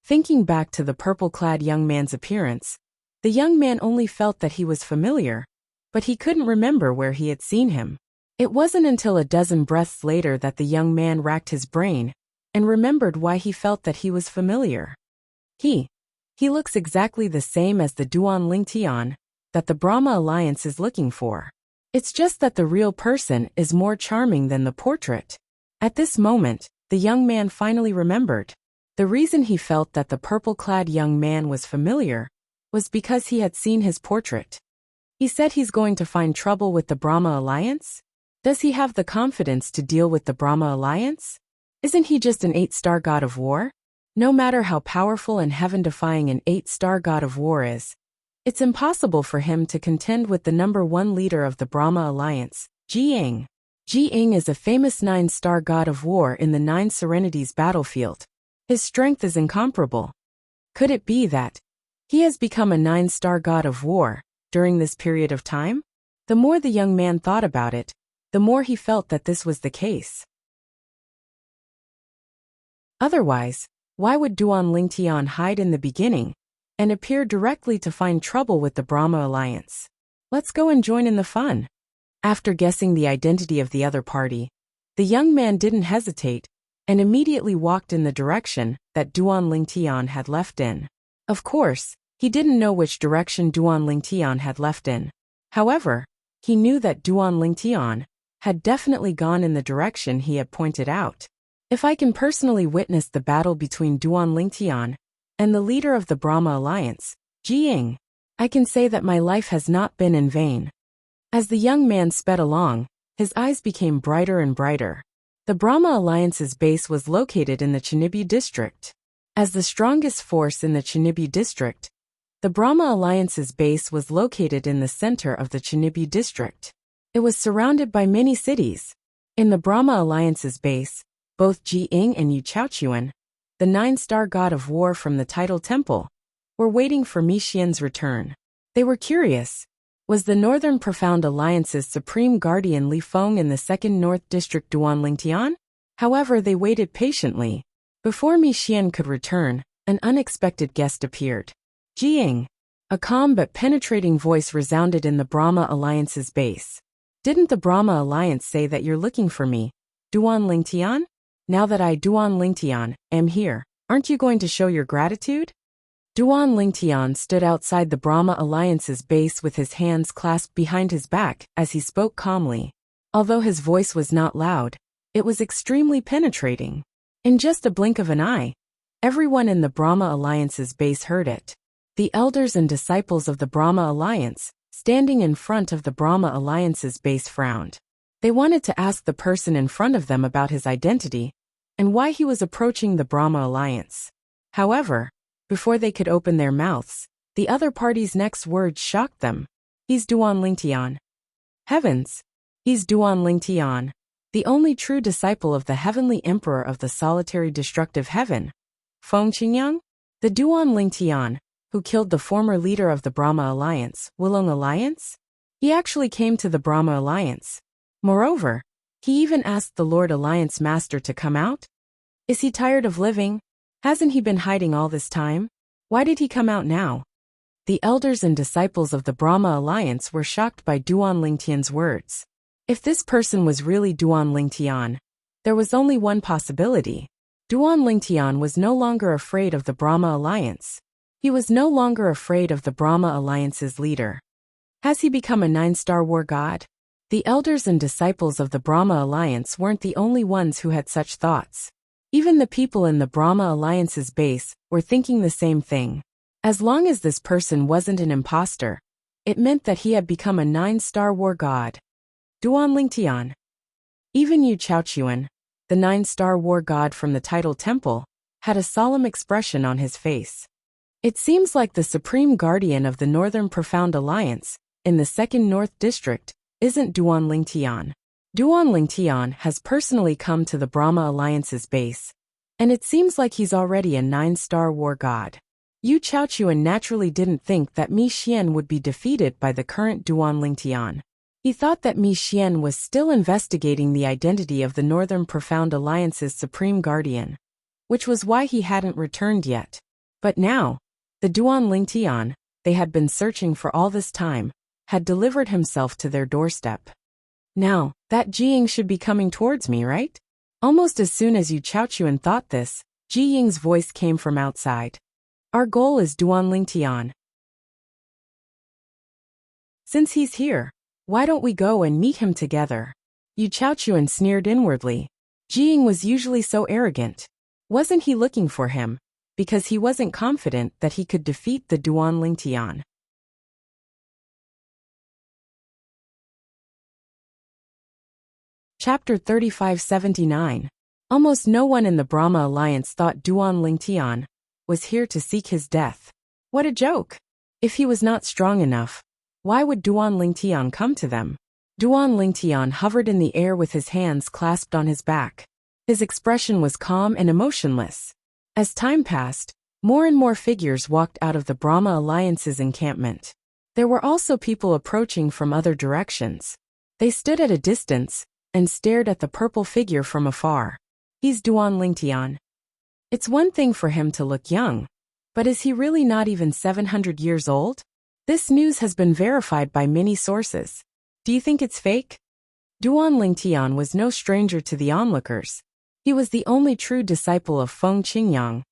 S1: Thinking back to the purple-clad young man's appearance, the young man only felt that he was familiar, but he couldn't remember where he had seen him. It wasn't until a dozen breaths later that the young man racked his brain and remembered why he felt that he was familiar. He looks exactly the same as the Duan Ling Tian that the Brahma Alliance is looking for. It's just that the real person is more charming than the portrait. At this moment, the young man finally remembered. The reason he felt that the purple-clad young man was familiar was because he had seen his portrait. He said he's going to find trouble with the Brahma Alliance? Does he have the confidence to deal with the Brahma Alliance? Isn't he just an 8-star god of war? No matter how powerful and heaven-defying an 8-star god of war is, it's impossible for him to contend with the #1 leader of the Brahma Alliance, Ji. Ji is a famous 9-star god of war in the 9 Serenities battlefield. His strength is incomparable. Could it be that he has become a 9-star god of war during this period of time? The more the young man thought about it, the more he felt that this was the case. Otherwise, why would Duan Ling Tian hide in the beginning and appear directly to find trouble with the Brahma Alliance? Let's go and join in the fun. After guessing the identity of the other party, the young man didn't hesitate and immediately walked in the direction that Duan Ling Tian had left in. Of course, he didn't know which direction Duan Ling Tian had left in. However, he knew that Duan Ling Tian had definitely gone in the direction he had pointed out. If I can personally witness the battle between Duan Ling Tian and the leader of the Brahma Alliance, Ji, I can say that my life has not been in vain. As the young man sped along, his eyes became brighter and brighter. The Brahma Alliance's base was located in the Chinibi district. As the strongest force in the Chinibi district, the Brahma Alliance's base was located in the center of the Chinibi district. It was surrounded by many cities. In the Brahma Alliance's base, both Ji and Yu Chaochuan, the 9-star god of war from the Tidal Temple, were waiting for Mi Xian's return. They were curious. Was the Northern Profound Alliance's supreme guardian Li Feng in the 2nd North District Duan Ling Tian? However, they waited patiently. Before Mi Xian could return, an unexpected guest appeared. Ji. A calm but penetrating voice resounded in the Brahma Alliance's base. Didn't the Brahma Alliance say that you're looking for me, Duan Ling Tian? Now that I, Duan Ling Tian, am here, aren't you going to show your gratitude? Duan Ling Tian stood outside the Brahma Alliance's base with his hands clasped behind his back as he spoke calmly. Although his voice was not loud, it was extremely penetrating. In just a blink of an eye, everyone in the Brahma Alliance's base heard it. The elders and disciples of the Brahma Alliance, standing in front of the Brahma Alliance's base, frowned. They wanted to ask the person in front of them about his identity and why he was approaching the Brahma Alliance. However, before they could open their mouths, the other party's next words shocked them. He's Duan Ling Tian. Heavens! He's Duan Ling Tian, the only true disciple of the heavenly emperor of the solitary destructive heaven, Feng Qingyang? The Duan Ling Tian, who killed the former leader of the Brahma Alliance, Wulong Alliance? He actually came to the Brahma Alliance. Moreover, he even asked the Lord Alliance Master to come out. Is he tired of living? Hasn't he been hiding all this time? Why did he come out now? The elders and disciples of the Brahma Alliance were shocked by Duan Ling Tian's words. If this person was really Duan Ling Tian, there was only one possibility. Duan Ling Tian was no longer afraid of the Brahma Alliance. He was no longer afraid of the Brahma Alliance's leader. Has he become a 9-star war god? The elders and disciples of the Brahma Alliance weren't the only ones who had such thoughts. Even the people in the Brahma Alliance's base were thinking the same thing. As long as this person wasn't an imposter, it meant that he had become a 9-star war god. Duan Ling Tian. Even Yu Chaochuan, the 9-star war god from the Tidal Temple, had a solemn expression on his face. It seems like the supreme guardian of the Northern Profound Alliance, in the 2nd North District, isn't Duan Ling Tian. Duan Ling Tian has personally come to the Brahma Alliance's base, and it seems like he's already a 9-star war god. Yu Chaochuan naturally didn't think that Mi Xian would be defeated by the current Duan Ling Tian. He thought that Mi Xian was still investigating the identity of the Northern Profound Alliance's supreme guardian, which was why he hadn't returned yet. But now, the Duan Lingtian, they had been searching for all this time, had delivered himself to their doorstep. Now, that Jiying should be coming towards me, right? Almost as soon as Yu Chaochuan thought this, Ji Ying's voice came from outside. Our goal is Duan Lingtian. Since he's here, why don't we go and meet him together? Yu Chaochuan sneered inwardly. Jiying was usually so arrogant. Wasn't he looking for him? Because he wasn't confident that he could defeat the Duan Lingtian. Chapter 3579. Almost no one in the Brahma Alliance thought Duan Lingtian was here to seek his death. What a joke! If he was not strong enough, why would Duan Lingtian come to them? Duan Lingtian hovered in the air with his hands clasped on his back. His expression was calm and emotionless. As time passed, more and more figures walked out of the Brahma Alliance's encampment. There were also people approaching from other directions. They stood at a distance and stared at the purple figure from afar. He's Duan Lingtian. It's one thing for him to look young, but is he really not even 700 years old? This news has been verified by many sources. Do you think it's fake? Duan Lingtian was no stranger to the onlookers. He was the only true disciple of Feng Qingyang,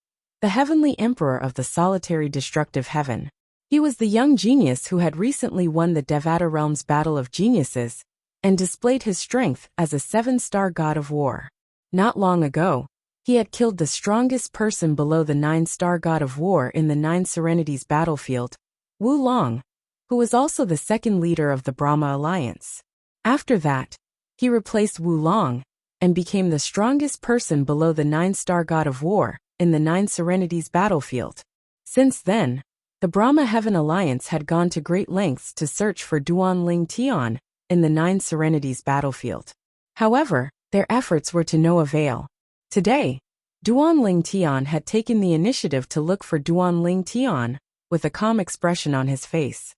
S1: the heavenly emperor of the solitary destructive heaven. He was the young genius who had recently won the Devata realm's battle of geniuses and displayed his strength as a 7-star god of war. Not long ago, he had killed the strongest person below the 9-star god of war in the 9 Serenities battlefield, Wu Long, who was also the second leader of the Brahma Alliance. After that, he replaced Wu Long and became the strongest person below the 9-star god of war in the 9 Serenities battlefield. Since then, the Brahma Heaven Alliance had gone to great lengths to search for Duan Lingtian in the 9 Serenities battlefield. However, their efforts were to no avail. Today, Duan Lingtian had taken the initiative to look for Duan Lingtian with a calm expression on his face.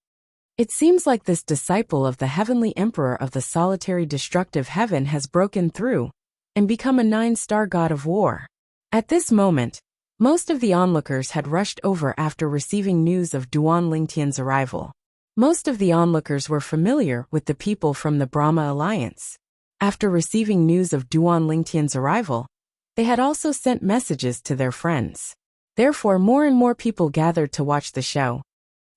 S1: It seems like this disciple of the heavenly emperor of the solitary destructive heaven has broken through and become a 9-star god of war. At this moment, most of the onlookers had rushed over after receiving news of Duan Lingtian's arrival. Most of the onlookers were familiar with the people from the Brahma Alliance. After receiving news of Duan Lingtian's arrival, they had also sent messages to their friends. Therefore, more and more people gathered to watch the show.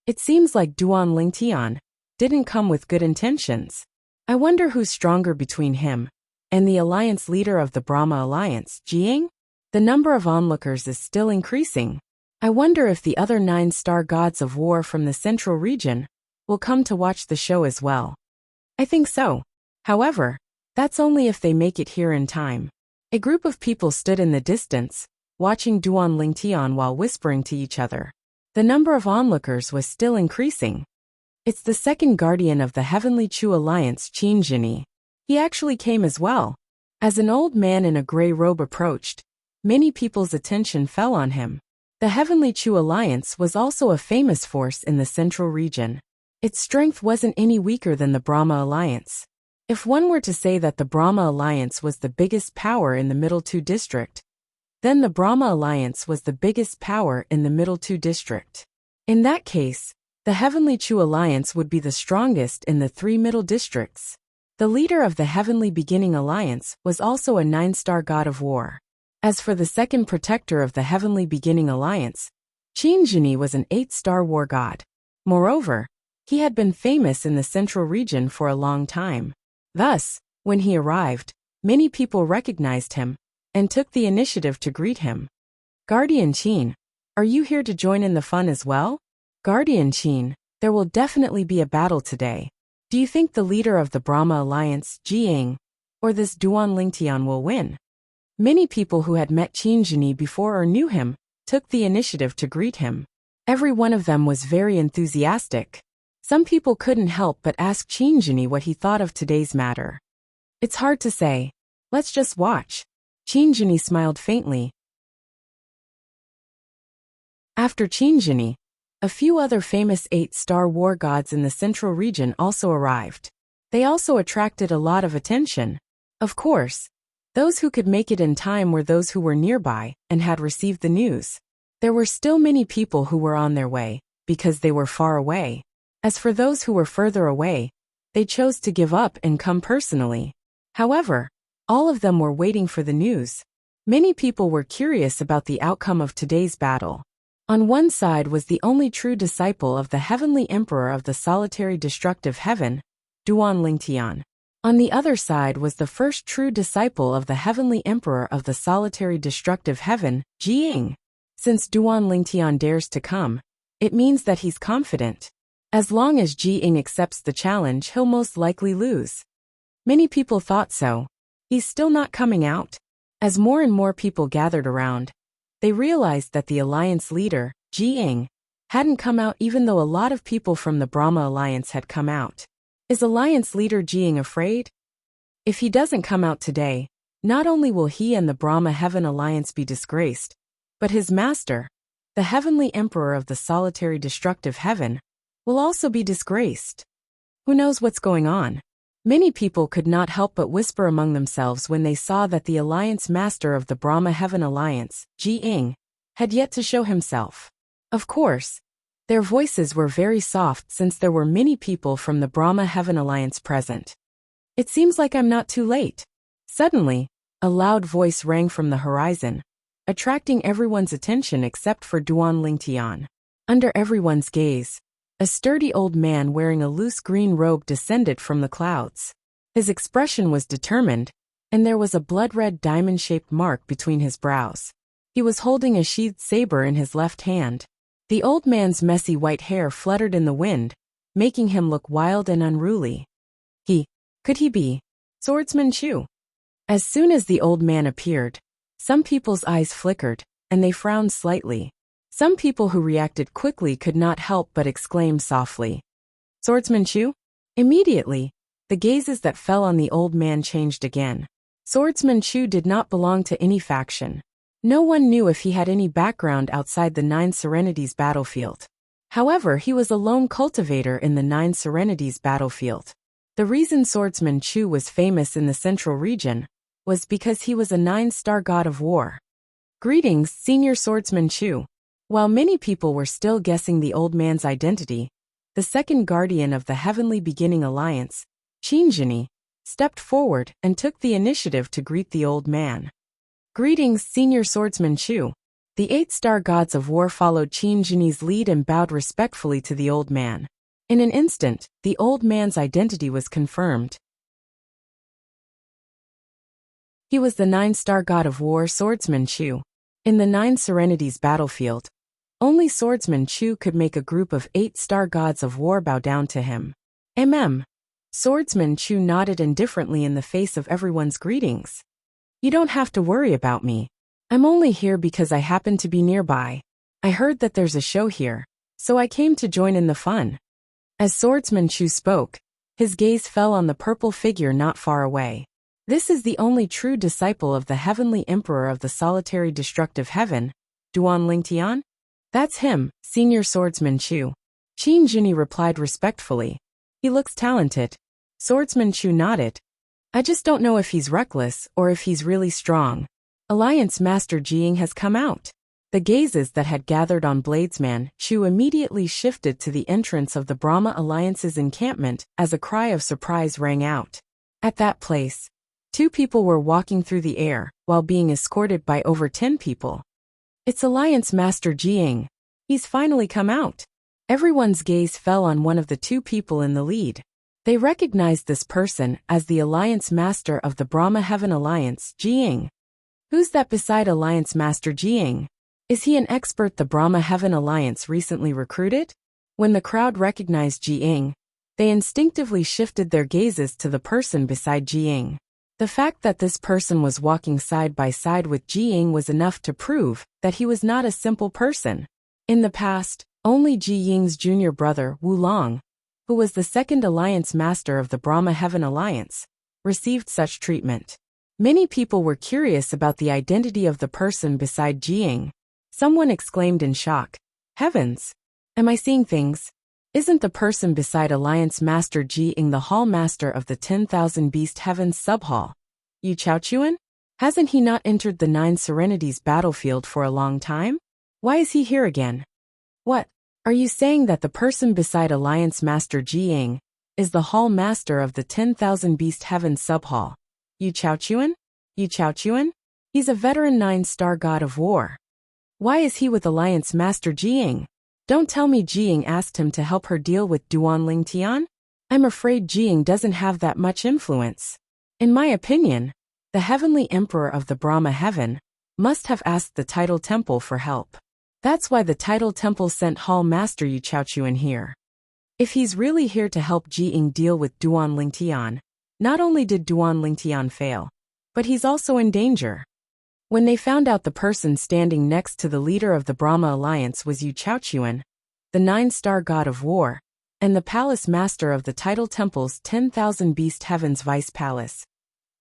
S1: It seems like Duan Lingtian didn't come with good intentions. I wonder who's stronger between him and the alliance leader of the Brahma Alliance, Jiying? The number of onlookers is still increasing. I wonder if the other 9-star gods of war from the central region will come to watch the show as well. I think so. However, that's only if they make it here in time. A group of people stood in the distance, watching Duan Lingtian while whispering to each other. The number of onlookers was still increasing. It's the second guardian of the Heavenly Chu Alliance, Qin Jini. He actually came as well. As an old man in a gray robe approached, many people's attention fell on him. The Heavenly Chu Alliance was also a famous force in the central region. Its strength wasn't any weaker than the Brahma Alliance. If one were to say that the Brahma Alliance was the biggest power in the Middle Two District, then the Brahma Alliance was the biggest power in the Middle Two District. In that case, the Heavenly Chu Alliance would be the strongest in the 3 Middle Districts. The leader of the Heavenly Beginning Alliance was also a 9-star god of war. As for the second protector of the Heavenly Beginning Alliance, Qin Jini was an 8-star war god. Moreover, he had been famous in the central region for a long time. Thus, when he arrived, many people recognized him and took the initiative to greet him. Guardian Qin, are you here to join in the fun as well? Guardian Qin, there will definitely be a battle today. Do you think the leader of the Brahma Alliance, Jiying, or this Duan Lingtian will win? Many people who had met Qin Jini before or knew him took the initiative to greet him. Every one of them was very enthusiastic. Some people couldn't help but ask Qin Jini what he thought of today's matter. It's hard to say. Let's just watch. Qin Jini smiled faintly. After Qin Jini, a few other famous 8-star war gods in the central region also arrived. They also attracted a lot of attention. Of course, those who could make it in time were those who were nearby and had received the news. There were still many people who were on their way, because they were far away. As for those who were further away, they chose to give up and come personally. However, all of them were waiting for the news. Many people were curious about the outcome of today's battle. On one side was the only true disciple of the heavenly emperor of the solitary destructive heaven, Duan Lingtian. On the other side was the first true disciple of the heavenly emperor of the solitary destructive heaven, Jiying. Since Duan Lingtian dares to come, it means that he's confident. As long as Jiying accepts the challenge, he'll most likely lose. Many people thought so. He's still not coming out. As more and more people gathered around, they realized that the alliance leader, Jiying, hadn't come out even though a lot of people from the Brahma Alliance had come out. Is alliance leader Jiying afraid? If he doesn't come out today, not only will he and the Brahma Heaven Alliance be disgraced, but his master, the heavenly emperor of the solitary destructive heaven, will also be disgraced. Who knows what's going on? Many people could not help but whisper among themselves when they saw that the alliance master of the Brahma Heaven Alliance, Jiying, had yet to show himself. Of course, their voices were very soft since there were many people from the Brahma Heaven Alliance present. It seems like I'm not too late. Suddenly, a loud voice rang from the horizon, attracting everyone's attention except for Duan Lingtian. Under everyone's gaze, a sturdy old man wearing a loose green robe descended from the clouds. His expression was determined, and there was a blood-red diamond-shaped mark between his brows. He was holding a sheathed saber in his left hand. The old man's messy white hair fluttered in the wind, making him look wild and unruly. Could he be Swordsmanship? As soon as the old man appeared, some people's eyes flickered, and they frowned slightly. Some people who reacted quickly could not help but exclaim softly, Swordsmanship? Immediately, the gazes that fell on the old man changed again. Swordsmanship did not belong to any faction. No one knew if he had any background outside the Nine Serenities battlefield. However, he was a lone cultivator in the Nine Serenities battlefield. The reason Swordsmanship was famous in the central region was because he was a 9-star god of war. Greetings, Senior Swordsmanship. While many people were still guessing the old man's identity, the second guardian of the Heavenly Beginning Alliance, Qingjini, stepped forward and took the initiative to greet the old man. Greetings, Senior Swordsmanship. The 8-star gods of war followed Qingjini's lead and bowed respectfully to the old man. In an instant, the old man's identity was confirmed. He was the 9-star god of war Swordsmanship. In the Nine Serenities battlefield, only Swordsmanship could make a group of 8-star gods of war bow down to him. Swordsmanship nodded indifferently in the face of everyone's greetings. You don't have to worry about me. I'm only here because I happen to be nearby. I heard that there's a show here, so I came to join in the fun. As Swordsmanship spoke, his gaze fell on the purple figure not far away. This is the only true disciple of the heavenly emperor of the solitary destructive heaven, Duan Lingtian? That's him, Senior Swordsmanship. Qingjini replied respectfully. He looks talented. Swordsmanship nodded. I just don't know if he's reckless or if he's really strong. Alliance Master Jiying has come out. The gazes that had gathered on Bladesman Chu immediately shifted to the entrance of the Brahma Alliance's encampment as a cry of surprise rang out. At that place, 2 people were walking through the air, while being escorted by over 10 people. It's Alliance Master Jiying. He's finally come out. Everyone's gaze fell on one of the 2 people in the lead. They recognized this person as the Alliance Master of the Brahma Heaven Alliance, Jiying. Who's that beside Alliance Master Jiying? Is he an expert the Brahma Heaven Alliance recently recruited? When the crowd recognized Jiying, they instinctively shifted their gazes to the person beside Jiying. The fact that this person was walking side by side with Jiying was enough to prove that he was not a simple person. In the past, only Jiying's junior brother, Wu Long, who was the second alliance master of the Brahma Heaven Alliance, received such treatment. Many people were curious about the identity of the person beside Jiying. Someone exclaimed in shock, Heavens! Am I seeing things? Isn't the person beside Alliance Master Jiying the Hall Master of the 10,000 Beast Heavens Subhall? Yu Chaochuan? Hasn't he not entered the Nine Serenities battlefield for a long time? Why is he here again? What? Are you saying that the person beside Alliance Master Jiying is the Hall Master of the 10,000 Beast Heaven Subhall? Yu Chaochuan? Yu Chaochuan? He's a veteran 9-star god of war. Why is he with Alliance Master Jiying? Don't tell me Jiying asked him to help her deal with Duanling Tian? I'm afraid Jiying doesn't have that much influence. In my opinion, the Heavenly Emperor of the Brahma Heaven must have asked the Title Temple for help. That's why the Title Temple sent Hall Master Yu Chaochuan here. If he's really here to help Jiying deal with Duanling Tian, not only did Duanling Tian fail, but he's also in danger. When they found out the person standing next to the leader of the Brahma Alliance was Yu Chaochuan, the 9-star god of war, and the palace master of the Title Temple's 10,000 Beast Heavens Vice Palace,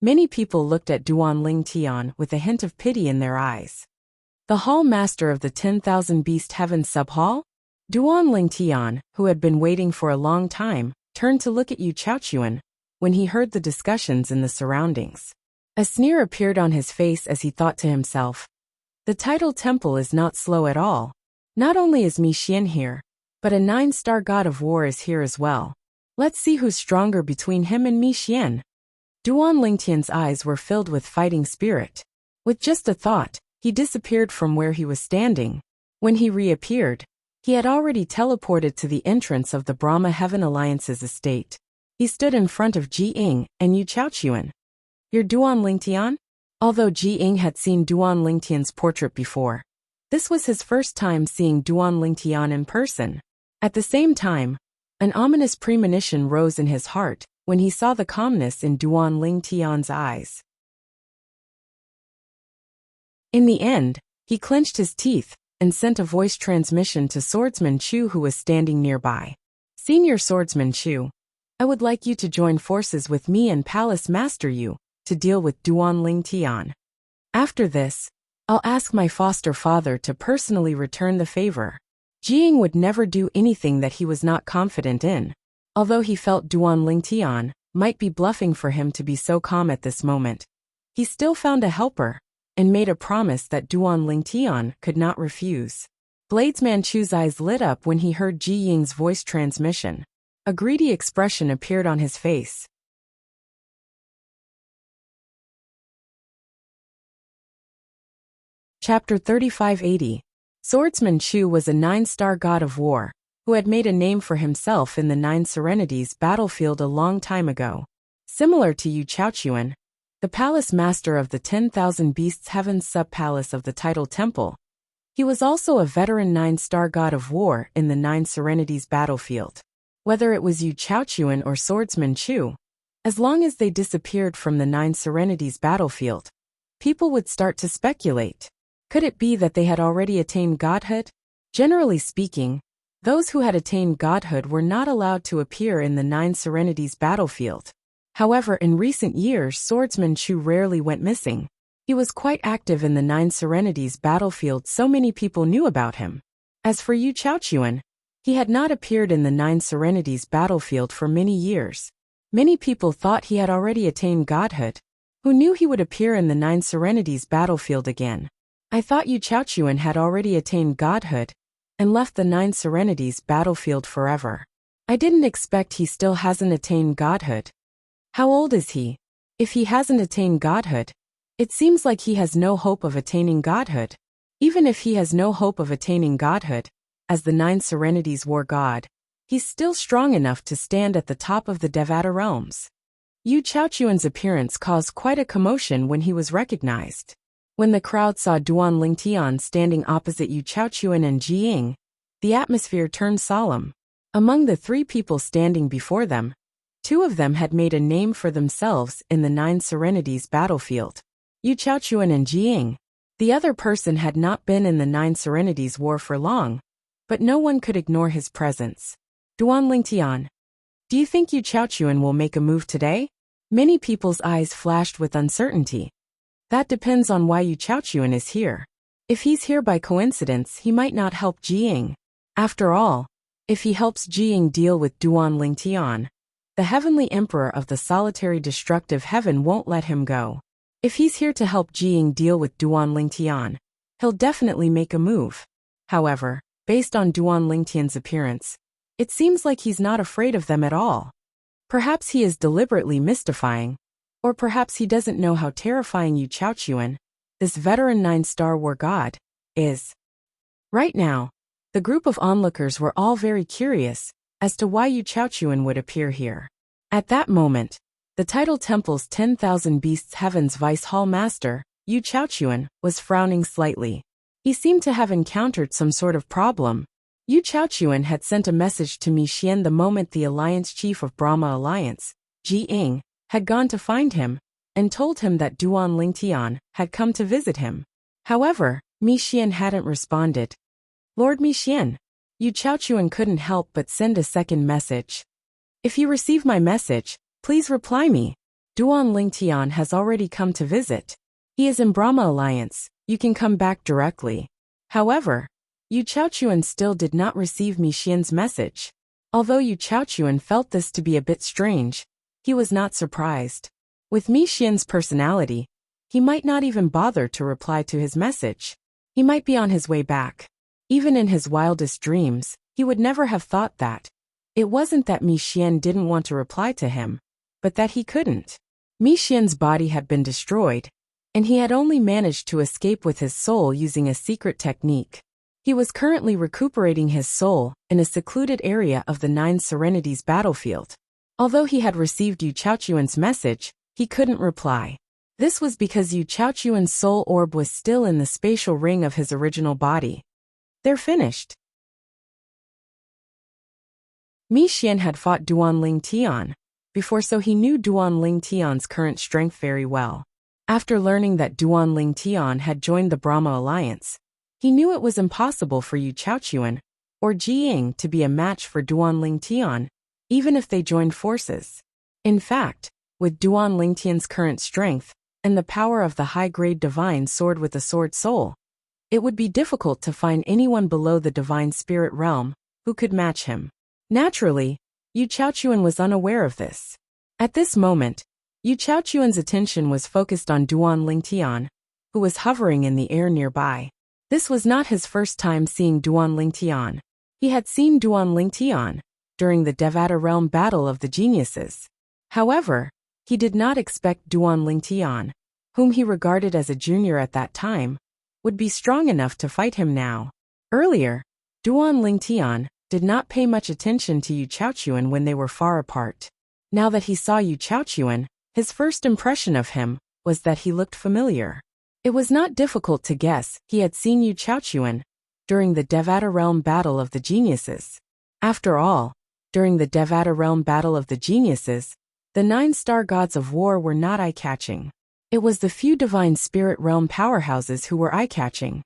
S1: many people looked at Duanling Tian with a hint of pity in their eyes. The Hall Master of the 10,000 Beast Heaven Subhall? Duanling Tian, who had been waiting for a long time, turned to look at Yu Chaochuan when he heard the discussions in the surroundings. A sneer appeared on his face as he thought to himself, the Title Temple is not slow at all. Not only is Mi Xian here, but a 9-star god of war is here as well. Let's see who's stronger between him and Mi Xian. Duanling Tian's eyes were filled with fighting spirit. With just a thought, he disappeared from where he was standing. When he reappeared, he had already teleported to the entrance of the Brahma Heaven Alliance's estate. He stood in front of Jiying and Yu Chaochuan. You're Duanling Tian? Although Jiying had seen Duanling Tian's portrait before, this was his first time seeing Duanling Tian in person. At the same time, an ominous premonition rose in his heart when he saw the calmness in Duanling Tian's eyes. In the end, he clenched his teeth and sent a voice transmission to Swordsman Chu, who was standing nearby. Senior Swordsman Chu, I would like you to join forces with me and Palace Master Yu to deal with Duanling Tian. After this, I'll ask my foster father to personally return the favor. Jiying would never do anything that he was not confident in. Although he felt Duanling Tian might be bluffing for him to be so calm at this moment, he still found a helper and made a promise that Duanling Tian could not refuse. Bladesman Chu's eyes lit up when he heard Jiying's voice transmission. A greedy expression appeared on his face. Chapter 3580. Swordsman Chu was a 9-star god of war, who had made a name for himself in the 9 Serenities battlefield a long time ago. Similar to Yu Chaochuan, the palace master of the 10,000 Beasts Heaven sub-palace of the Title Temple, he was also a veteran 9-star god of war in the 9 Serenities battlefield. Whether it was Yu Chaochuan or Swordsman Chu, as long as they disappeared from the 9 Serenities battlefield, people would start to speculate. Could it be that they had already attained godhood? Generally speaking, those who had attained godhood were not allowed to appear in the 9 Serenities battlefield. However, in recent years, Swordsman Chu rarely went missing. He was quite active in the 9 Serenities battlefield, so many people knew about him. As for Yu Chaochuan, he had not appeared in the 9 Serenities battlefield for many years. Many people thought he had already attained godhood. Who knew he would appear in the 9 Serenities battlefield again? I thought Yu Chaochuan had already attained godhood and left the 9 Serenities battlefield forever. I didn't expect he still hasn't attained godhood. How old is he? If he hasn't attained godhood, it seems like he has no hope of attaining godhood. Even if he has no hope of attaining godhood, as the 9 Serenities war god, he's still strong enough to stand at the top of the Devata realms. Yu Chaochuan's appearance caused quite a commotion when he was recognized. When the crowd saw Duanling Tian standing opposite Yu Chaochuan and Jiying, the atmosphere turned solemn. Among the 3 people standing before them, 2 of them had made a name for themselves in the 9 Serenities battlefield. Yu Chaochuan and Jiying. The other person had not been in the 9 Serenities war for long, but no one could ignore his presence. Duanling Tian. Do you think Yu Chaochuan will make a move today? Many people's eyes flashed with uncertainty. That depends on why Yu Chaochuan is here. If he's here by coincidence, he might not help Jiying. After all, if he helps Jiying deal with Duanling Tian, the Heavenly Emperor of the solitary destructive heaven won't let him go. If he's here to help Jiying deal with Duanling Tian, he'll definitely make a move. However, based on Duan Lingtian's appearance, it seems like he's not afraid of them at all. Perhaps he is deliberately mystifying, or perhaps he doesn't know how terrifying Yu Chaochuan, this veteran 9-star war god, is. Right now, the group of onlookers were all very curious as to why Yu Chaochuan would appear here. At that moment, the Tidal Temple's 10,000 Beasts Heaven's Vice Hall Master, Yu Chaochuan, was frowning slightly. He seemed to have encountered some sort of problem. Yu Chaochuan had sent a message to Mi Xian the moment the Alliance Chief of Brahma Alliance, Ji Ying, had gone to find him, and told him that Duan Lingtian had come to visit him. However, Mi Xian hadn't responded. Lord Mi Xian, Yu Chaochuan couldn't help but send a second message. If you receive my message, please reply me. Duan Lingtian has already come to visit. He is in Brahma Alliance, you can come back directly. However, Yu Chaochuan still did not receive Mi Xian's message. Although Yu Chaochuan felt this to be a bit strange, he was not surprised. With Mi Xian's personality, he might not even bother to reply to his message. He might be on his way back. Even in his wildest dreams, he would never have thought that. It wasn't that Mi Xian didn't want to reply to him, but that he couldn't. Mi Xian's body had been destroyed, and he had only managed to escape with his soul using a secret technique. He was currently recuperating his soul in a secluded area of the 9 Serenities battlefield. Although he had received Yu Chaochuan's message, he couldn't reply. This was because Yu Chaochuan's soul orb was still in the spatial ring of his original body. They're finished. Mi Xian had fought Duan Lingtian before, so he knew Duan Lingtian's current strength very well. After learning that Duan Lingtian had joined the Brahma Alliance, he knew it was impossible for Yu Chaochuan or Ji Ying to be a match for Duan Lingtian, even if they joined forces. In fact, with Duan Lingtian's current strength and the power of the high-grade divine sword with the sword soul, it would be difficult to find anyone below the divine spirit realm who could match him. Naturally, Yu Chaochuan was unaware of this. At this moment, Yu Chaochuan's attention was focused on Duan Lingtian, who was hovering in the air nearby. This was not his first time seeing Duan Lingtian. He had seen Duan Lingtian during the Devata Realm Battle of the Geniuses. However, he did not expect Duan Lingtian, whom he regarded as a junior at that time, would be strong enough to fight him now. Earlier, Duan Lingtian did not pay much attention to Yu Chaochuan when they were far apart. Now that he saw Yu Chaochuan, his first impression of him was that he looked familiar. It was not difficult to guess he had seen Yu Chaochuan during the Devata Realm Battle of the Geniuses. After all, during the Devata Realm Battle of the Geniuses, the 9-star gods of war were not eye-catching. It was the few divine spirit realm powerhouses who were eye-catching.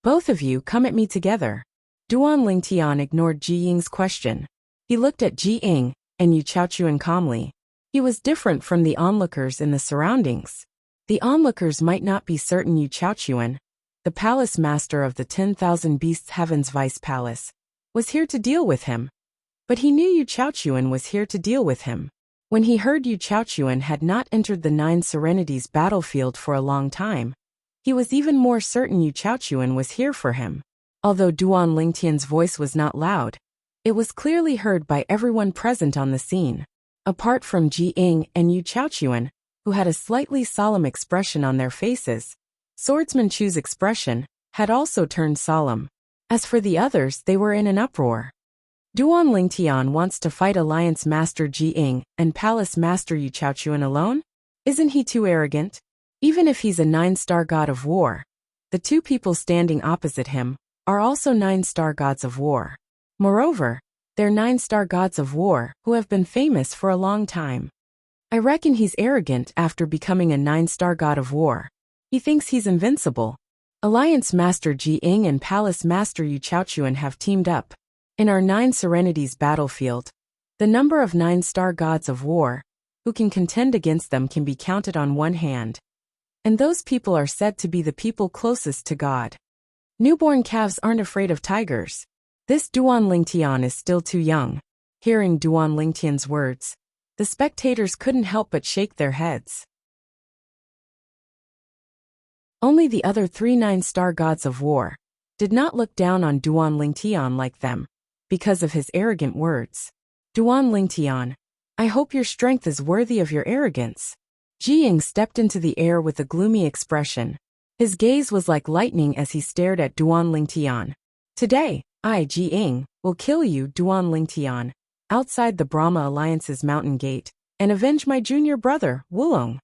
S1: Both of you come at me together. Duan Lingtian ignored Ji Ying's question. He looked at Ji Ying and Yu Chaochuan calmly. He was different from the onlookers in the surroundings. The onlookers might not be certain Yu Chaochuan, the palace master of the 10,000 Beasts Heaven's Vice Palace, was here to deal with him. But he knew Yu Chaochuan was here to deal with him. When he heard Yu Chaochuan had not entered the 9 Serenities battlefield for a long time, he was even more certain Yu Chaochuan was here for him. Although Duan Lingtian's voice was not loud, it was clearly heard by everyone present on the scene. Apart from Ji Ying and Yu Chaochuan, who had a slightly solemn expression on their faces, Swordsmanship's expression had also turned solemn. As for the others, they were in an uproar. Duan Lingtian wants to fight Alliance Master Ji Ying and Palace Master Yu Chaochuan alone? Isn't he too arrogant? Even if he's a 9-star god of war, the two people standing opposite him are also 9-star gods of war. Moreover, they're 9-star gods of war who have been famous for a long time. I reckon he's arrogant after becoming a 9-star god of war. He thinks he's invincible. Alliance Master Ji Ying and Palace Master Yu Chaochuan have teamed up. In our 9 Serenities battlefield, the number of 9-star gods of war who can contend against them can be counted on one hand. And those people are said to be the people closest to God. Newborn calves aren't afraid of tigers. This Duan Lingtian is still too young. Hearing Duan Lingtian's words, the spectators couldn't help but shake their heads. Only the other 3 9-star gods of war, did not look down on Duan Lingtian like them, because of his arrogant words. Duan Lingtian, I hope your strength is worthy of your arrogance. Ji Ying stepped into the air with a gloomy expression. His gaze was like lightning as he stared at Duan Lingtian. Today, I, Ji Ying, will kill you, Duan Lingtian, outside the Brahma Alliance's mountain gate, and avenge my junior brother, Wulong.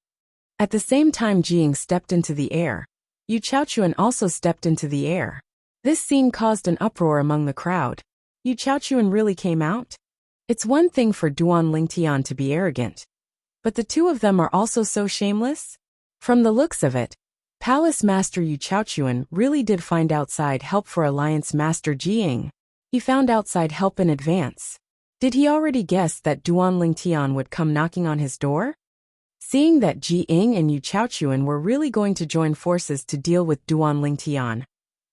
S1: At the same time Ji Ying stepped into the air, Yu Chaochuan also stepped into the air. This scene caused an uproar among the crowd. Yu Chaochuan really came out? It's one thing for Duan Lingtian to be arrogant, but the two of them are also so shameless? From the looks of it, Palace Master Yu Chaochuan really did find outside help for Alliance Master Ji Ying. He found outside help in advance. Did he already guess that Duan Lingtian would come knocking on his door? Seeing that Ji Ying and Yu Chaochuan were really going to join forces to deal with Duan Lingtian,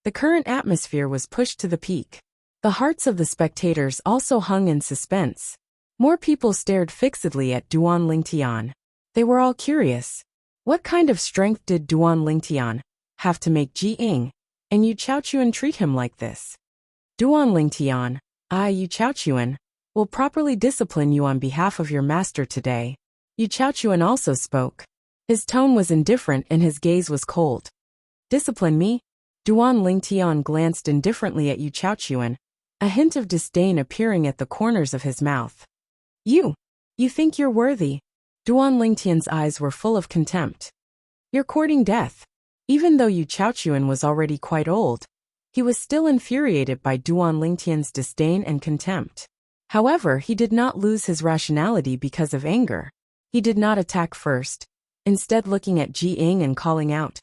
S1: the current atmosphere was pushed to the peak. The hearts of the spectators also hung in suspense. More people stared fixedly at Duan Lingtian. They were all curious. What kind of strength did Duan Lingtian have to make Ji Ying and Yu Chaochuan treat him like this? Duan Lingtian, I, Yu Chaochuan, will properly discipline you on behalf of your master today. Yu Chaochuan also spoke. His tone was indifferent and his gaze was cold. Discipline me? Duan Lingtian glanced indifferently at Yu Chaochuan, a hint of disdain appearing at the corners of his mouth. You think you're worthy? Duan Lingtian's eyes were full of contempt. You're courting death. Even though Yu Chaochuan was already quite old, he was still infuriated by Duan Lingtian's disdain and contempt. However, he did not lose his rationality because of anger. He did not attack first, instead looking at Ji Ying and calling out,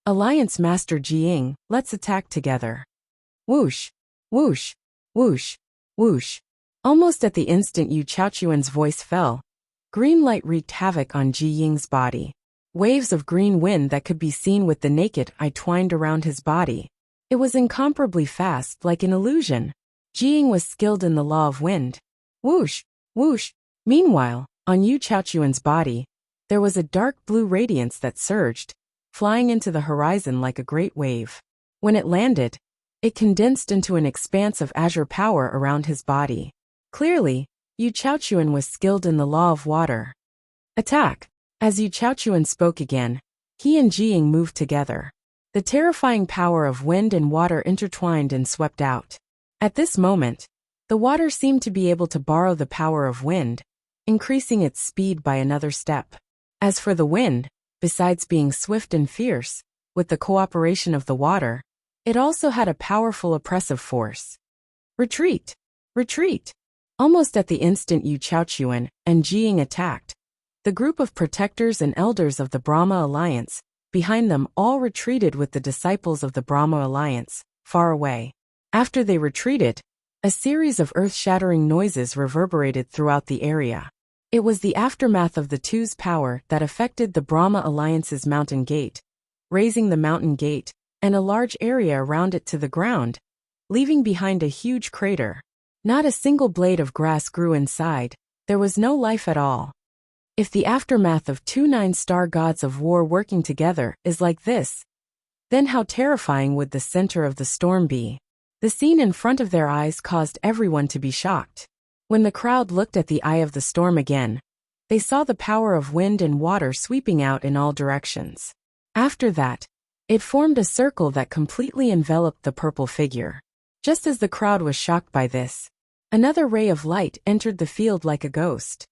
S1: Alliance Master Ji Ying, let's attack together. Whoosh, whoosh, whoosh, whoosh. Almost at the instant Yu Chaochuan's voice fell, green light wreaked havoc on Ji Ying's body. Waves of green wind that could be seen with the naked eye twined around his body. It was incomparably fast, like an illusion. Ji Ying was skilled in the law of wind. Whoosh, whoosh. Meanwhile, on Yu Chaochuan's body, there was a dark blue radiance that surged, flying into the horizon like a great wave. When it landed, it condensed into an expanse of azure power around his body. Clearly, Yu Chaochuan was skilled in the law of water. Attack! As Yu Chaochuan spoke again, he and Ji Ying moved together. The terrifying power of wind and water intertwined and swept out. At this moment, the water seemed to be able to borrow the power of wind, increasing its speed by another step. As for the wind, besides being swift and fierce, with the cooperation of the water, it also had a powerful oppressive force. Retreat! Retreat! Almost at the instant Yu Chaochuan and Ji Ying attacked, the group of protectors and elders of the Brahma Alliance, behind them all retreated with the disciples of the Brahma Alliance, far away. After they retreated, a series of earth-shattering noises reverberated throughout the area. It was the aftermath of the two's power that affected the Brahma Alliance's mountain gate, raising the mountain gate and a large area around it to the ground, leaving behind a huge crater. Not a single blade of grass grew inside. There was no life at all. If the aftermath of two nine-star gods of war working together is like this, then how terrifying would the center of the storm be? The scene in front of their eyes caused everyone to be shocked. When the crowd looked at the eye of the storm again, they saw the power of wind and water sweeping out in all directions. After that, it formed a circle that completely enveloped the purple figure. Just as the crowd was shocked by this, another ray of light entered the field like a ghost.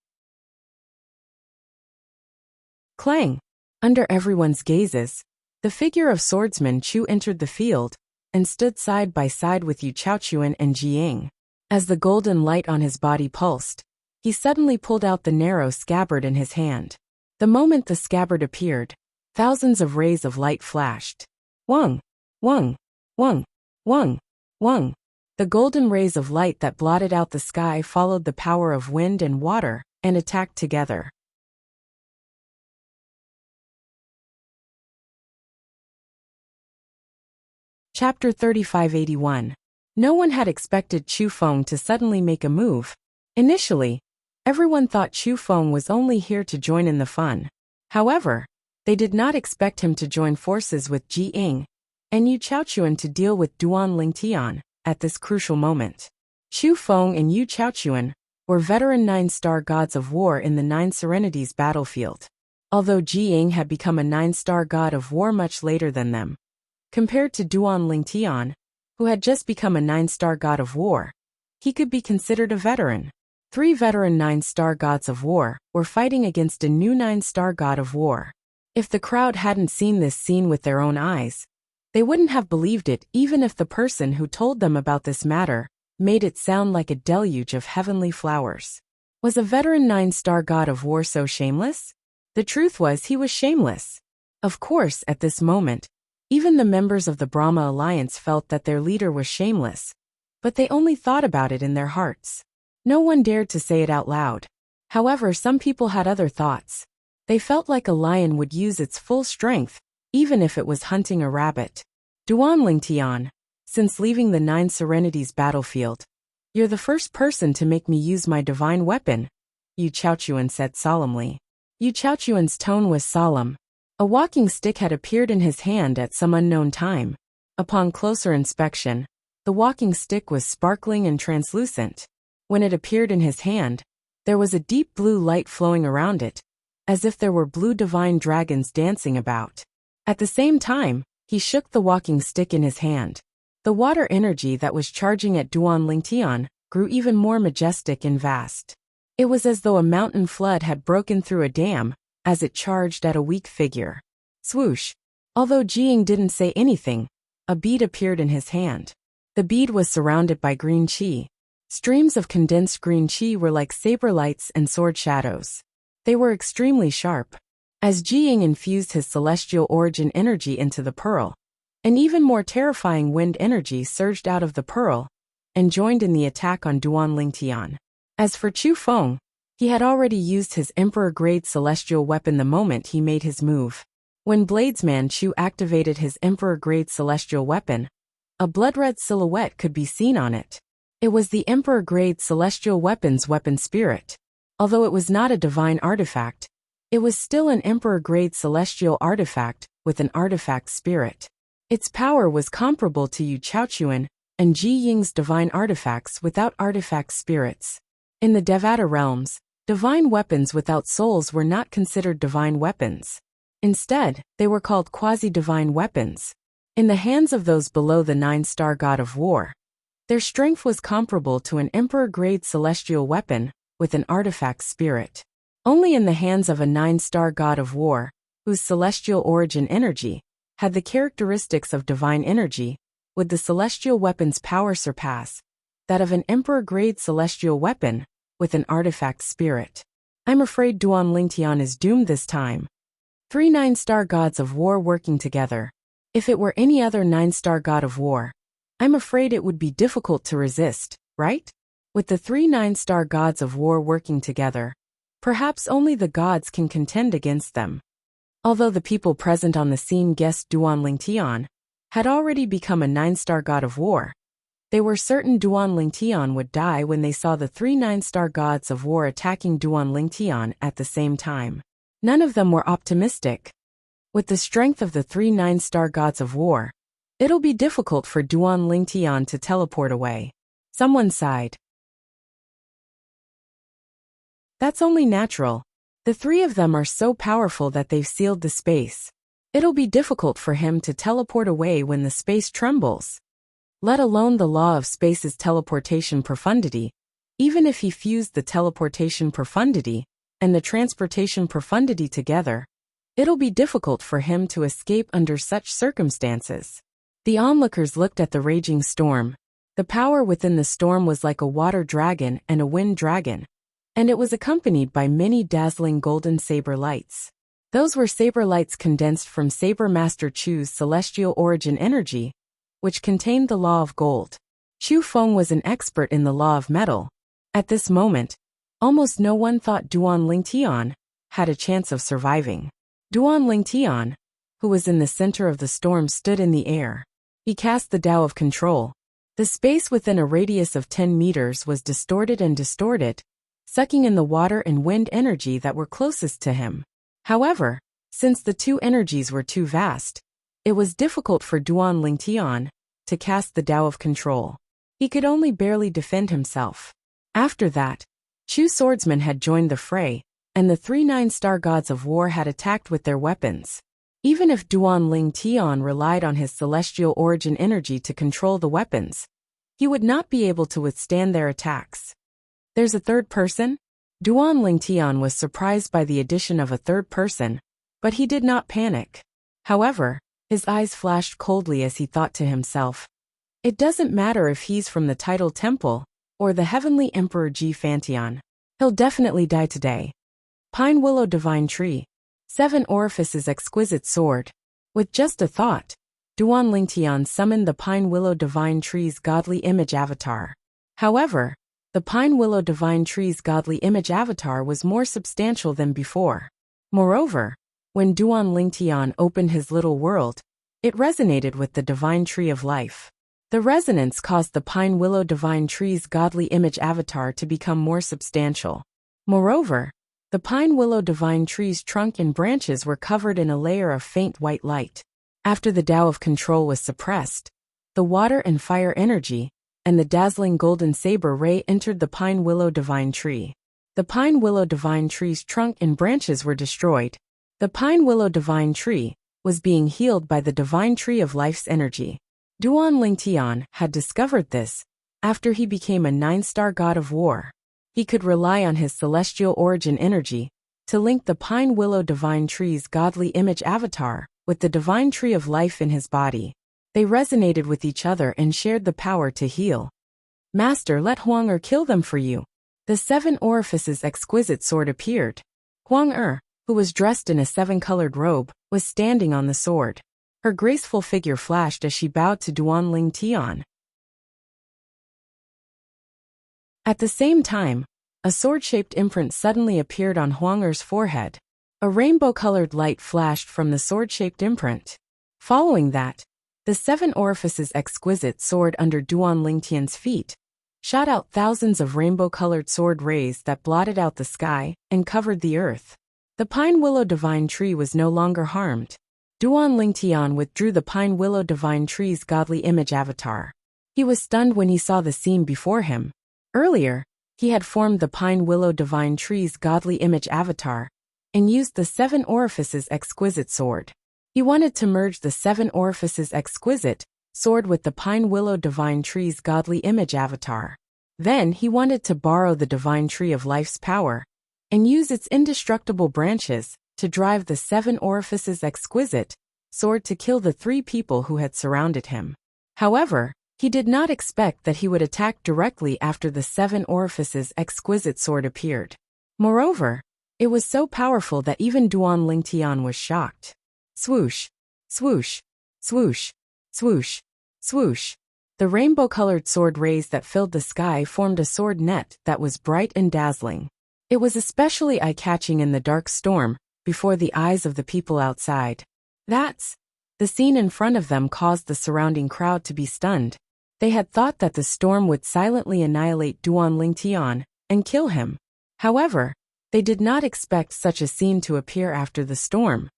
S1: Clang! Under everyone's gazes, the figure of Swordsman Chu entered the field and stood side by side with Yu Chaochuan and Ji Ying. As the golden light on his body pulsed, he suddenly pulled out the narrow scabbard in his hand. The moment the scabbard appeared, thousands of rays of light flashed. Wung! Wung! Wung! Wung! Wung! The golden rays of light that blotted out the sky followed the power of wind and water and attacked together. Chapter 3581. No one had expected Chu Feng to suddenly make a move. Initially, everyone thought Chu Feng was only here to join in the fun. However, they did not expect him to join forces with Ji Ying and Yu Chaochuan to deal with Duan Lingtian at this crucial moment. Chu Feng and Yu Chaochuan were veteran 9-star gods of war in the Nine Serenities battlefield. Although Ji Ying had become a 9-star god of war much later than them, compared to Duan Lingtian, who had just become a 9-star god of war, he could be considered a veteran. 3 veteran 9-star gods of war were fighting against a new 9-star god of war. If the crowd hadn't seen this scene with their own eyes, they wouldn't have believed it even if the person who told them about this matter made it sound like a deluge of heavenly flowers. Was a veteran 9-star god of war so shameless? The truth was he was shameless. Of course, at this moment, even the members of the Brahma Alliance felt that their leader was shameless, but they only thought about it in their hearts. No one dared to say it out loud. However, some people had other thoughts. They felt like a lion would use its full strength, even if it was hunting a rabbit. Duan Lingtian, since leaving the Nine Serenities battlefield, you're the first person to make me use my divine weapon, Yu Chaochuan said solemnly. Yu Chaochuan's tone was solemn. A walking stick had appeared in his hand at some unknown time. Upon closer inspection, the walking stick was sparkling and translucent. When it appeared in his hand, there was a deep blue light flowing around it, as if there were blue divine dragons dancing about. At the same time, he shook the walking stick in his hand. The water energy that was charging at Duan Lingtian grew even more majestic and vast. It was as though a mountain flood had broken through a dam, as it charged at a weak figure. Swoosh! Although Jiying didn't say anything, a bead appeared in his hand. The bead was surrounded by green qi. Streams of condensed green qi were like saber lights and sword shadows. They were extremely sharp. As Jiying infused his celestial origin energy into the pearl, an even more terrifying wind energy surged out of the pearl and joined in the attack on Duan Lingtian. As for Chu Feng, he had already used his Emperor-grade celestial weapon the moment he made his move. When Bladesman Chu activated his Emperor-grade celestial weapon, a blood-red silhouette could be seen on it. It was the Emperor-grade celestial weapon's weapon spirit. Although it was not a divine artifact, it was still an Emperor-grade celestial artifact with an artifact spirit. Its power was comparable to Yu Chaochuan and Ji Ying's divine artifacts without artifact spirits. In the Devata realms, divine weapons without souls were not considered divine weapons. Instead, they were called quasi-divine weapons. In the hands of those below the 9-star god of war, their strength was comparable to an Emperor-grade celestial weapon with an artifact spirit. Only in the hands of a 9-star god of war, whose celestial origin energy had the characteristics of divine energy, would the celestial weapon's power surpass that of an Emperor-grade celestial weapon with an artifact spirit. I'm afraid Duan Lingtian is doomed this time. 3 9-star gods of war working together. If it were any other 9-star god of war, I'm afraid it would be difficult to resist, right? With the 3 9-star gods of war working together, perhaps only the gods can contend against them. Although the people present on the scene guessed Duan Lingtian had already become a 9-star god of war, they were certain Duan Lingtian would die when they saw the 3 9-star gods of war attacking Duan Lingtian at the same time. None of them were optimistic. With the strength of the 3 9-star gods of war, it'll be difficult for Duan Lingtian to teleport away. Someone sighed. That's only natural. The 3 of them are so powerful that they've sealed the space. It'll be difficult for him to teleport away when the space trembles. Let alone the law of space's teleportation profundity. Even if he fused the teleportation profundity and the transportation profundity together, it'll be difficult for him to escape under such circumstances. The onlookers looked at the raging storm. The power within the storm was like a water dragon and a wind dragon, and it was accompanied by many dazzling golden saber lights. Those were saber lights condensed from Saber Master Chu's celestial origin energy, which contained the law of gold. Chu Feng was an expert in the law of metal. At this moment, almost no one thought Duan Lingtian had a chance of surviving. Duan Lingtian, who was in the center of the storm, stood in the air. He cast the Tao of control. The space within a radius of 10 meters was distorted and distorted, sucking in the water and wind energy that were closest to him. However, since the 2 energies were too vast, It was difficult for Duan Lingtian to cast the Tao of Control. He could only barely defend himself. After that, Chu swordsmen had joined the fray, and the 3 9-star gods of war had attacked with their weapons. Even if Duan Lingtian relied on his celestial origin energy to control the weapons, he would not be able to withstand their attacks. There's a third person? Duan Lingtian was surprised by the addition of a third person, but he did not panic. However, his eyes flashed coldly as he thought to himself, it doesn't matter if he's from the Tidal Temple or the Heavenly Emperor Ji Fantian. He'll definitely die today. Pine Willow Divine Tree, 7 Orifices Exquisite Sword. With just a thought, Duan Lingtian summoned the Pine Willow Divine Tree's godly image avatar. However, the Pine Willow Divine Tree's godly image avatar was more substantial than before. Moreover, when Duan Lingtian opened his little world, it resonated with the Divine Tree of Life. The resonance caused the Pine Willow Divine Tree's godly image avatar to become more substantial. Moreover, the Pine Willow Divine Tree's trunk and branches were covered in a layer of faint white light. After the Tao of Control was suppressed, the water and fire energy and the dazzling golden saber ray entered the Pine Willow Divine Tree. The Pine Willow Divine Tree's trunk and branches were destroyed. The Pine Willow Divine Tree was being healed by the Divine Tree of Life's energy. Duan Lingtian had discovered this after he became a 9-star god of war. He could rely on his celestial origin energy to link the Pine Willow Divine Tree's godly image avatar with the Divine Tree of Life in his body. They resonated with each other and shared the power to heal. Master, let Huang kill them for you. The 7 Orifices Exquisite Sword appeared. Huang who was dressed in a 7-colored robe, was standing on the sword. Her graceful figure flashed as she bowed to Duan Lingtian. At the same time, a sword-shaped imprint suddenly appeared on Huang's forehead. A rainbow-colored light flashed from the sword-shaped imprint. Following that, the 7 Orifices Exquisite Sword under Duan Lingtian's feet shot out thousands of rainbow-colored sword rays that blotted out the sky and covered the earth. The Pine Willow Divine Tree was no longer harmed. Duan Lingtian withdrew the Pine Willow Divine Tree's godly image avatar. He was stunned when he saw the scene before him. Earlier, he had formed the Pine Willow Divine Tree's godly image avatar and used the 7 Orifices Exquisite Sword. He wanted to merge the 7 Orifices Exquisite Sword with the Pine Willow Divine Tree's godly image avatar. Then he wanted to borrow the Divine Tree of Life's power and use its indestructible branches to drive the 7 Orifices Exquisite Sword to kill the 3 people who had surrounded him. However, he did not expect that he would attack directly after the 7 Orifices Exquisite Sword appeared. Moreover, it was so powerful that even Duan Lingtian was shocked. Swoosh, swoosh, swoosh, swoosh, swoosh. The rainbow-colored sword rays that filled the sky formed a sword net that was bright and dazzling. It was especially eye-catching in the dark storm, before the eyes of the people outside. The scene in front of them caused the surrounding crowd to be stunned. They had thought that the storm would silently annihilate Duan Lingtian and kill him. However, they did not expect such a scene to appear after the storm.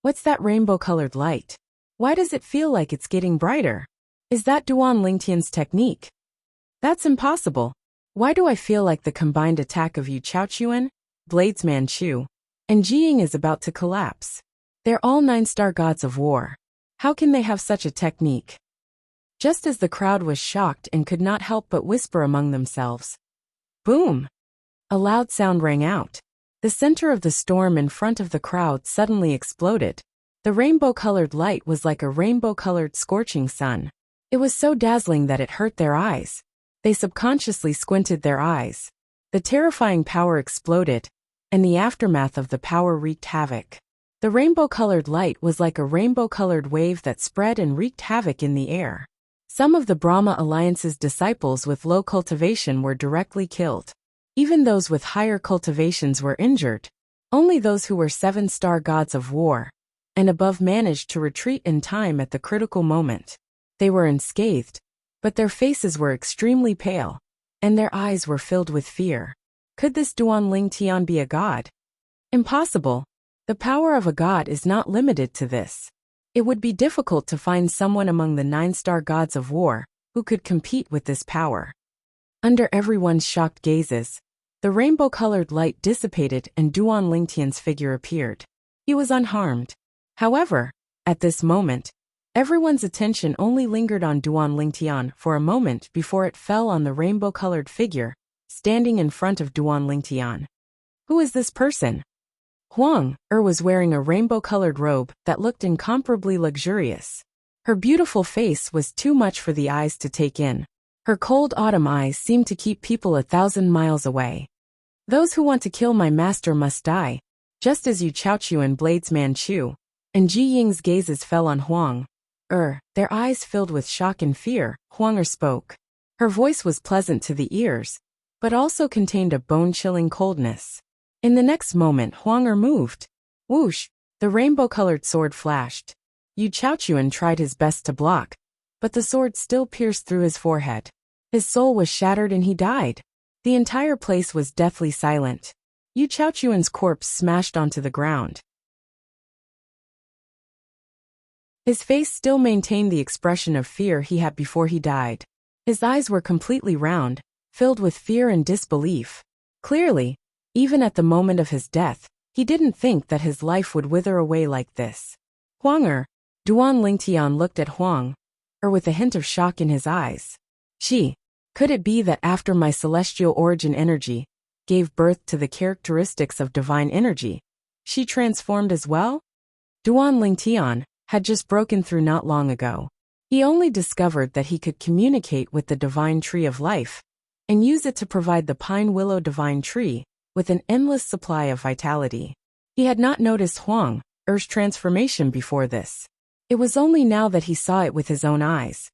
S1: What's that rainbow-colored light? Why does it feel like it's getting brighter? Is that Duan Lingtian's technique? That's impossible. Why do I feel like the combined attack of Yu Chaochuan, Bladesman Chu, and Jiying is about to collapse? They're all 9-star gods of war. How can they have such a technique? Just as the crowd was shocked and could not help but whisper among themselves. Boom! A loud sound rang out. The center of the storm in front of the crowd suddenly exploded. The rainbow-colored light was like a rainbow-colored scorching sun. It was so dazzling that it hurt their eyes. They subconsciously squinted their eyes. The terrifying power exploded, and the aftermath of the power wreaked havoc. The rainbow-colored light was like a rainbow-colored wave that spread and wreaked havoc in the air. Some of the Brahma Alliance's disciples with low cultivation were directly killed. Even those with higher cultivations were injured. Only those who were 7-star gods of war and above managed to retreat in time at the critical moment. They were unscathed, but their faces were extremely pale, and their eyes were filled with fear. Could this Duan Lingtian be a god? Impossible. The power of a god is not limited to this. It would be difficult to find someone among the 9-star gods of war who could compete with this power. Under everyone's shocked gazes, the rainbow-colored light dissipated and Duan Lingtian's figure appeared. He was unharmed. However, at this moment, everyone's attention only lingered on Duan Lingtian for a moment before it fell on the rainbow-colored figure standing in front of Duan Lingtian. Who is this person? Huang was wearing a rainbow-colored robe that looked incomparably luxurious. Her beautiful face was too much for the eyes to take in. Her cold autumn eyes seemed to keep people 1,000 miles away. Those who want to kill my master must die, just as Yu Chaochu and Bladesman Chu. And Ji Ying's gazes fell on Huang. Their eyes filled with shock and fear. Huang spoke. Her voice was pleasant to the ears, but also contained a bone-chilling coldness. In the next moment Huang moved. Whoosh! The rainbow-colored sword flashed. Yu Chaochuan tried his best to block, but the sword still pierced through his forehead. His soul was shattered and he died. The entire place was deathly silent. Yu Chaochuan's corpse smashed onto the ground. His face still maintained the expression of fear he had before he died. His eyes were completely round, filled with fear and disbelief. Clearly, even at the moment of his death, he didn't think that his life would wither away like this. Huang Duan Lingtian looked at Huang with a hint of shock in his eyes. Could it be that after my celestial origin energy gave birth to the characteristics of divine energy, she transformed as well? Duan Lingtian had just broken through not long ago. He only discovered that he could communicate with the divine tree of life and use it to provide the pine willow divine tree with an endless supply of vitality. He had not noticed Huang's transformation before this. It was only now that he saw it with his own eyes.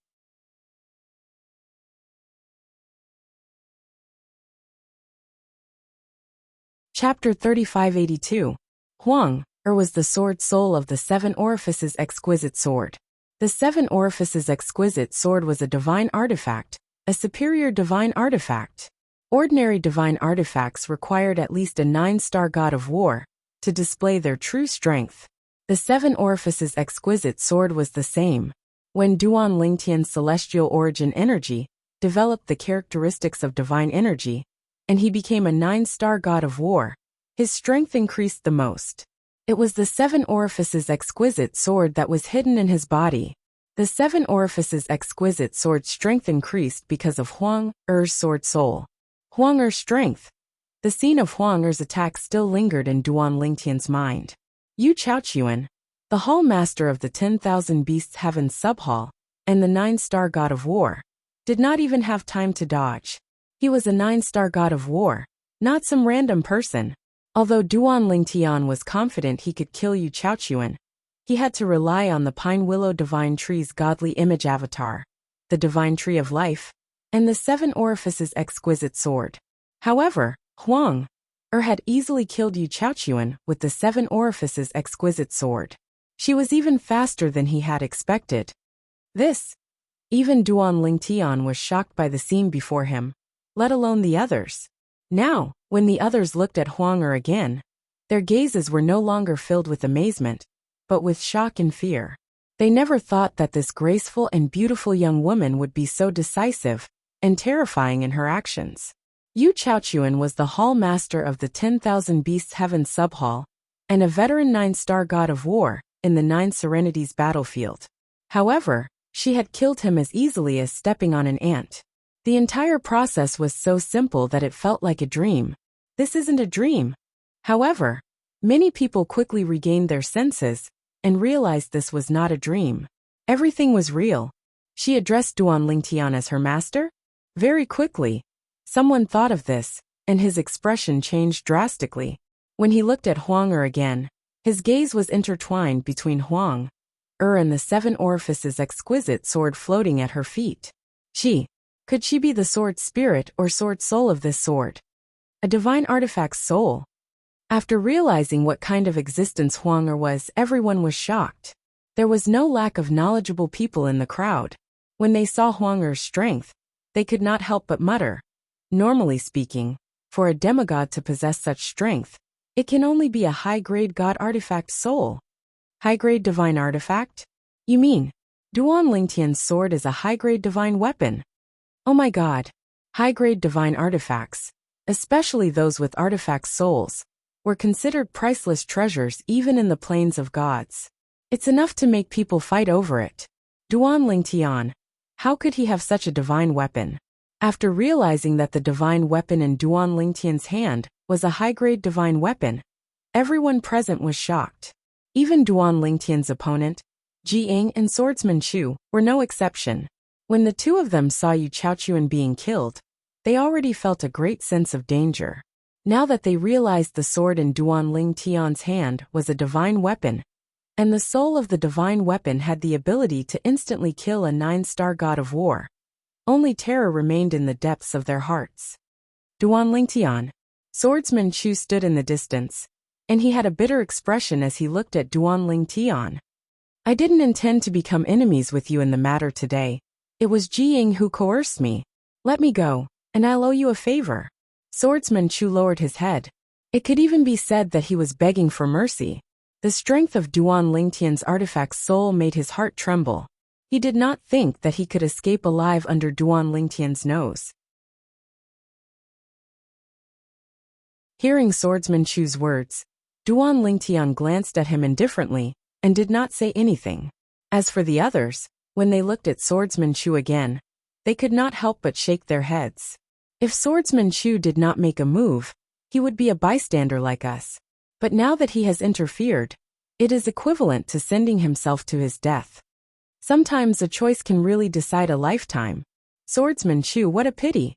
S1: Chapter 3582. Huang was the sword soul of the 7 Orifices exquisite sword. The 7 Orifices exquisite sword was a divine artifact, a superior divine artifact. Ordinary divine artifacts required at least a 9-star god of war to display their true strength. The 7 Orifices exquisite sword was the same. When Duan Lingtian's celestial origin energy developed the characteristics of divine energy, and he became a 9-star god of war, his strength increased the most. It was the 7 Orifices exquisite sword that was hidden in his body. The 7 Orifices exquisite sword's strength increased because of Huang's sword soul. Huang's strength. The scene of Huang's attack still lingered in Duan Lingtian's mind. Yu Chaochuan, the hall master of the 10,000 Beasts Heaven subhall, and the 9-star god of war, did not even have time to dodge. He was a 9-star god of war, not some random person. Although Duan Lingtian was confident he could kill Yu Chaochuan, he had to rely on the Pine Willow Divine Tree's godly image avatar, the Divine Tree of Life, and the 7 Orifices exquisite sword. However, Huang had easily killed Yu Chaochuan with the 7 Orifices exquisite sword. She was even faster than he had expected. Even Duan Lingtian was shocked by the scene before him, let alone the others. Now, when the others looked at Huang again, their gazes were no longer filled with amazement, but with shock and fear. They never thought that this graceful and beautiful young woman would be so decisive and terrifying in her actions. Yu Chaochuan was the hall master of the 10,000 Beasts Heaven subhall, and a veteran 9-star god of war in the 9 Serenities battlefield. However, she had killed him as easily as stepping on an ant. The entire process was so simple that it felt like a dream. This isn't a dream. However, many people quickly regained their senses and realized this was not a dream. Everything was real. She addressed Duan Lingtian as her master? Very quickly, someone thought of this, and his expression changed drastically. When he looked at Huang again, his gaze was intertwined between Huang and the 7 Orifices exquisite sword floating at her feet. Could she be the sword spirit or sword soul of this sword? A divine artifact's soul? After realizing what kind of existence Huang was, everyone was shocked. There was no lack of knowledgeable people in the crowd. When they saw Huang's strength, they could not help but mutter. Normally speaking, for a demigod to possess such strength, it can only be a high-grade god artifact soul. High-grade divine artifact? You mean, Duan Lingtian's sword is a high-grade divine weapon? Oh my god. High-grade divine artifacts, especially those with artifact souls, were considered priceless treasures even in the plains of gods. It's enough to make people fight over it. Duan Lingtian, how could he have such a divine weapon? After realizing that the divine weapon in Duan Lingtian's hand was a high-grade divine weapon, everyone present was shocked. Even Duan Lingtian's opponent, Ji Ying and Swordsman Chu, were no exception. When the two of them saw Yu Chaochuan being killed, they already felt a great sense of danger. Now that they realized the sword in Duan Lingtian's hand was a divine weapon, and the soul of the divine weapon had the ability to instantly kill a 9-star god of war, only terror remained in the depths of their hearts. Duan Lingtian. Swordsman Chu stood in the distance, and he had a bitter expression as he looked at Duan Lingtian. I didn't intend to become enemies with you in the matter today. It was Ji Ying who coerced me. Let me go, and I'll owe you a favor. Swordsman Chu lowered his head. It could even be said that he was begging for mercy. The strength of Duan Lingtian's artifact's soul made his heart tremble. He did not think that he could escape alive under Duan Lingtian's nose. Hearing Swordsman Chu's words, Duan Lingtian glanced at him indifferently and did not say anything. As for the others, when they looked at Swordsman Chu again, they could not help but shake their heads. If Swordsman Chu did not make a move, he would be a bystander like us. But now that he has interfered, it is equivalent to sending himself to his death. Sometimes a choice can really decide a lifetime. Swordsman Chu, what a pity.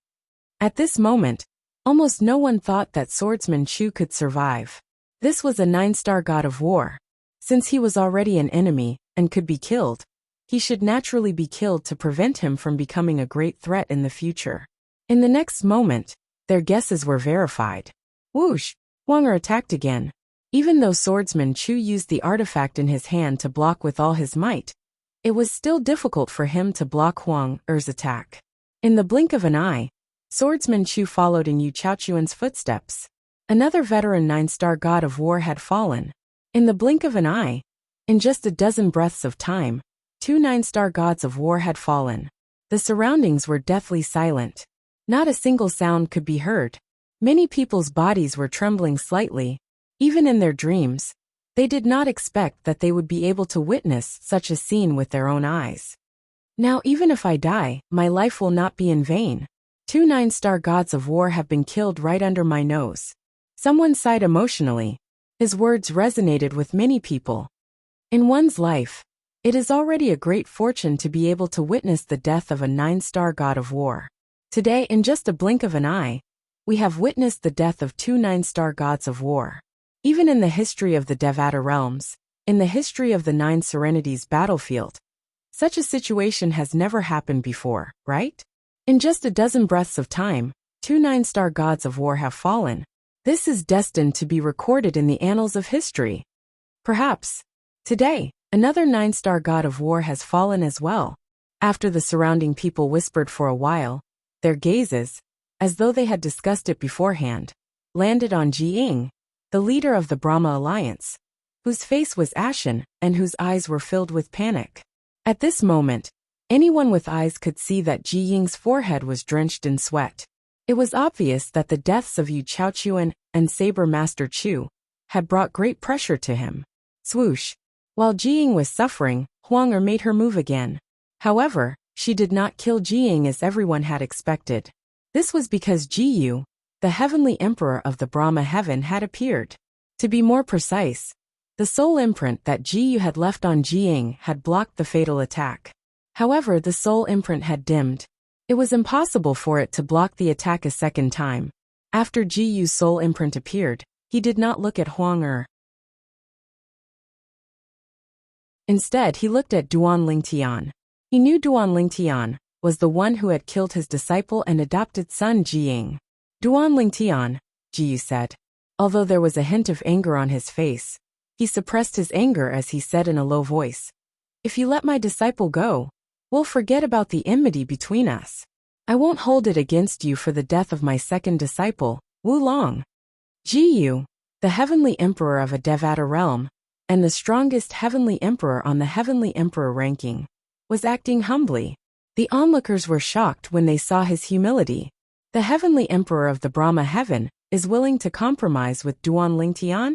S1: At this moment, almost no one thought that Swordsman Chu could survive. This was a 9-star god of war. Since he was already an enemy and could be killed, he should naturally be killed to prevent him from becoming a great threat in the future. In the next moment, their guesses were verified. Whoosh! Huang attacked again. Even though Swordsman Chu used the artifact in his hand to block with all his might, it was still difficult for him to block Huang Er's attack. In the blink of an eye, Swordsman Chu followed in Yu Chaochuan's footsteps. Another veteran 9-star god of war had fallen. In the blink of an eye, in just a dozen breaths of time, 2 9-star gods of war had fallen. The surroundings were deathly silent. Not a single sound could be heard. Many people's bodies were trembling slightly. Even in their dreams, they did not expect that they would be able to witness such a scene with their own eyes. Now even if I die, my life will not be in vain. 2 9-star gods of war have been killed right under my nose. Someone sighed emotionally. His words resonated with many people. In one's life, it is already a great fortune to be able to witness the death of a 9-star god of war. Today, in just a blink of an eye, we have witnessed the death of 2 9-star gods of war. Even in the history of the Devata realms, in the history of the 9 Serenities battlefield, such a situation has never happened before, right? In just a dozen breaths of time, 2 9-star gods of war have fallen. This is destined to be recorded in the annals of history. Perhaps, today, another 9-star god of war has fallen as well. After the surrounding people whispered for a while, their gazes, as though they had discussed it beforehand, landed on Ji Ying, the leader of the Brahma Alliance, whose face was ashen and whose eyes were filled with panic. At this moment, anyone with eyes could see that Ji Ying's forehead was drenched in sweat. It was obvious that the deaths of Yu Chaochuan and Saber Master Chu had brought great pressure to him. Swoosh! While Ji Ying was suffering, Huang Er made her move again. However, she did not kill Ji Ying as everyone had expected. This was because Ji Yu, the heavenly emperor of the Brahma heaven, had appeared. To be more precise, the soul imprint that Ji Yu had left on Ji Ying had blocked the fatal attack. However, the soul imprint had dimmed. It was impossible for it to block the attack a second time. After Ji Yu's soul imprint appeared, he did not look at Huang Er. Instead, he looked at Duan Lingtian. He knew Duan Lingtian was the one who had killed his disciple and adopted son Ji Ying. Duan Lingtian, Ji Yu said. Although there was a hint of anger on his face, he suppressed his anger as he said in a low voice, "If you let my disciple go, we'll forget about the enmity between us. I won't hold it against you for the death of my second disciple, Wu Long." Ji Yu, the heavenly emperor of a Devata realm, and the strongest heavenly emperor on the heavenly emperor ranking, was acting humbly. The onlookers were shocked when they saw his humility. The heavenly emperor of the Brahma heaven is willing to compromise with Duan Lingtian?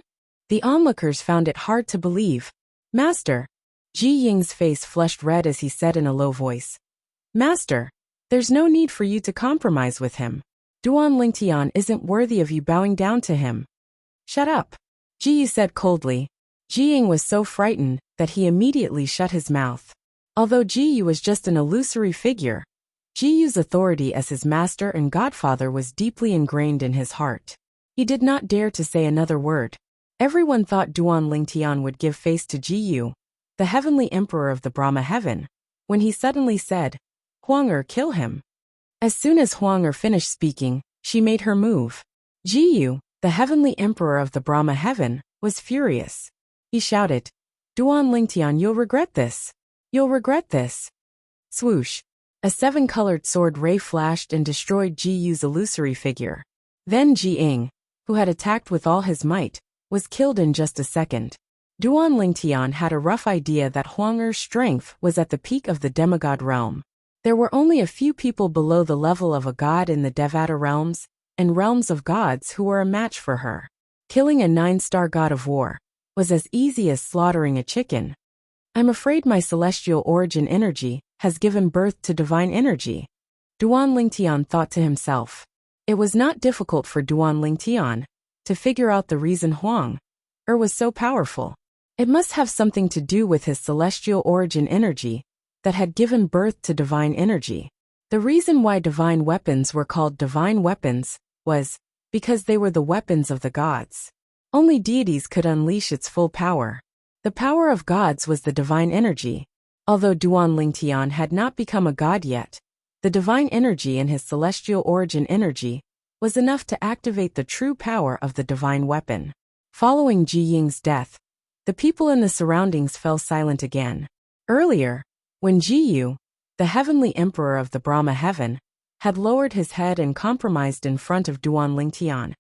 S1: The onlookers found it hard to believe. Master. Ji Ying's face flushed red as he said in a low voice. Master, there's no need for you to compromise with him. Duan Lingtian isn't worthy of you bowing down to him. Shut up. Ji Yi said coldly. Ji Ying was so frightened that he immediately shut his mouth. Although Ji Yi was just an illusory figure, Ji Yu's authority as his master and godfather was deeply ingrained in his heart. He did not dare to say another word. Everyone thought Duan Lingtian would give face to Ji Yu, the heavenly emperor of the Brahma heaven, when he suddenly said, Huang kill him. As soon as Huang finished speaking, she made her move. Ji Yu, the heavenly emperor of the Brahma heaven, was furious. He shouted, Duan Lingtian, you'll regret this. You'll regret this. Swoosh. A 7-colored sword ray flashed and destroyed Ji Yu's illusory figure. Then Ji Ying, who had attacked with all his might, was killed in just a second. Duan Lingtian had a rough idea that Huang strength was at the peak of the demigod realm. There were only a few people below the level of a god in the Devata realms and realms of gods who were a match for her. Killing a 9-star god of war was as easy as slaughtering a chicken. I'm afraid my celestial origin energy has given birth to divine energy. Duan Lingtian thought to himself. It was not difficult for Duan Lingtian to figure out the reason Huang was so powerful. It must have something to do with his celestial origin energy that had given birth to divine energy. The reason why divine weapons were called divine weapons was because they were the weapons of the gods. Only deities could unleash its full power. The power of gods was the divine energy. Although Duan Lingtian had not become a god yet, the divine energy in his celestial origin energy was enough to activate the true power of the divine weapon. Following Ji Ying's death, the people in the surroundings fell silent again. Earlier, when Ji Yu, the heavenly emperor of the Brahma heaven, had lowered his head and compromised in front of Duan Lingtian,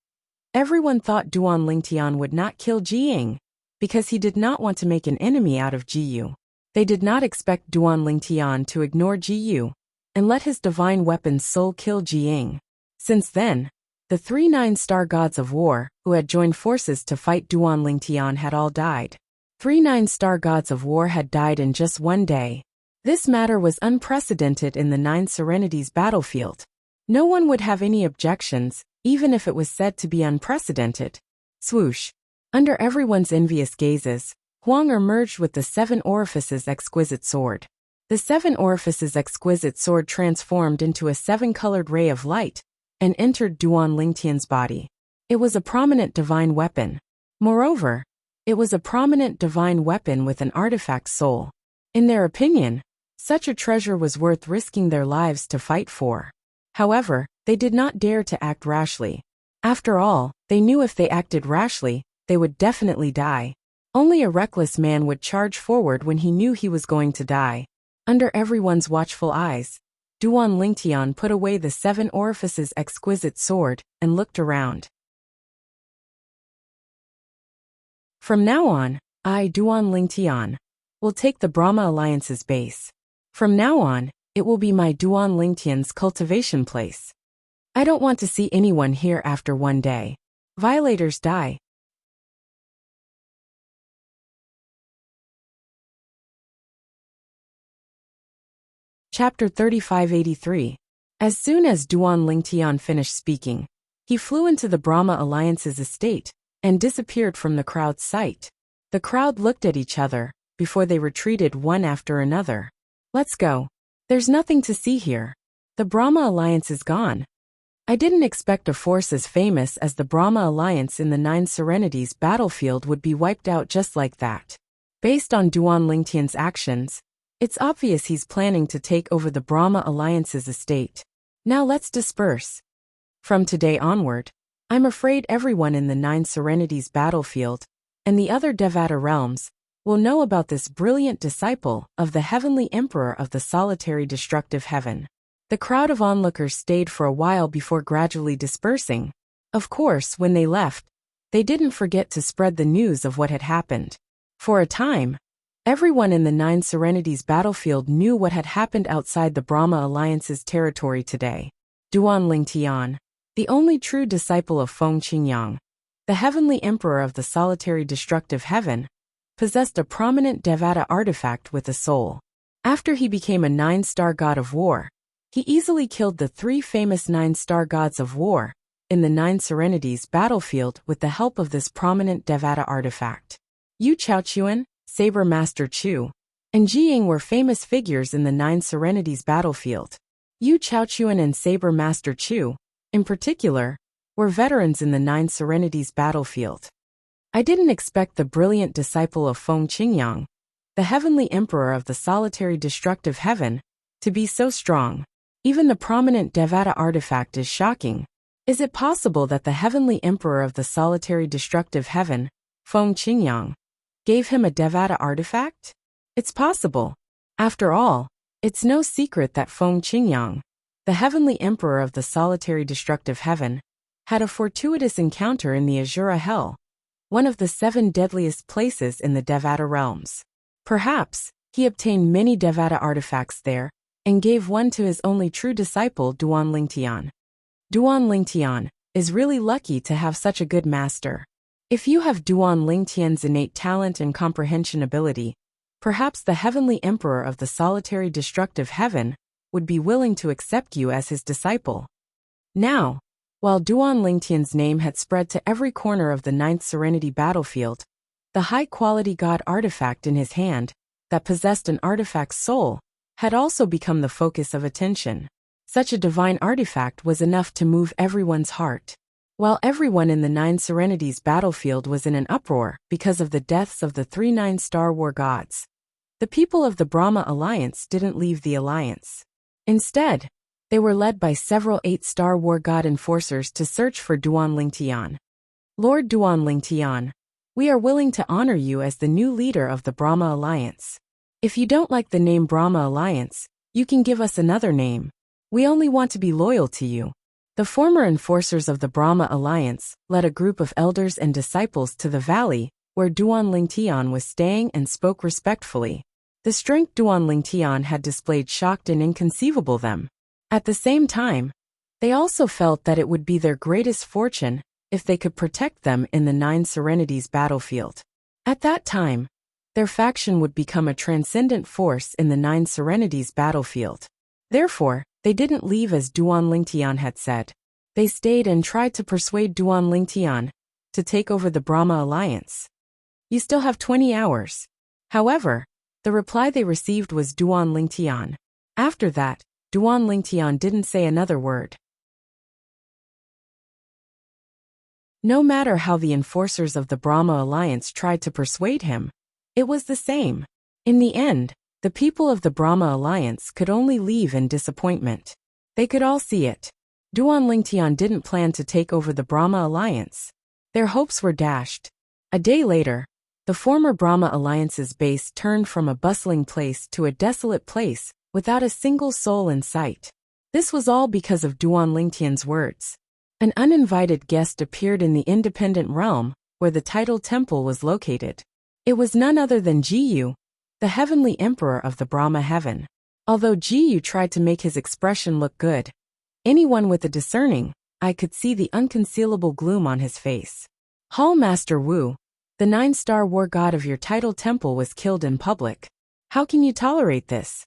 S1: everyone thought Duan Lingtian would not kill Ji Ying because he did not want to make an enemy out of Ji Yu. They did not expect Duan Lingtian to ignore Ji Yu and let his divine weapon's soul kill Ji Ying. Since then, the 3 9-star gods of war who had joined forces to fight Duan Lingtian had all died. 3 9-star gods of war had died in just one day. This matter was unprecedented in the 9 Serenities battlefield. No one would have any objections, even if it was said to be unprecedented. Swoosh. Under everyone's envious gazes, Huang merged with the 7 Orifices exquisite sword. The 7 Orifices exquisite sword transformed into a 7-colored ray of light and entered Duan Lingtian's body. It was a prominent divine weapon. Moreover, it was a prominent divine weapon with an artifact soul. In their opinion, such a treasure was worth risking their lives to fight for. However, they did not dare to act rashly. After all, they knew if they acted rashly, they would definitely die. Only a reckless man would charge forward when he knew he was going to die. Under everyone's watchful eyes, Duan Lingtian put away the 7 Orifices exquisite sword and looked around. From now on, I, Duan Lingtian, will take the Brahma Alliance's base. From now on, it will be my Duan Lingtian's cultivation place. I don't want to see anyone here after one day. Violators die. Chapter 3583. As soon as Duan Lingtian finished speaking, he flew into the Brahma Alliance's estate and disappeared from the crowd's sight. The crowd looked at each other before they retreated one after another. Let's go. There's nothing to see here. The Brahma Alliance is gone. I didn't expect a force as famous as the Brahma Alliance in the 9 Serenities battlefield would be wiped out just like that. Based on Duan Lingtian's actions, it's obvious he's planning to take over the Brahma Alliance's estate. Now let's disperse. From today onward, I'm afraid everyone in the 9 Serenities battlefield and the other Devata realms will know about this brilliant disciple of the heavenly emperor of the solitary destructive heaven. The crowd of onlookers stayed for a while before gradually dispersing. Of course, when they left, they didn't forget to spread the news of what had happened. For a time, everyone in the Nine Serenities battlefield knew what had happened outside the Brahma Alliance's territory today. Duan Lingtian, the only true disciple of Feng Qingyang, the heavenly emperor of the solitary destructive heaven, possessed a prominent Devata artifact with a soul. After he became a 9-star god of war, he easily killed the 3 famous 9-star gods of war in the Nine Serenities battlefield with the help of this prominent Devata artifact. Yu Chaochuan, Saber Master Chu, and Jiying were famous figures in the Nine Serenities battlefield. Yu Chaochuan and Saber Master Chu, in particular, were veterans in the Nine Serenities battlefield. I didn't expect the brilliant disciple of Feng Qingyang, the heavenly emperor of the solitary destructive heaven, to be so strong. Even the prominent Devata artifact is shocking. Is it possible that the heavenly emperor of the solitary destructive heaven, Feng Qingyang, gave him a Devata artifact? It's possible. After all, it's no secret that Feng Qingyang, the heavenly emperor of the solitary destructive heaven, had a fortuitous encounter in the Azura Hell, one of the 7 deadliest places in the Devata realms. Perhaps he obtained many Devata artifacts there and gave one to his only true disciple Duan Lingtian. Duan Lingtian is really lucky to have such a good master. If you have Duan Lingtian's innate talent and comprehension ability, perhaps the heavenly emperor of the solitary destructive heaven would be willing to accept you as his disciple. Now, while Duan Lingtian's name had spread to every corner of the 9th Serenity battlefield, the high-quality god artifact in his hand, that possessed an artifact's soul, had also become the focus of attention. Such a divine artifact was enough to move everyone's heart. While everyone in the Nine Serenities battlefield was in an uproar because of the deaths of the 3 9-star war gods, the people of the Brahma Alliance didn't leave the alliance. Instead, they were led by several 8-star war god enforcers to search for Duan Lingtian. Lord Duan Lingtian, we are willing to honor you as the new leader of the Brahma Alliance. If you don't like the name Brahma Alliance, you can give us another name. We only want to be loyal to you. The former enforcers of the Brahma Alliance led a group of elders and disciples to the valley where Duan Lingtian was staying and spoke respectfully. The strength Duan Lingtian had displayed shocked and inconceivable them. At the same time, they also felt that it would be their greatest fortune if they could protect them in the Nine Serenities battlefield. At that time, their faction would become a transcendent force in the Nine Serenities battlefield. Therefore, they didn't leave as Duan Lingtian had said. They stayed and tried to persuade Duan Lingtian to take over the Brahma Alliance. You still have 20 hours. However, the reply they received was Duan Lingtian. After that, Duan Lingtian didn't say another word. No matter how the enforcers of the Brahma Alliance tried to persuade him, it was the same. In the end, the people of the Brahma Alliance could only leave in disappointment. They could all see it. Duan Lingtian didn't plan to take over the Brahma Alliance. Their hopes were dashed. A day later, the former Brahma Alliance's base turned from a bustling place to a desolate place without a single soul in sight. This was all because of Duan Lingtian's words. An uninvited guest appeared in the independent realm where the tidal temple was located. It was none other than Jiyu, the heavenly emperor of the Brahma heaven. Although Jiyu tried to make his expression look good, anyone with a discerning eye could see the unconcealable gloom on his face. Hall Master Wu, the 9-star war god of your tidal temple, was killed in public. How can you tolerate this?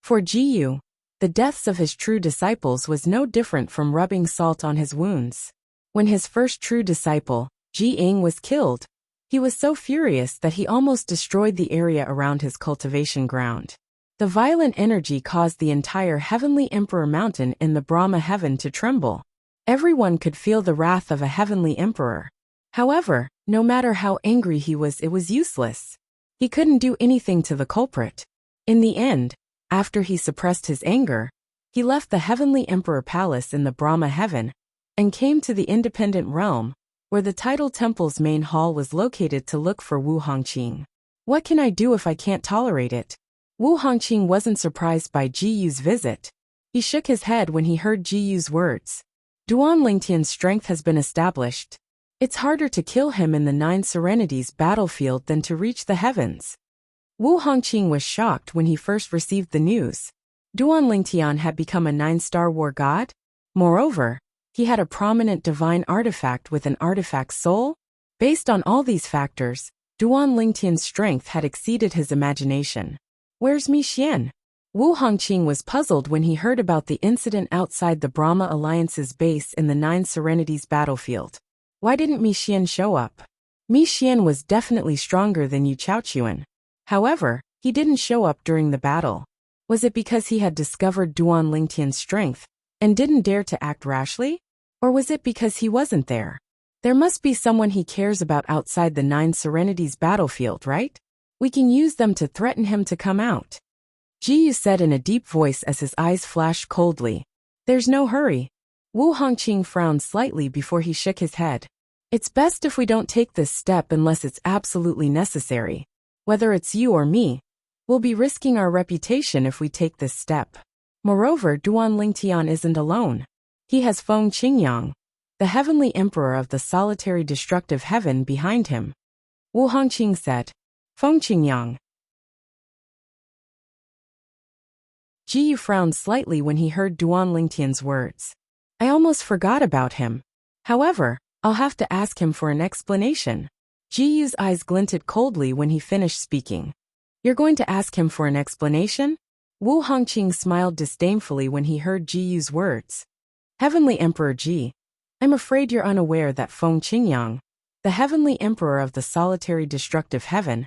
S1: For Jiyu, the deaths of his true disciples was no different from rubbing salt on his wounds. When his first true disciple, Ji Ying, was killed, he was so furious that he almost destroyed the area around his cultivation ground. The violent energy caused the entire Heavenly Emperor Mountain in the Brahma heaven to tremble. Everyone could feel the wrath of a heavenly emperor. However, no matter how angry he was, it was useless. He couldn't do anything to the culprit. In the end, after he suppressed his anger, he left the Heavenly Emperor Palace in the Brahma heaven and came to the independent realm, where the tidal temple's main hall was located, to look for Wu Hongqing. What can I do if I can't tolerate it? Wu Hongqing wasn't surprised by Jiyu's visit. He shook his head when he heard Jiyu's words. Duan Lingtian's strength has been established. It's harder to kill him in the Nine Serenities battlefield than to reach the heavens. Wu Hongqing was shocked when he first received the news. Duan Lingtian had become a 9-star war god? Moreover, he had a prominent divine artifact with an artifact soul? Based on all these factors, Duan Lingtian's strength had exceeded his imagination. Where's Mi Xian? Wu Hongqing was puzzled when he heard about the incident outside the Brahma Alliance's base in the Nine Serenities battlefield. Why didn't Mi Xian show up? Mi Xian was definitely stronger than Yu Chaochuan. However, he didn't show up during the battle. Was it because he had discovered Duan Lingtian's strength and didn't dare to act rashly? Or was it because he wasn't there? There must be someone he cares about outside the Nine Serenities battlefield, right? We can use them to threaten him to come out. Ji Yu said in a deep voice as his eyes flashed coldly. There's no hurry. Wu Hongqing frowned slightly before he shook his head. It's best if we don't take this step unless it's absolutely necessary. Whether it's you or me, we'll be risking our reputation if we take this step. Moreover, Duan Lingtian isn't alone. He has Feng Qingyang, the heavenly emperor of the solitary destructive heaven, behind him. Wu Hongqing said. Feng Qingyang. Ji Yu frowned slightly when he heard Duan Lingtian's words. I almost forgot about him. However, I'll have to ask him for an explanation. Ji Yu's eyes glinted coldly when he finished speaking. You're going to ask him for an explanation? Wu Hongqing smiled disdainfully when he heard Ji Yu's words. Heavenly Emperor Ji, I'm afraid you're unaware that Feng Qingyang, the heavenly emperor of the solitary destructive heaven,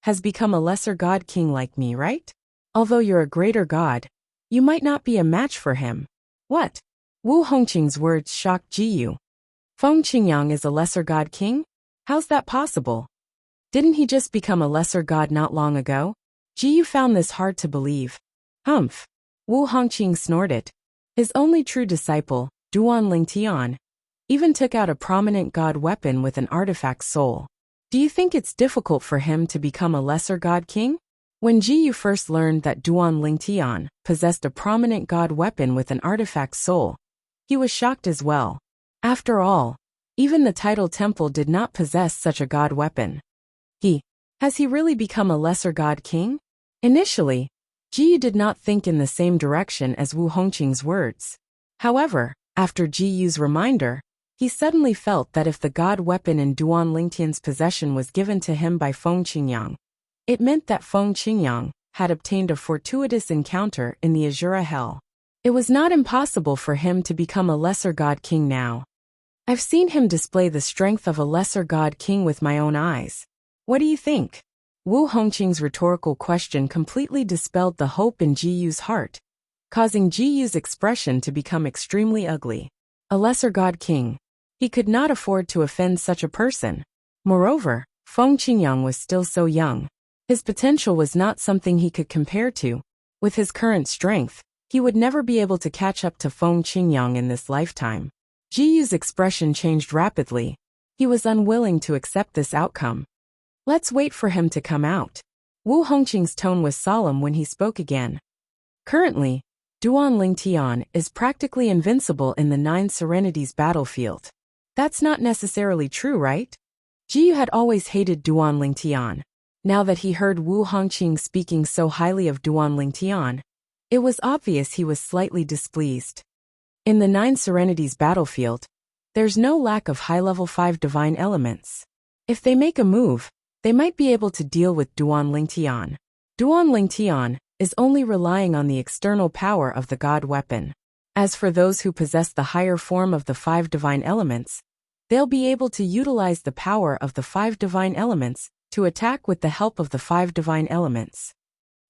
S1: has become a lesser god king like me, right? Although you're a greater god, you might not be a match for him. What? Wu Hongqing's words shocked Ji Yu. Feng Qingyang is a lesser god king? How's that possible? Didn't he just become a lesser god not long ago? Ji Yu found this hard to believe. Humph. Wu Hongqing snorted. His only true disciple, Duan Lingtian, even took out a prominent god weapon with an artifact soul. Do you think it's difficult for him to become a lesser god king? When Ji Yu first learned that Duan Lingtian possessed a prominent god weapon with an artifact soul, he was shocked as well. After all, even the title temple did not possess such a god weapon. Has he really become a lesser god king? Initially, Ji Yu did not think in the same direction as Wu Hongqing's words. However, after Ji Yu's reminder, he suddenly felt that if the god weapon in Duan Lingtian's possession was given to him by Feng Qingyang, it meant that Feng Qingyang had obtained a fortuitous encounter in the Azura Hell. It was not impossible for him to become a lesser god king now. I've seen him display the strength of a lesser god king with my own eyes. What do you think? Wu Hongqing's rhetorical question completely dispelled the hope in Ji Yu's heart, causing Ji Yu's expression to become extremely ugly. A lesser god king. He could not afford to offend such a person. Moreover, Feng Qingyang was still so young. His potential was not something he could compare to. With his current strength, he would never be able to catch up to Feng Qingyang in this lifetime. Ji Yu's expression changed rapidly. He was unwilling to accept this outcome. Let's wait for him to come out. Wu Hongqing's tone was solemn when he spoke again. Currently, Duan Lingtian is practically invincible in the Nine Serenities battlefield. That's not necessarily true, right? Ji Yu had always hated Duan Lingtian. Now that he heard Wu Hongqing speaking so highly of Duan Lingtian, it was obvious he was slightly displeased. In the Nine Serenities battlefield, there's no lack of high-level 5 divine elements. If they make a move, they might be able to deal with Duan Lingtian. Duan Lingtian is only relying on the external power of the god weapon. As for those who possess the higher form of the 5 divine elements, they'll be able to utilize the power of the 5 divine elements to attack with the help of the 5 divine elements.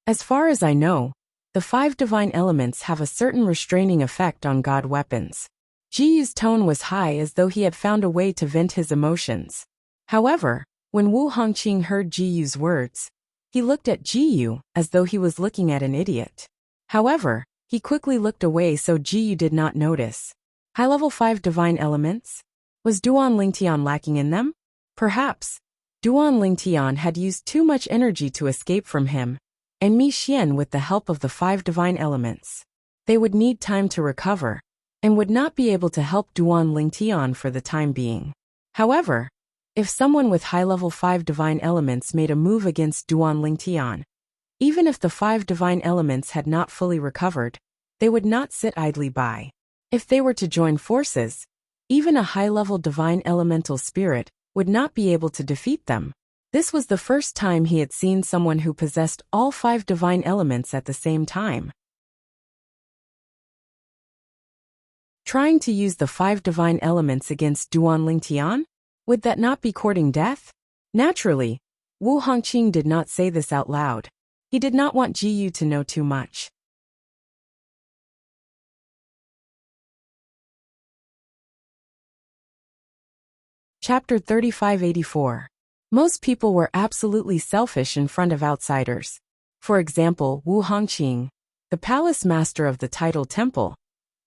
S1: As far as I know, the 5 divine elements have a certain restraining effect on god weapons. Ji Yu's tone was high as though he had found a way to vent his emotions. However, when Wu Hongqing heard Ji Yu's words, he looked at Ji Yu as though he was looking at an idiot. However, he quickly looked away so Ji Yu did not notice. High-level 5 divine elements? Was Duan Lingtian lacking in them? Perhaps. Duan Lingtian had used too much energy to escape from him, and Mi Xian with the help of the 5 divine elements. They would need time to recover, and would not be able to help Duan Lingtian for the time being. However, if someone with high-level 5 divine elements made a move against Duan Lingtian, even if the 5 divine elements had not fully recovered, they would not sit idly by. If they were to join forces, even a high-level divine elemental spirit would not be able to defeat them. This was the first time he had seen someone who possessed all 5 divine elements at the same time. Trying to use the 5 divine elements against Duan Lingtian? Would that not be courting death? Naturally, Wu Hongqing did not say this out loud. He did not want Ji Yu to know too much. Chapter 3584. Most people were absolutely selfish in front of outsiders. For example, Wu Hongqing, the palace master of the Tidal Temple,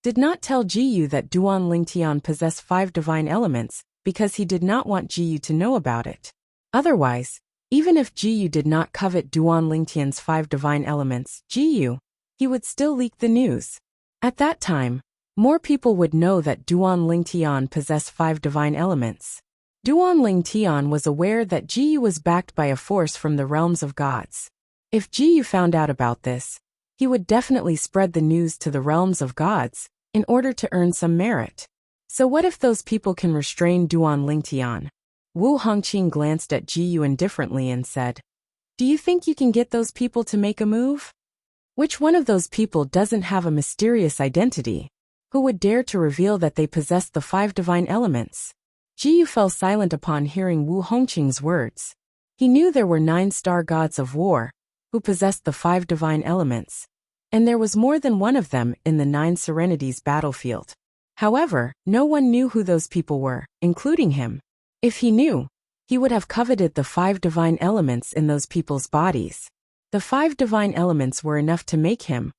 S1: did not tell Ji Yu that Duan Lingtian possessed 5 divine elements because he did not want Ji Yu to know about it. Otherwise, even if Ji Yu did not covet Duan Lingtian's 5 divine elements, he would still leak the news. At that time, more people would know that Duan Lingtian possessed 5 divine elements. Duan Lingtian was aware that Ji Yu was backed by a force from the realms of gods. If Ji Yu found out about this, he would definitely spread the news to the realms of gods in order to earn some merit. So what if those people can restrain Duan Lingtian? Wu Hongqing glanced at Ji Yu indifferently and said, "Do you think you can get those people to make a move? Which one of those people doesn't have a mysterious identity? Who would dare to reveal that they possess the 5 divine elements?" Ji Yu fell silent upon hearing Wu Hongqing's words. He knew there were 9 star gods of war who possessed the 5 divine elements, and there was more than one of them in the 9 Serenities battlefield. However, no one knew who those people were, including him. If he knew, he would have coveted the 5 divine elements in those people's bodies. The 5 divine elements were enough to make him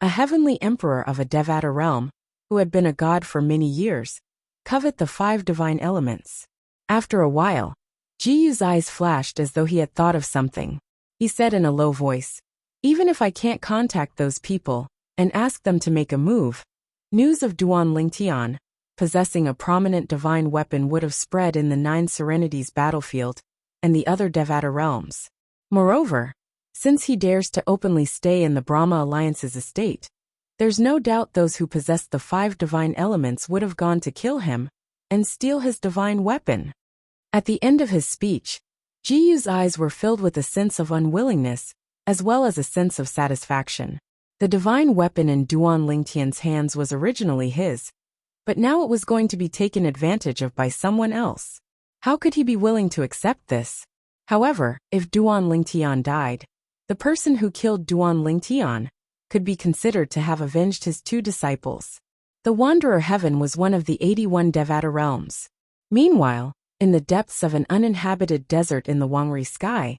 S1: a heavenly emperor of a Devata realm, who had been a god for many years, covet the 5 divine elements. After a while, Ji Yu's eyes flashed as though he had thought of something. He said in a low voice, "Even if I can't contact those people and ask them to make a move, news of Duan Lingtian possessing a prominent divine weapon would have spread in the 9 Serenities battlefield and the other Devata realms. Moreover, since he dares to openly stay in the Brahma Alliance's estate, there's no doubt those who possessed the 5 divine elements would have gone to kill him and steal his divine weapon." At the end of his speech, Ji Yu's eyes were filled with a sense of unwillingness, as well as a sense of satisfaction. The divine weapon in Duan Lingtian's hands was originally his, but now it was going to be taken advantage of by someone else. How could he be willing to accept this? However, if Duan Lingtian died, the person who killed Duan Lingtian could be considered to have avenged his 2 disciples. The Wanderer Heaven was one of the 81 Devata realms. Meanwhile, in the depths of an uninhabited desert in the Wangri sky,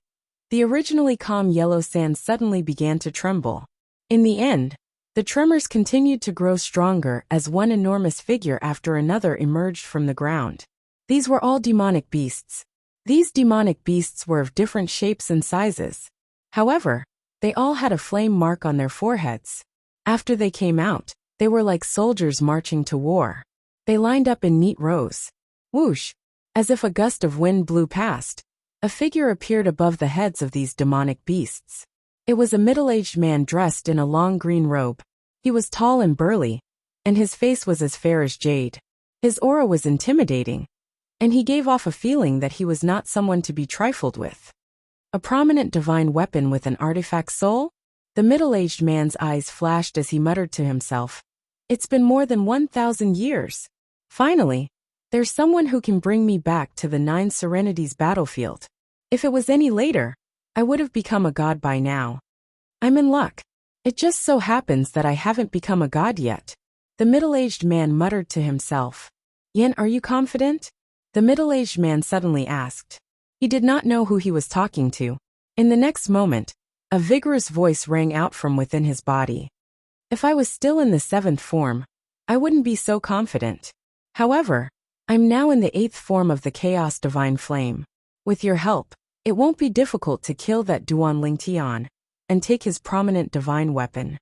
S1: the originally calm yellow sand suddenly began to tremble. In the end, the tremors continued to grow stronger as one enormous figure after another emerged from the ground. These were all demonic beasts. These demonic beasts were of different shapes and sizes. However, they all had a flame mark on their foreheads. After they came out, they were like soldiers marching to war. They lined up in neat rows. Whoosh! As if a gust of wind blew past, a figure appeared above the heads of these demonic beasts. It was a middle-aged man dressed in a long green robe. He was tall and burly, and his face was as fair as jade. His aura was intimidating, and he gave off a feeling that he was not someone to be trifled with. A prominent divine weapon with an artifact soul? The middle-aged man's eyes flashed as he muttered to himself, "It's been more than 1,000 years. Finally, there's someone who can bring me back to the 9 Serenities battlefield. If it was any later, I would have become a god by now. I'm in luck. It just so happens that I haven't become a god yet." The middle-aged man muttered to himself. "Yan, are you confident?" The middle-aged man suddenly asked. He did not know who he was talking to. In the next moment, a vigorous voice rang out from within his body. "If I was still in the 7th form, I wouldn't be so confident. However, I'm now in the 8th form of the Chaos Divine Flame. With your help, it won't be difficult to kill that Duan Lingtian and take his prominent divine weapon."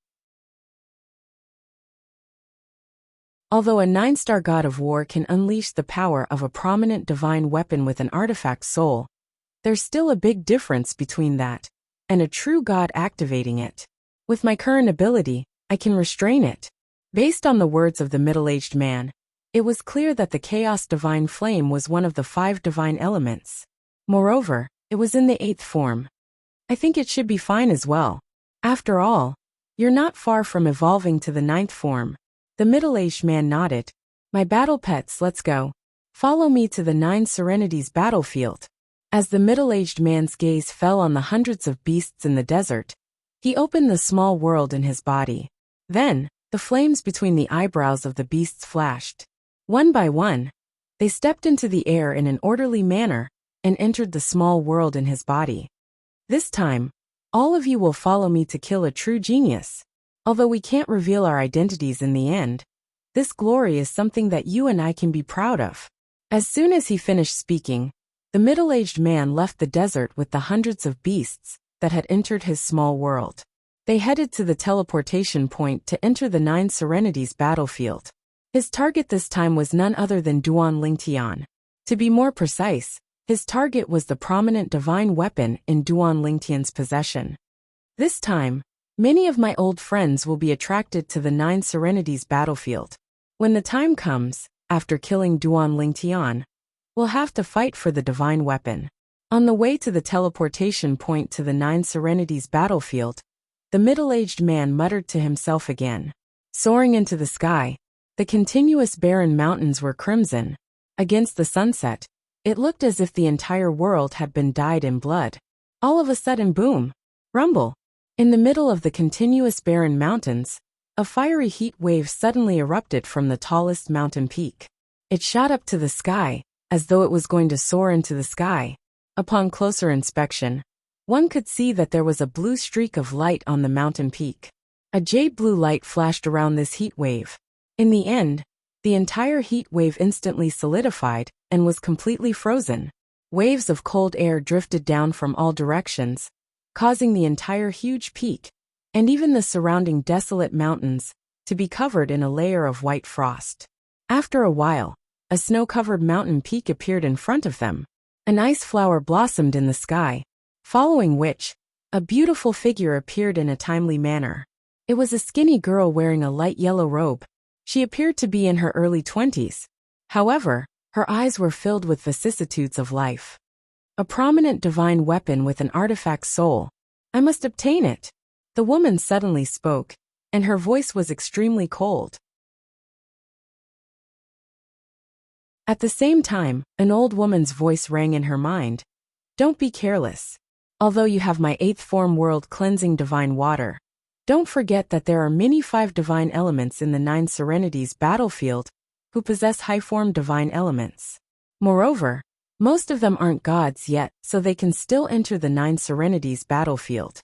S1: Although a 9-star god of war can unleash the power of a prominent divine weapon with an artifact soul, there's still a big difference between that and a true god activating it. With my current ability, I can restrain it. Based on the words of the middle-aged man, it was clear that the chaos divine flame was one of the 5 divine elements. Moreover, it was in the 8th form. I think it should be fine as well. After all, you're not far from evolving to the 9th form. The middle-aged man nodded. My battle pets, let's go. Follow me to the 9 Serenities battlefield. As the middle-aged man's gaze fell on the hundreds of beasts in the desert, he opened the small world in his body. Then, the flames between the eyebrows of the beasts flashed. One by one, they stepped into the air in an orderly manner and entered the small world in his body. This time, all of you will follow me to kill a true genius. Although we can't reveal our identities in the end, this glory is something that you and I can be proud of. As soon as he finished speaking, the middle-aged man left the desert with the hundreds of beasts that had entered his small world. They headed to the teleportation point to enter the 9 Serenities battlefield. His target this time was none other than Duan Lingtian. To be more precise, his target was the prominent divine weapon in Duan Lingtian's possession. This time, many of my old friends will be attracted to the 9 Serenities battlefield. When the time comes, after killing Duan Lingtian, we'll have to fight for the divine weapon. On the way to the teleportation point to the 9 Serenities battlefield, the middle-aged man muttered to himself again. Soaring into the sky, the continuous barren mountains were crimson. Against the sunset, it looked as if the entire world had been dyed in blood. All of a sudden, boom! Rumble! In the middle of the continuous barren mountains, a fiery heat wave suddenly erupted from the tallest mountain peak. It shot up to the sky, as though it was going to soar into the sky. Upon closer inspection, one could see that there was a blue streak of light on the mountain peak. A jade blue light flashed around this heat wave. In the end, the entire heat wave instantly solidified and was completely frozen. Waves of cold air drifted down from all directions, causing the entire huge peak, and even the surrounding desolate mountains, to be covered in a layer of white frost. After a while, a snow-covered mountain peak appeared in front of them. An ice flower blossomed in the sky, following which, a beautiful figure appeared in a timely manner. It was a skinny girl wearing a light yellow robe. She appeared to be in her early 20s. However, her eyes were filled with vicissitudes of life. A prominent divine weapon with an artifact soul. I must obtain it. The woman suddenly spoke, and her voice was extremely cold. At the same time, an old woman's voice rang in her mind. Don't be careless. Although you have my 8th form world cleansing divine water, don't forget that there are many 5 divine elements in the 9 Serenities battlefield who possess high-form divine elements. Moreover, most of them aren't gods yet, so they can still enter the 9 Serenities battlefield.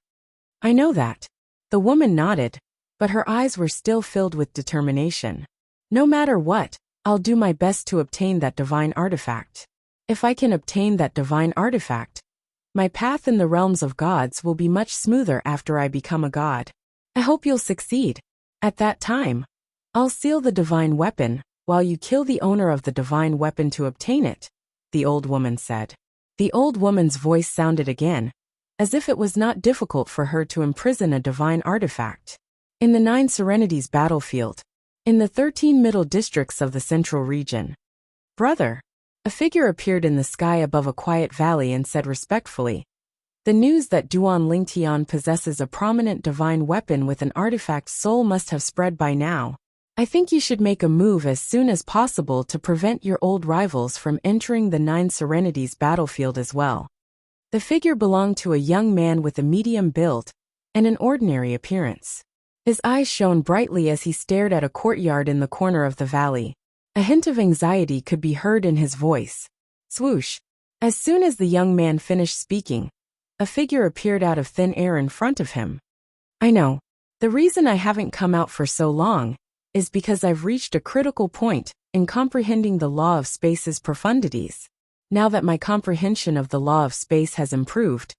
S1: I know that. The woman nodded, but her eyes were still filled with determination. No matter what, I'll do my best to obtain that divine artifact. If I can obtain that divine artifact, my path in the realms of gods will be much smoother after I become a god. I hope you'll succeed. At that time, I'll seal the divine weapon, while you kill the owner of the divine weapon to obtain it, the old woman said. The old woman's voice sounded again, as if it was not difficult for her to imprison a divine artifact. In the 9 Serenities battlefield, in the 13 middle districts of the central region. Brother, a figure appeared in the sky above a quiet valley and said respectfully, the news that Duan Lingtian possesses a prominent divine weapon with an artifact soul must have spread by now. I think you should make a move as soon as possible to prevent your old rivals from entering the 9 Serenities battlefield as well. The figure belonged to a young man with a medium build and an ordinary appearance. His eyes shone brightly as he stared at a courtyard in the corner of the valley. A hint of anxiety could be heard in his voice. Swoosh! As soon as the young man finished speaking, a figure appeared out of thin air in front of him. I know. The reason I haven't come out for so long is because I've reached a critical point in comprehending the law of space's profundities. Now that my comprehension of the law of space has improved,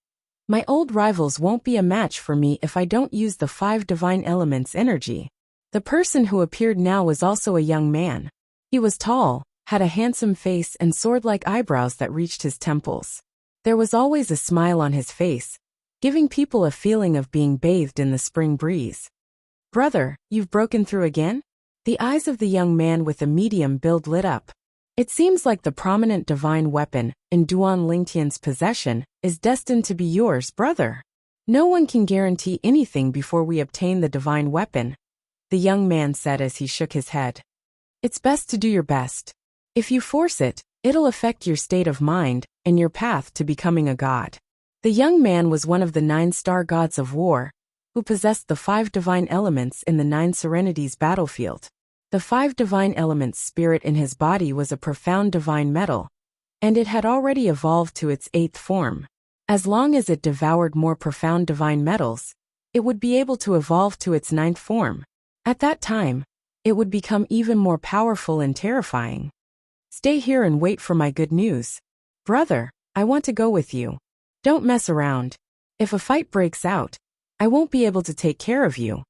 S1: my old rivals won't be a match for me if I don't use the 5 divine elements' energy. The person who appeared now was also a young man. He was tall, had a handsome face and sword-like eyebrows that reached his temples. There was always a smile on his face, giving people a feeling of being bathed in the spring breeze. "Brother, you've broken through again?" The eyes of the young man with a medium build lit up. "It seems like the prominent divine weapon in Duan Lingtian's possession is destined to be yours, brother. No one can guarantee anything before we obtain the divine weapon," the young man said as he shook his head. "It's best to do your best. If you force it, it'll affect your state of mind and your path to becoming a god." The young man was one of the 9-star gods of war, who possessed the 5 divine elements in the 9 serenities battlefield. The 5 divine elements spirit in his body was a profound divine metal, and it had already evolved to its 8th form. As long as it devoured more profound divine metals, it would be able to evolve to its 9th form. At that time, it would become even more powerful and terrifying. "Stay here and wait for my good news. Brother, I want to go with you. Don't mess around. If a fight breaks out, I won't be able to take care of you."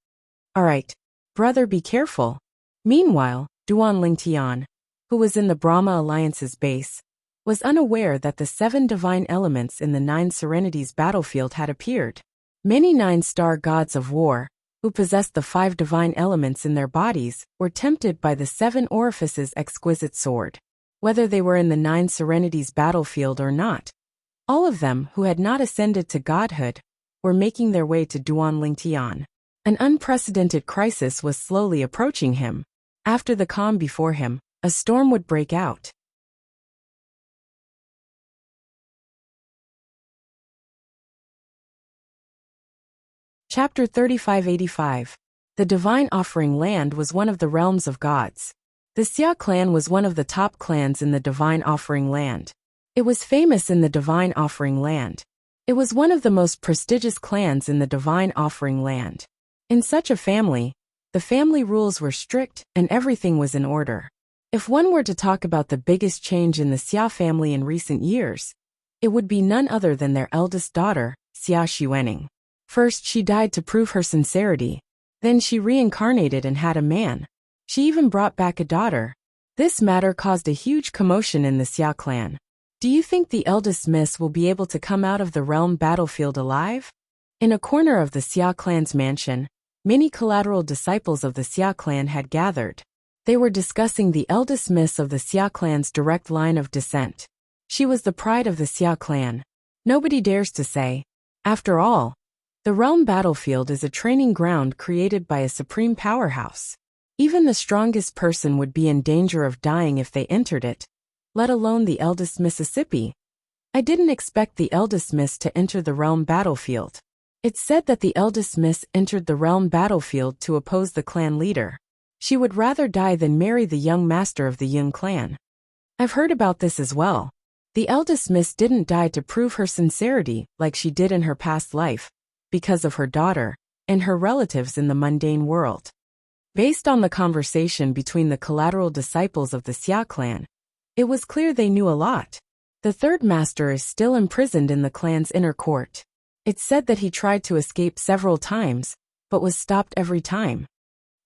S1: "All right, brother, be careful." Meanwhile, Duan Lingtian, who was in the Brahma Alliance's base, was unaware that the 7 divine elements in the 9 serenities battlefield had appeared. Many 9-star gods of war, who possessed the 5 divine elements in their bodies, were tempted by the 7 orifices' exquisite sword. Whether they were in the 9 serenities battlefield or not, all of them who had not ascended to godhood were making their way to Duan Lingtian. An unprecedented crisis was slowly approaching him. After the calm before him, a storm would break out. Chapter 3585. The Divine Offering Land was one of the realms of gods. The Xia clan was one of the top clans in the Divine Offering Land. It was famous in the Divine Offering Land. It was one of the most prestigious clans in the Divine Offering Land. In such a family, the family rules were strict and everything was in order. If one were to talk about the biggest change in the Xia family in recent years, it would be none other than their eldest daughter, Xia Xuening. First, she died to prove her sincerity. Then she reincarnated and had a man. She even brought back a daughter. This matter caused a huge commotion in the Xia clan. Do you think the eldest miss will be able to come out of the realm battlefield alive? In a corner of the Xia clan's mansion, many collateral disciples of the Xia clan had gathered. They were discussing the eldest miss of the Xia clan's direct line of descent. She was the pride of the Xia clan. Nobody dares to say. After all, the realm battlefield is a training ground created by a supreme powerhouse. Even the strongest person would be in danger of dying if they entered it, let alone the eldest Mississippi. I didn't expect the eldest miss to enter the realm battlefield. It's said that the eldest miss entered the realm battlefield to oppose the clan leader. She would rather die than marry the young master of the Yun clan. I've heard about this as well. The eldest miss didn't die to prove her sincerity like she did in her past life, because of her daughter and her relatives in the mundane world. Based on the conversation between the collateral disciples of the Xia clan, it was clear they knew a lot. The third master is still imprisoned in the clan's inner court. It's said that he tried to escape several times, but was stopped every time.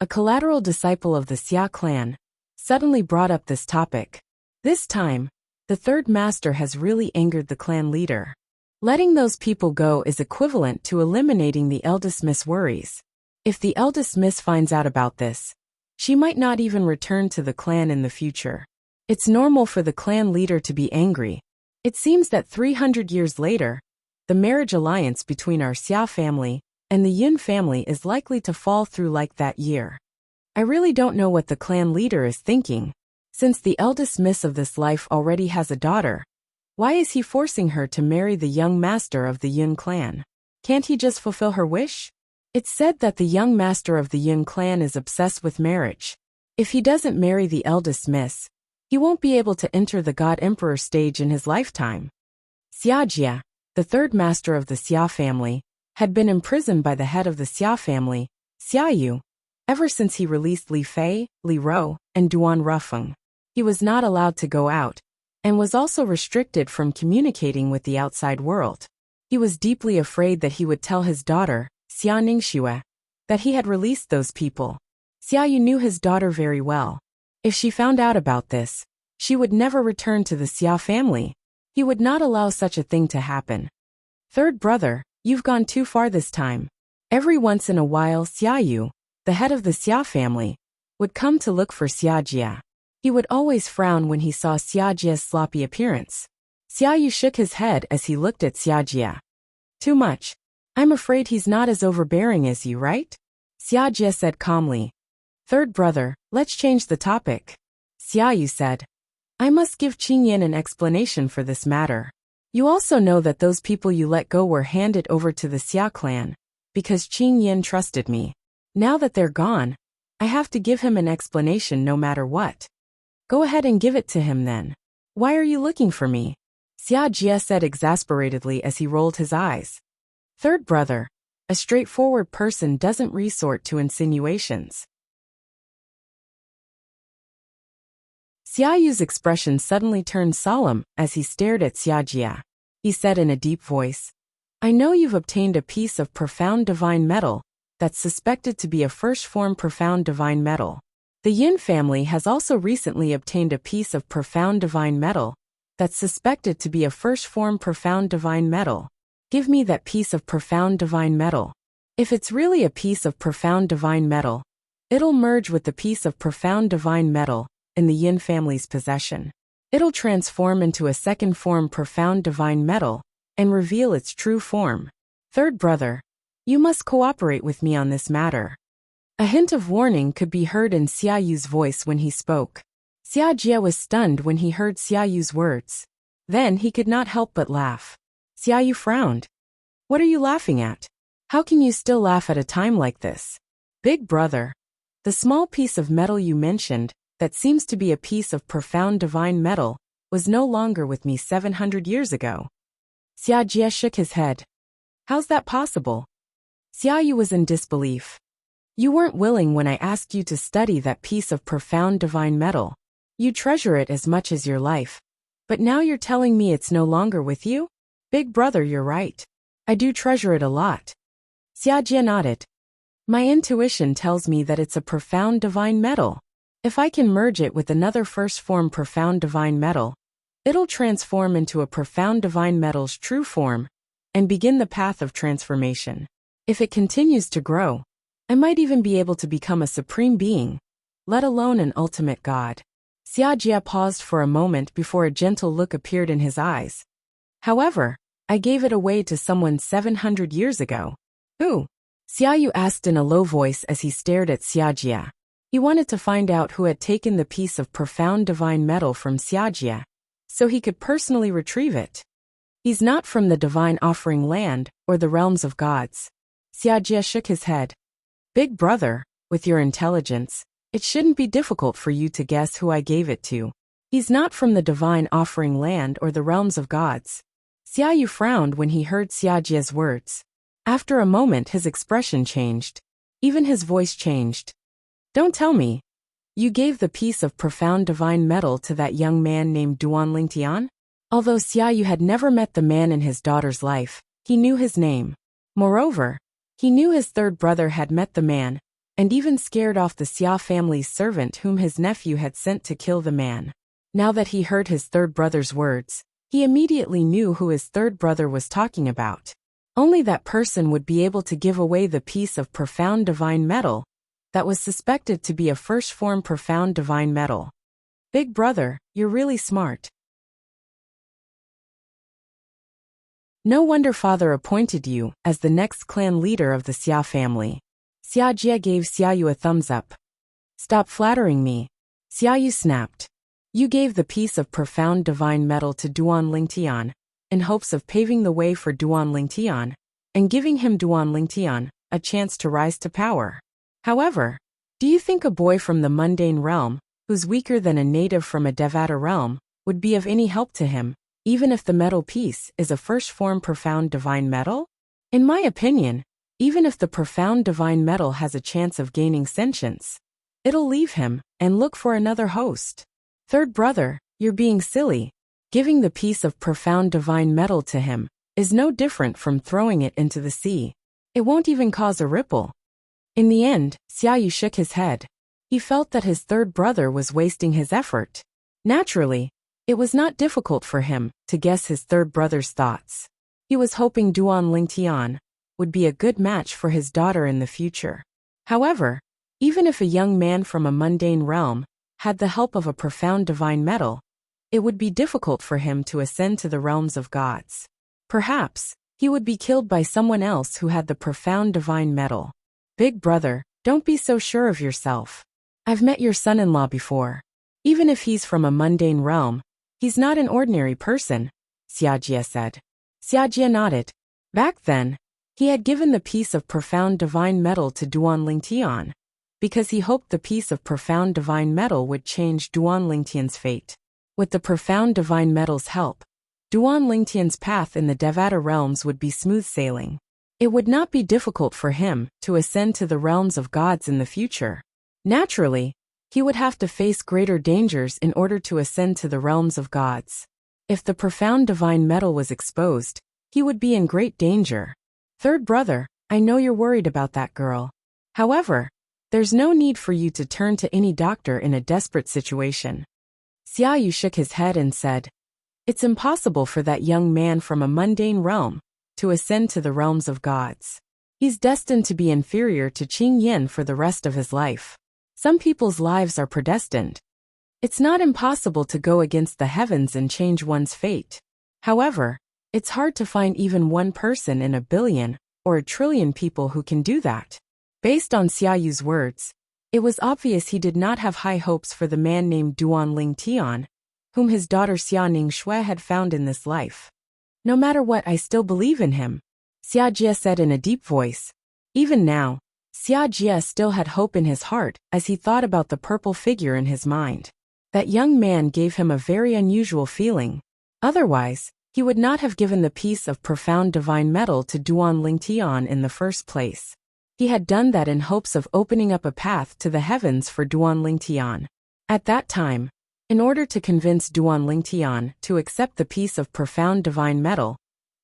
S1: A collateral disciple of the Xia clan suddenly brought up this topic. This time, the third master has really angered the clan leader. Letting those people go is equivalent to eliminating the eldest miss worries. If the eldest miss finds out about this, she might not even return to the clan in the future. It's normal for the clan leader to be angry. It seems that 300 years later, the marriage alliance between our Xia family and the Yun family is likely to fall through like that year. I really don't know what the clan leader is thinking. Since the eldest miss of this life already has a daughter, why is he forcing her to marry the young master of the Yun clan? Can't he just fulfill her wish? It's said that the young master of the Yun clan is obsessed with marriage. If he doesn't marry the eldest miss, he won't be able to enter the God Emperor stage in his lifetime. Xia Jia, the third master of the Xia family, had been imprisoned by the head of the Xia family, Xia Yu, ever since he released Li Fei, Li Rou, and Duan Rufeng. He was not allowed to go out, and was also restricted from communicating with the outside world. He was deeply afraid that he would tell his daughter, Xia Ningxue, that he had released those people. Xiaoyu knew his daughter very well. If she found out about this, she would never return to the Xia family. He would not allow such a thing to happen. Third brother, you've gone too far this time. Every once in a while Xiaoyu, the head of the Xia family, would come to look for Xiajia. He would always frown when he saw Xiajia's sloppy appearance. Xiaoyu shook his head as he looked at Xiajia. Too much. I'm afraid he's not as overbearing as you, right? Xiajia said calmly. Third brother, let's change the topic. Xiaoyu said. I must give Qingyan an explanation for this matter. You also know that those people you let go were handed over to the Xia clan, because Qingyan trusted me. Now that they're gone, I have to give him an explanation no matter what. Go ahead and give it to him then. Why are you looking for me? Xiajia said exasperatedly as he rolled his eyes. Third brother, a straightforward person doesn't resort to insinuations. Xiaoyu's expression suddenly turned solemn as he stared at Xiajia. He said in a deep voice, I know you've obtained a piece of profound divine metal that's suspected to be a first-form profound divine metal. The Yin family has also recently obtained a piece of profound divine metal that's suspected to be a first-form profound divine metal. Give me that piece of profound divine metal. If it's really a piece of profound divine metal, it'll merge with the piece of profound divine metal in the Yin family's possession. It'll transform into a second form profound divine metal and reveal its true form. Third brother, you must cooperate with me on this matter. A hint of warning could be heard in Xiaoyu's voice when he spoke. Xiajia was stunned when he heard Xiaoyu's words. Then he could not help but laugh. Xiaoyu frowned. What are you laughing at? How can you still laugh at a time like this? Big brother, the small piece of metal you mentioned, that seems to be a piece of profound divine metal, was no longer with me 700 years ago. Xiajia shook his head. How's that possible? Xiaoyu was in disbelief. You weren't willing when I asked you to study that piece of profound divine metal. You treasure it as much as your life. But now you're telling me it's no longer with you? Big brother, you're right. I do treasure it a lot. Xiajia nodded. My intuition tells me that it's a profound divine metal. If I can merge it with another first-form profound divine metal, it'll transform into a profound divine metal's true form and begin the path of transformation. If it continues to grow, I might even be able to become a supreme being, let alone an ultimate god. Xiajia paused for a moment before a gentle look appeared in his eyes. However, I gave it away to someone 700 years ago. Who? Xiaoyu asked in a low voice as he stared at Xiajia. He wanted to find out who had taken the piece of profound divine metal from Xiajia, so he could personally retrieve it. He's not from the divine offering land or the realms of gods. Xiajia shook his head. Big brother, with your intelligence, it shouldn't be difficult for you to guess who I gave it to. He's not from the divine offering land or the realms of gods. Xiaoyu frowned when he heard Xiajia's words. After a moment his expression changed. Even his voice changed. Don't tell me. You gave the piece of profound divine metal to that young man named Duan Lingtian? Although Xiaoyu had never met the man in his daughter's life, he knew his name. Moreover, he knew his third brother had met the man, and even scared off the Xia family's servant whom his nephew had sent to kill the man. Now that he heard his third brother's words, he immediately knew who his third brother was talking about. Only that person would be able to give away the piece of profound divine metal that was suspected to be a first-form profound divine metal. Big brother, you're really smart. No wonder father appointed you as the next clan leader of the Xia family. Xiajia gave Xiaoyu a thumbs up. Stop flattering me. Xiaoyu snapped. You gave the piece of profound divine metal to Duan Lingtian, in hopes of paving the way for Duan Lingtian, and giving him Duan Lingtian a chance to rise to power. However, do you think a boy from the mundane realm, who's weaker than a native from a Devata realm, would be of any help to him, even if the metal piece is a first-form profound divine metal? In my opinion, even if the profound divine metal has a chance of gaining sentience, it'll leave him and look for another host. Third brother, you're being silly. Giving the piece of profound divine metal to him is no different from throwing it into the sea. It won't even cause a ripple. In the end, Xiaoyu shook his head. He felt that his third brother was wasting his effort. Naturally, it was not difficult for him to guess his third brother's thoughts. He was hoping Duan Lingtian would be a good match for his daughter in the future. However, even if a young man from a mundane realm had the help of a profound divine metal, it would be difficult for him to ascend to the realms of gods. Perhaps, he would be killed by someone else who had the profound divine metal. Big brother, don't be so sure of yourself. I've met your son-in-law before. Even if he's from a mundane realm, he's not an ordinary person, Xiajie said. Xiajie nodded. Back then, he had given the piece of profound divine metal to Duan Lingtian, because he hoped the piece of profound divine metal would change Duan Lingtian's fate. With the profound divine metal's help, Duan Lingtian's path in the Devata realms would be smooth sailing. It would not be difficult for him to ascend to the realms of gods in the future. Naturally, he would have to face greater dangers in order to ascend to the realms of gods. If the profound divine metal was exposed, he would be in great danger. Third brother, I know you're worried about that girl. However, there's no need for you to turn to any doctor in a desperate situation. Xiaoyu shook his head and said, It's impossible for that young man from a mundane realm to ascend to the realms of gods. He's destined to be inferior to Qing Yin for the rest of his life. Some people's lives are predestined. It's not impossible to go against the heavens and change one's fate. However, it's hard to find even one person in a billion or a trillion people who can do that. Based on Xiaoyu's words, it was obvious he did not have high hopes for the man named Duan Lingtian, whom his daughter Xia Ningshui had found in this life. No matter what, I still believe in him, Xiajie said in a deep voice. Even now, Xiajie still had hope in his heart as he thought about the purple figure in his mind. That young man gave him a very unusual feeling. Otherwise, he would not have given the piece of profound divine metal to Duan Lingtian in the first place. He had done that in hopes of opening up a path to the heavens for Duan Lingtian. At that time, in order to convince Duan Lingtian to accept the piece of profound divine metal,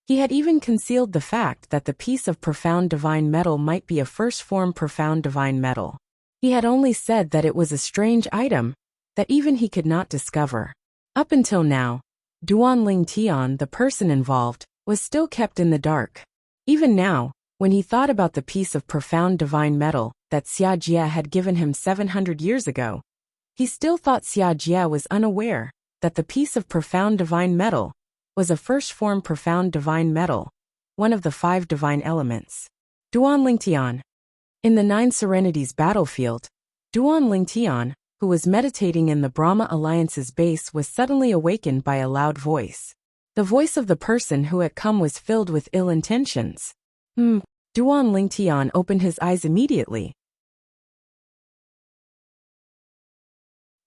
S1: he had even concealed the fact that the piece of profound divine metal might be a first-form profound divine metal. He had only said that it was a strange item that even he could not discover. Up until now, Duan Lingtian, the person involved, was still kept in the dark. Even now, when he thought about the piece of profound divine metal that Xiajie had given him 700 years ago, he still thought Xiajie was unaware that the piece of profound divine metal was a first-form profound divine metal, one of the 5 divine elements. Duan Lingtian. In the 9 Serenities battlefield, Duan Lingtian, who was meditating in the Brahma Alliance's base, was suddenly awakened by a loud voice. The voice of the person who had come was filled with ill intentions. Duan Lingtian opened his eyes immediately.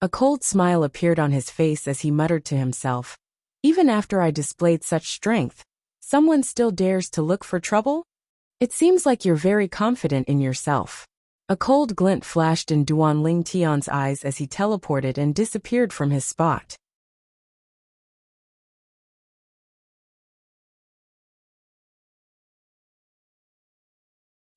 S1: A cold smile appeared on his face as he muttered to himself, Even after I displayed such strength, someone still dares to look for trouble? It seems like you're very confident in yourself. A cold glint flashed in Duan Lingtian's eyes as he teleported and disappeared from his spot.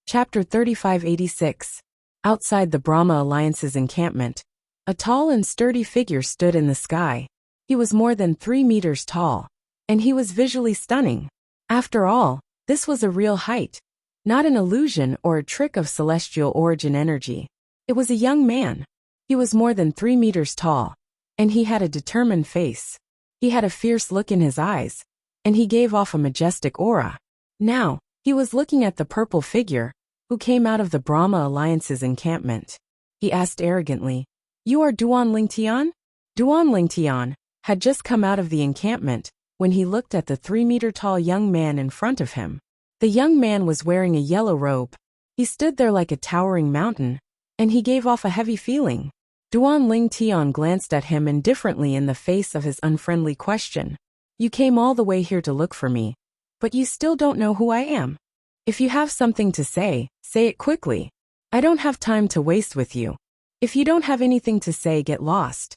S1: Chapter 3586. Outside the Brahma Alliance's encampment, a tall and sturdy figure stood in the sky. He was more than 3 meters tall, and he was visually stunning. After all, this was a real height, not an illusion or a trick of celestial origin energy. It was a young man. He was more than 3 meters tall, and he had a determined face. He had a fierce look in his eyes, and he gave off a majestic aura. Now, he was looking at the purple figure, who came out of the Brahma Alliance's encampment. He asked arrogantly, You are Duan Lingtian? Duan Lingtian had just come out of the encampment when he looked at the 3-meter-tall young man in front of him. The young man was wearing a yellow robe. He stood there like a towering mountain, and he gave off a heavy feeling. Duan Lingtian glanced at him indifferently in the face of his unfriendly question. You came all the way here to look for me, but you still don't know who I am. If you have something to say it quickly. I don't have time to waste with you. If you don't have anything to say, get lost.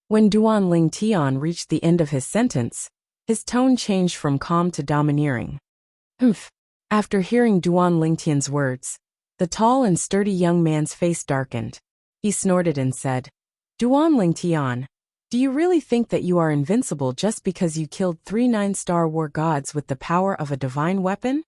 S1: When Duan Lingtian reached the end of his sentence, his tone changed from calm to domineering. After hearing Duan Lingtian's words, the tall and sturdy young man's face darkened. He snorted and said, Duan Lingtian, do you really think that you are invincible just because you killed 3 9-star war gods with the power of a divine weapon?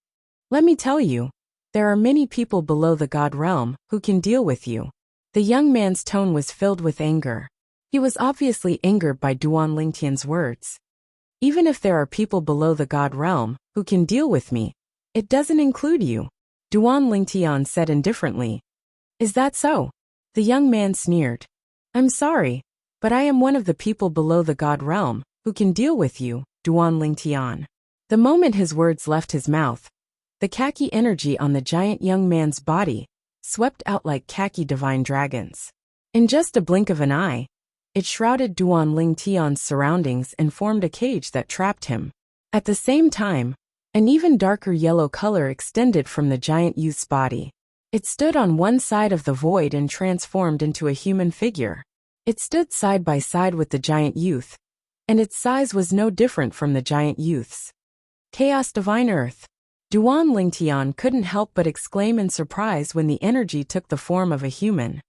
S1: Let me tell you, there are many people below the god realm who can deal with you. The young man's tone was filled with anger. He was obviously angered by Duan Lingtian's words. Even if there are people below the god realm who can deal with me, it doesn't include you, Duan Lingtian said indifferently. Is that so? The young man sneered. I'm sorry, but I am one of the people below the god realm who can deal with you, Duan Lingtian. The moment his words left his mouth, the khaki energy on the giant young man's body swept out like khaki divine dragons. In just a blink of an eye, it shrouded Duan Lingtian's surroundings and formed a cage that trapped him. At the same time, an even darker yellow color extended from the giant youth's body. It stood on one side of the void and transformed into a human figure. It stood side by side with the giant youth, and its size was no different from the giant youth's. Chaos Divine Earth. Duan Lingtian couldn't help but exclaim in surprise when the energy took the form of a human.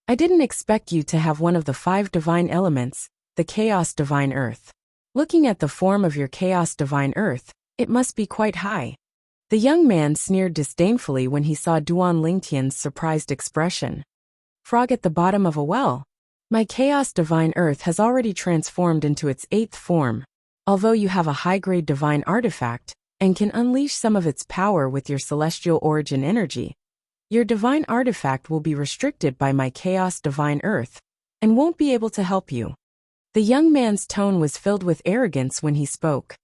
S1: I didn't expect you to have one of the 5 divine elements, the Chaos Divine Earth. Looking at the form of your Chaos Divine Earth, it must be quite high. The young man sneered disdainfully when he saw Duan Lingtian's surprised expression. Frog at the bottom of a well. My Chaos Divine Earth has already transformed into its 8th form. Although you have a high-grade divine artifact and can unleash some of its power with your celestial origin energy, your divine artifact will be restricted by my Chaos Divine Earth and won't be able to help you. The young man's tone was filled with arrogance when he spoke.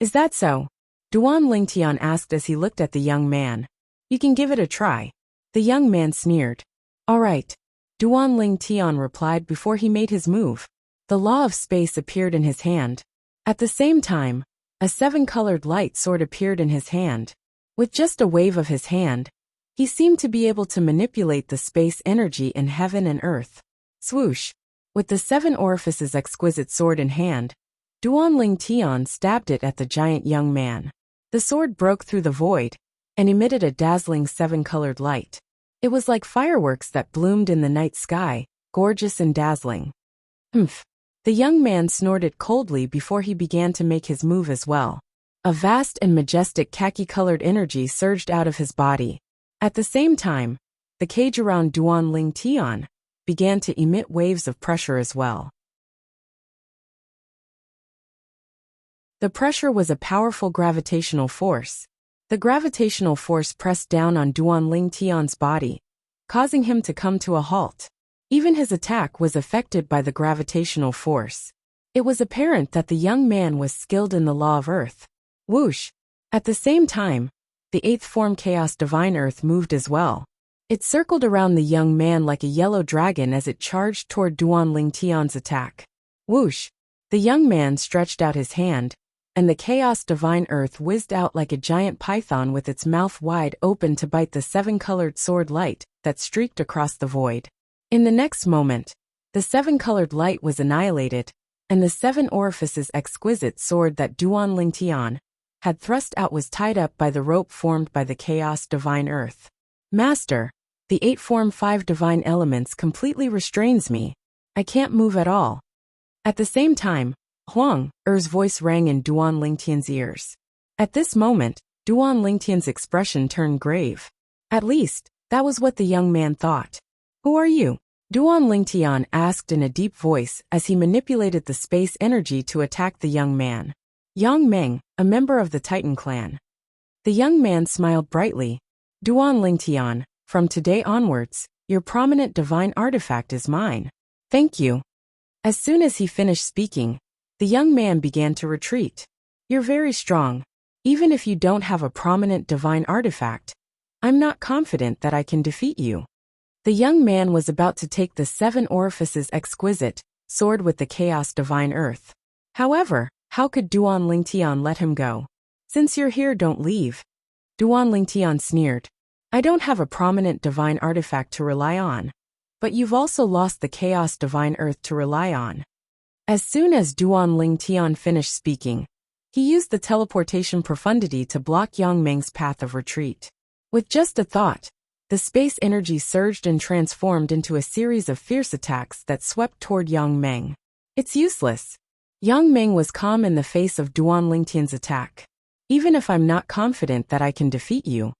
S1: Is that so? Duan Lingtian asked as he looked at the young man. You can give it a try. The young man sneered. All right. Duan Lingtian replied before he made his move. The law of space appeared in his hand. At the same time, a 7-colored light sword appeared in his hand. With just a wave of his hand, he seemed to be able to manipulate the space energy in heaven and earth. Swoosh! With the 7 orifices exquisite sword in hand, Duan Lingtian stabbed it at the giant young man. The sword broke through the void and emitted a dazzling 7-colored light. It was like fireworks that bloomed in the night sky, gorgeous and dazzling. Humph! The young man snorted coldly before he began to make his move as well. A vast and majestic khaki-colored energy surged out of his body. At the same time, the cage around Duan Lingtian began to emit waves of pressure as well. The pressure was a powerful gravitational force. The gravitational force pressed down on Duan Lingtian's body, causing him to come to a halt. Even his attack was affected by the gravitational force. It was apparent that the young man was skilled in the law of earth. Whoosh! At the same time, the 8th form Chaos Divine Earth moved as well. It circled around the young man like a yellow dragon as it charged toward Duan Lingtian's attack. Whoosh! The young man stretched out his hand, and the Chaos Divine Earth whizzed out like a giant python with its mouth wide open to bite the 7-colored sword light that streaked across the void. In the next moment, the 7-colored light was annihilated, and the 7 orifices exquisite sword that Duan Lingtian had thrust out was tied up by the rope formed by the Chaos Divine Earth. Master, the 8 form 5 divine elements completely restrains me. I can't move at all. At the same time, Huang Er's voice rang in Duan Lingtian's ears. At this moment, Duan Lingtian's expression turned grave. At least, that was what the young man thought. Who are you? Duan Lingtian asked in a deep voice as he manipulated the space energy to attack the young man. Yang Meng, a member of the Titan clan. The young man smiled brightly. Duan Lingtian, from today onwards, your prominent divine artifact is mine. Thank you. As soon as he finished speaking, the young man began to retreat. You're very strong. Even if you don't have a prominent divine artifact, I'm not confident that I can defeat you. The young man was about to take the 7 orifices exquisite sword with the Chaos Divine Earth. However, how could Duan Lingtian let him go? Since you're here, don't leave. Duan Lingtian sneered. I don't have a prominent divine artifact to rely on. But you've also lost the Chaos Divine Earth to rely on. As soon as Duan Lingtian finished speaking, he used the teleportation profundity to block Yang Meng's path of retreat. With just a thought, The space energy surged and transformed into a series of fierce attacks that swept toward Yang Meng. It's useless. Yang Meng was calm in the face of Duan Lingtian's attack. Even if I'm not confident that I can defeat you,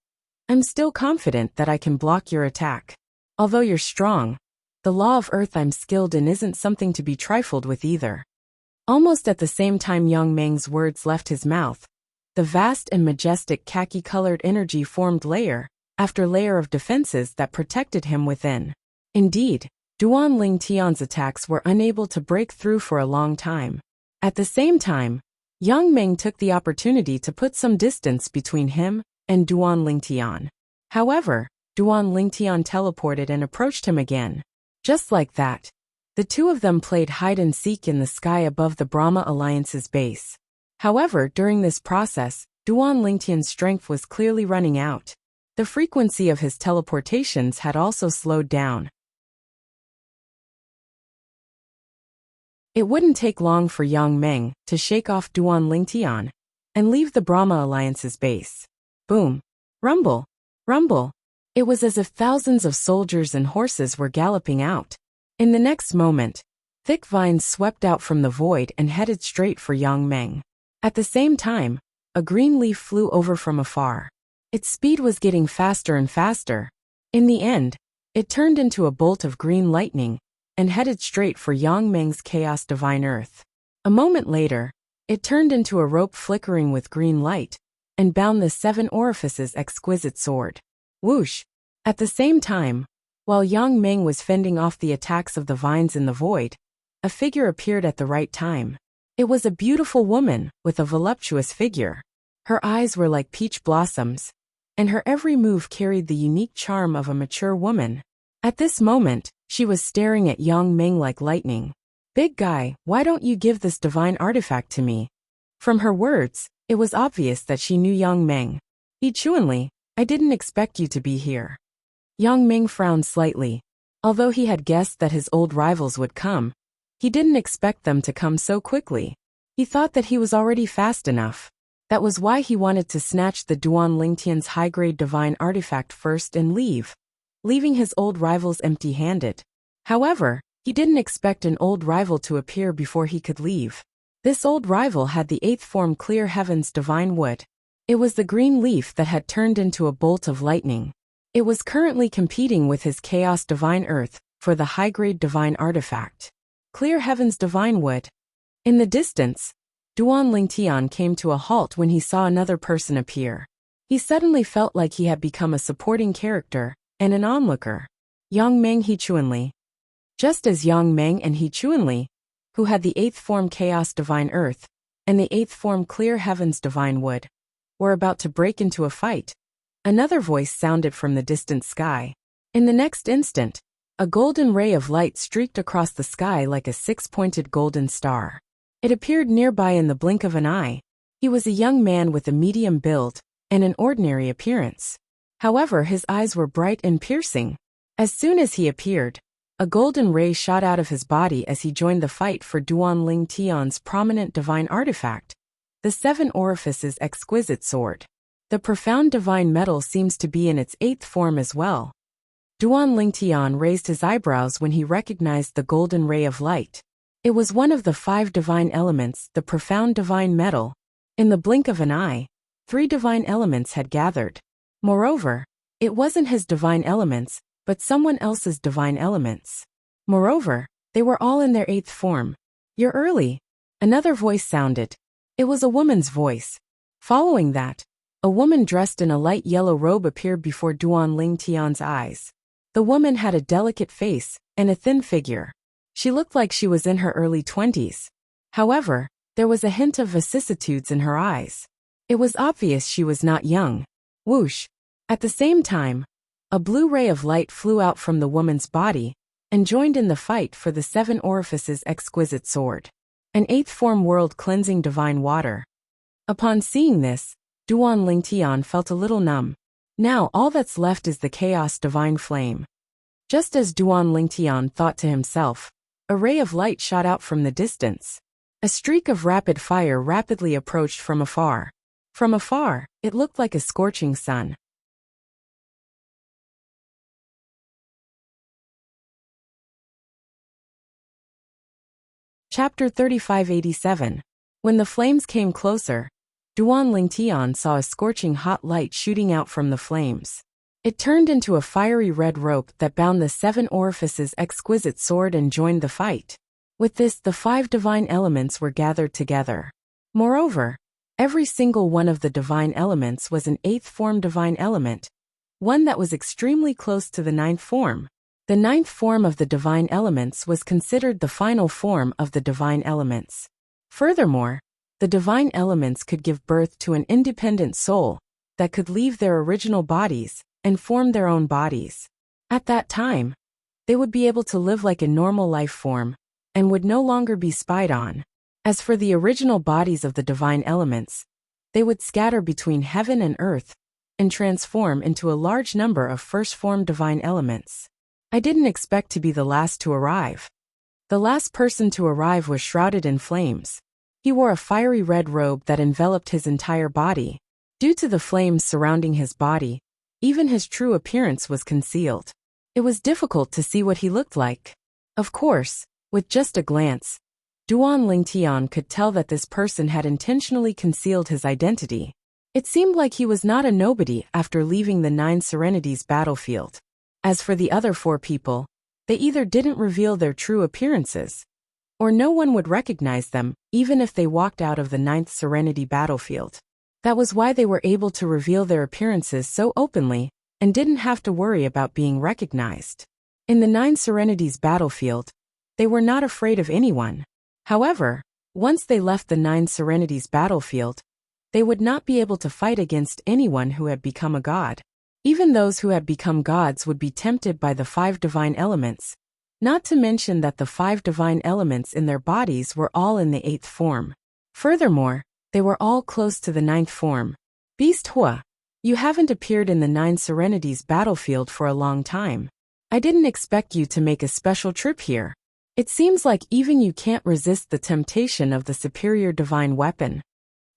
S1: I'm still confident that I can block your attack. Although you're strong, the law of earth I'm skilled in isn't something to be trifled with either. Almost at the same time Yang Meng's words left his mouth, the vast and majestic khaki-colored energy formed layer after layer of defenses that protected him within. Indeed, Duan Lingtian's attacks were unable to break through for a long time. At the same time, Yang Meng took the opportunity to put some distance between him and Duan Lingtian. However, Duan Lingtian teleported and approached him again. Just like that, the two of them played hide-and-seek in the sky above the Brahma Alliance's base. However, during this process, Duan Lingtian's strength was clearly running out. The frequency of his teleportations had also slowed down. It wouldn't take long for Yang Meng to shake off Duan Lingtian and leave the Brahma Alliance's base. Boom! Rumble! Rumble! It was as if thousands of soldiers and horses were galloping out. In the next moment, thick vines swept out from the void and headed straight for Yang Meng. At the same time, a green leaf flew over from afar. Its speed was getting faster and faster. In the end, it turned into a bolt of green lightning and headed straight for Yang Meng's Chaos Divine Earth. A moment later, it turned into a rope flickering with green light and bound the 7 orifices exquisite sword. Whoosh! At the same time, while Yang Meng was fending off the attacks of the vines in the void, a figure appeared at the right time. It was a beautiful woman with a voluptuous figure. Her eyes were like peach blossoms, and her every move carried the unique charm of a mature woman. At this moment, she was staring at Yang Meng like lightning. "Big guy, why don't you give this divine artifact to me?" From her words, it was obvious that she knew Yang Meng. "Chuanli, I didn't expect you to be here." Yang Meng frowned slightly. Although he had guessed that his old rivals would come, he didn't expect them to come so quickly. He thought that he was already fast enough. That was why he wanted to snatch the Duan Lingtian's high-grade divine artifact first and leave, leaving his old rivals empty-handed. However, he didn't expect an old rival to appear before he could leave. This old rival had the 8th form Clear Heaven's divine wood. It was the green leaf that had turned into a bolt of lightning. It was currently competing with his Chaos Divine Earth for the high-grade divine artifact. Clear Heaven's divine wood. In the distance, Duan Lingtian came to a halt when he saw another person appear. He suddenly felt like he had become a supporting character and an onlooker. Yang Meng Chuanli. Just as Yang Meng and Chuanli, who had the 8th form Chaos Divine Earth and the 8th form Clear Heaven's divine wood, were about to break into a fight, another voice sounded from the distant sky. In the next instant, a golden ray of light streaked across the sky like a 6-pointed golden star. It appeared nearby in the blink of an eye. He was a young man with a medium build and an ordinary appearance. However, his eyes were bright and piercing. As soon as he appeared, a golden ray shot out of his body as he joined the fight for Duan Lingtian's prominent divine artifact, the 7 orifices exquisite sword. The profound divine metal seems to be in its 8th form as well. Duan Lingtian raised his eyebrows when he recognized the golden ray of light. It was one of the 5 divine elements, the profound divine metal. In the blink of an eye, 3 divine elements had gathered. Moreover, it wasn't his divine elements, but someone else's divine elements. Moreover, they were all in their 8th form. "You're early," another voice sounded. It was a woman's voice. Following that, a woman dressed in a light yellow robe appeared before Duan Lingtian's eyes. The woman had a delicate face and a thin figure. She looked like she was in her early 20s. However, there was a hint of vicissitudes in her eyes. It was obvious she was not young. Whoosh! At the same time, a blue ray of light flew out from the woman's body and joined in the fight for the 7 orifices exquisite sword, an 8th form world cleansing divine water. Upon seeing this, Duan Lingtian felt a little numb. Now all that's left is the chaos divine flame. Just as Duan Lingtian thought to himself, a ray of light shot out from the distance. A streak of rapid fire rapidly approached from afar. From afar, it looked like a scorching sun. Chapter 3587. When the flames came closer, Duan Lingtian saw a scorching hot light shooting out from the flames. It turned into a fiery red rope that bound the 7 orifices exquisite sword and joined the fight. With this, the 5 divine elements were gathered together. Moreover, every single one of the divine elements was an 8th form divine element, one that was extremely close to the 9th form. The 9th form of the divine elements was considered the final form of the divine elements. Furthermore, the divine elements could give birth to an independent soul that could leave their original bodies and form their own bodies. At that time, they would be able to live like a normal life form and would no longer be spied on. As for the original bodies of the divine elements, they would scatter between heaven and earth and transform into a large number of first-form divine elements. I didn't expect to be the last to arrive. The last person to arrive was shrouded in flames. He wore a fiery red robe that enveloped his entire body. Due to the flames surrounding his body, even his true appearance was concealed. It was difficult to see what he looked like. Of course, with just a glance, Duan Lingtian could tell that this person had intentionally concealed his identity. It seemed like he was not a nobody after leaving the 9 Serenities battlefield. As for the other 4 people, they either didn't reveal their true appearances, or no one would recognize them, even if they walked out of the 9th Serenity battlefield. That was why they were able to reveal their appearances so openly, and didn't have to worry about being recognized. In the 9 Serenities battlefield, they were not afraid of anyone. However, once they left the 9 Serenities battlefield, they would not be able to fight against anyone who had become a god. Even those who had become gods would be tempted by the 5 divine elements, not to mention that the 5 divine elements in their bodies were all in the 8th form. Furthermore, they were all close to the 9th form. Beast Hua, you haven't appeared in the 9 Serenities battlefield for a long time. I didn't expect you to make a special trip here. It seems like even you can't resist the temptation of the superior divine weapon.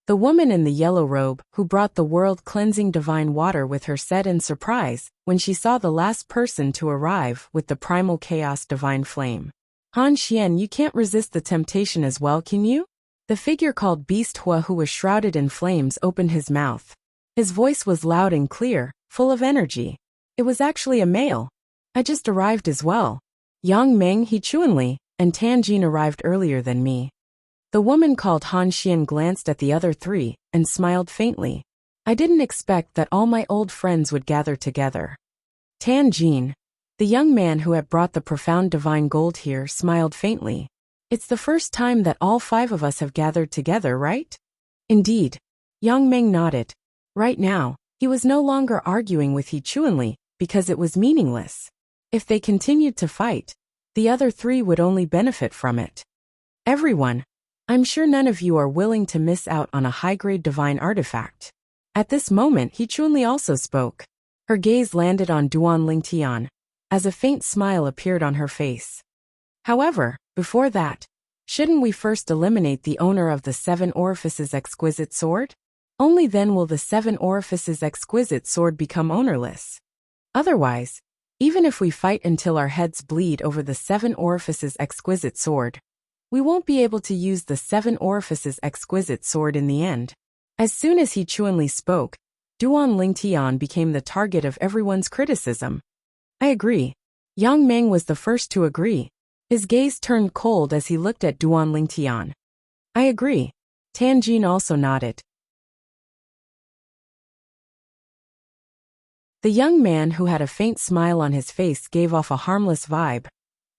S1: The woman in the yellow robe, who brought the world-cleansing divine water with her, said in surprise when she saw the last person to arrive with the primal chaos divine flame. Han Xian, you can't resist the temptation as well, can you? The figure called Beast Hua, who was shrouded in flames, opened his mouth. His voice was loud and clear, full of energy. It was actually a male. I just arrived as well. Yang Meng, He Chuanli, and Tanjin arrived earlier than me. The woman called Han Xian glanced at the other 3 and smiled faintly. I didn't expect that all my old friends would gather together. Tanjin, the young man who had brought the profound divine gold here, smiled faintly. It's the first time that all 5 of us have gathered together, right? Indeed. Yang Meng nodded. Right now, he was no longer arguing with He Chuanli because it was meaningless. If they continued to fight, the other 3 would only benefit from it. Everyone, I'm sure none of you are willing to miss out on a high-grade divine artifact. At this moment, He Chuanli also spoke. Her gaze landed on Duan Lingtian, as a faint smile appeared on her face. However, before that, shouldn't we first eliminate the owner of the 7 orifices exquisite sword? Only then will the 7 orifices exquisite sword become ownerless. Otherwise, even if we fight until our heads bleed over the 7 orifices exquisite sword, we won't be able to use the 7 orifices exquisite sword in the end. As soon as He Chuanli spoke, Duan Lingtian became the target of everyone's criticism. I agree. Yang Meng was the first to agree. His gaze turned cold as he looked at Duan Lingtian. I agree. Tanjin also nodded. The young man, who had a faint smile on his face, gave off a harmless vibe,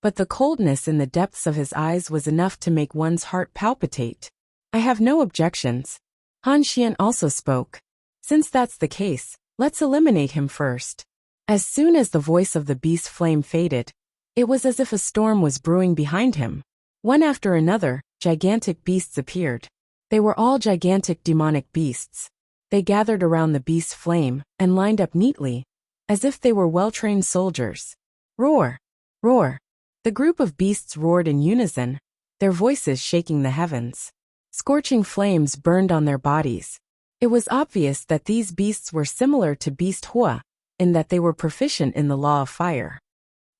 S1: but the coldness in the depths of his eyes was enough to make one's heart palpitate. I have no objections. Han Xian also spoke. Since that's the case, let's eliminate him first. As soon as the voice of the beast flame faded, it was as if a storm was brewing behind him. One after another, gigantic beasts appeared. They were all gigantic demonic beasts. They gathered around the beast flame and lined up neatly, as if they were well-trained soldiers. Roar! Roar! The group of beasts roared in unison, their voices shaking the heavens. Scorching flames burned on their bodies. It was obvious that these beasts were similar to Beast Hua, in that they were proficient in the law of fire.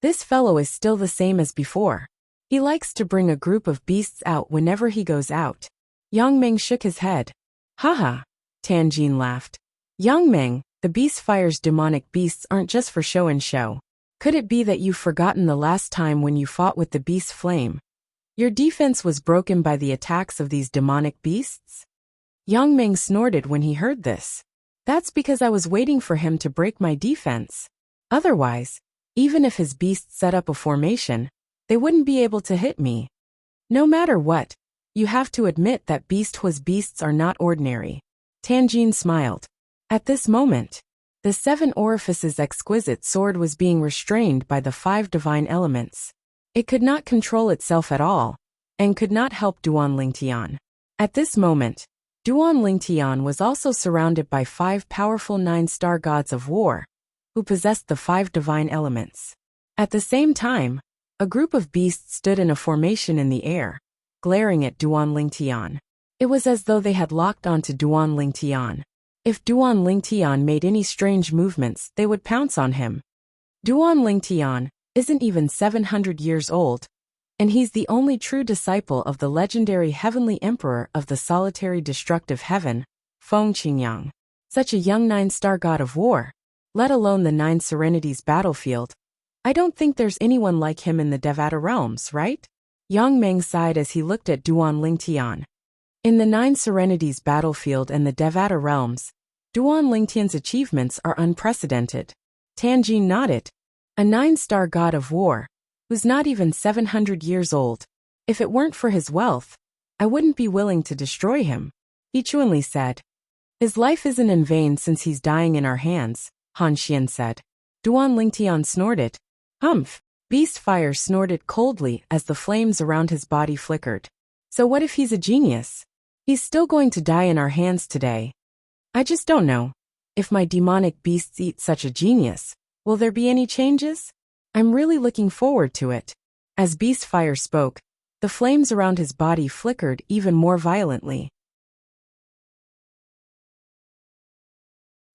S1: This fellow is still the same as before. He likes to bring a group of beasts out whenever he goes out. Yang Meng shook his head. Haha. Tianjin laughed. Yang Meng, the beast fire's demonic beasts aren't just for show and show. Could it be that you've forgotten the last time when you fought with the beast flame? Your defense was broken by the attacks of these demonic beasts? Yang Meng snorted when he heard this. That's because I was waiting for him to break my defense. Otherwise, even if his beasts set up a formation, they wouldn't be able to hit me. No matter what, you have to admit that beasts are not ordinary. Tianjin smiled. At this moment, the 7 orifices exquisite sword was being restrained by the 5 divine elements. It could not control itself at all, and could not help Duan Lingtian. At this moment, Duan Lingtian was also surrounded by 5 powerful 9-star gods of war, who possessed the 5 divine elements. At the same time, a group of beasts stood in a formation in the air, glaring at Duan Lingtian. It was as though they had locked onto Duan Lingtian. If Duan Lingtian made any strange movements, they would pounce on him. Duan Lingtian isn't even 700 years old, and he's the only true disciple of the legendary heavenly emperor of the solitary destructive heaven, Feng Qingyang. Such a young 9-star god of war, let alone the 9 serenities battlefield. I don't think there's anyone like him in the Devata realms, right? Yang Meng sighed as he looked at Duan Lingtian. In the 9 serenities battlefield and the Devata realms, Duan Lingtian's achievements are unprecedented. Tianjin nodded. A 9-star god of war, who's not even 700 years old. If it weren't for his wealth, I wouldn't be willing to destroy him. He Chuanli said. His life isn't in vain since he's dying in our hands, Han Xian said. Duan Lingtian snorted. Humph. Beast fire snorted coldly as the flames around his body flickered. So what if he's a genius? He's still going to die in our hands today. I just don't know. If my demonic beasts eat such a genius, will there be any changes? I'm really looking forward to it. As Beast Fire spoke, the flames around his body flickered even more violently.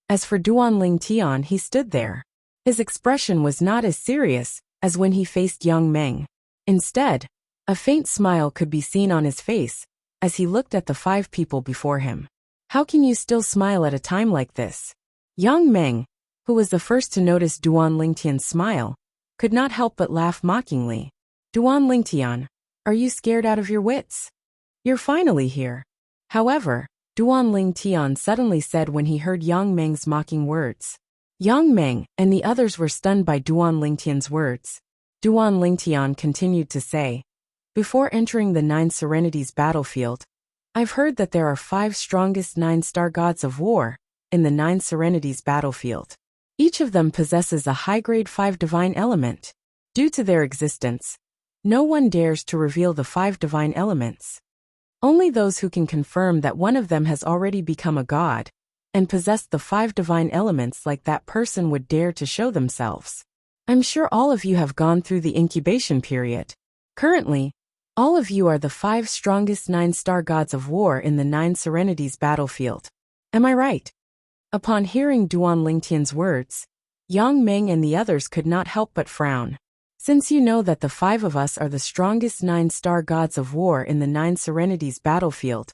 S1: As for Duan Lingtian, he stood there. His expression was not as serious as when he faced Yang Meng. Instead, a faint smile could be seen on his face as he looked at the 5 people before him. How can you still smile at a time like this? Yang Meng, who was the first to notice Duan Lingtian's smile, could not help but laugh mockingly. Duan Lingtian, are you scared out of your wits? You're finally here. However, Duan Lingtian suddenly said when he heard Yang Meng's mocking words. Yang Meng and the others were stunned by Duan Lingtian's words. Duan Lingtian continued to say, before entering the 9 serenities battlefield, I've heard that there are 5 strongest 9-star gods of war in the 9 serenities battlefield. Each of them possesses a high-grade 5 divine element. Due to their existence, no one dares to reveal the 5 divine elements. Only those who can confirm that one of them has already become a god and possessed the 5 divine elements like that person would dare to show themselves. I'm sure all of you have gone through the incubation period. Currently, all of you are the 5 strongest 9-star gods of war in the 9 serenities battlefield. Am I right? Upon hearing Duan Lingtian's words, Yang Meng and the others could not help but frown. Since you know that the 5 of us are the strongest 9-star gods of war in the 9 serenities battlefield,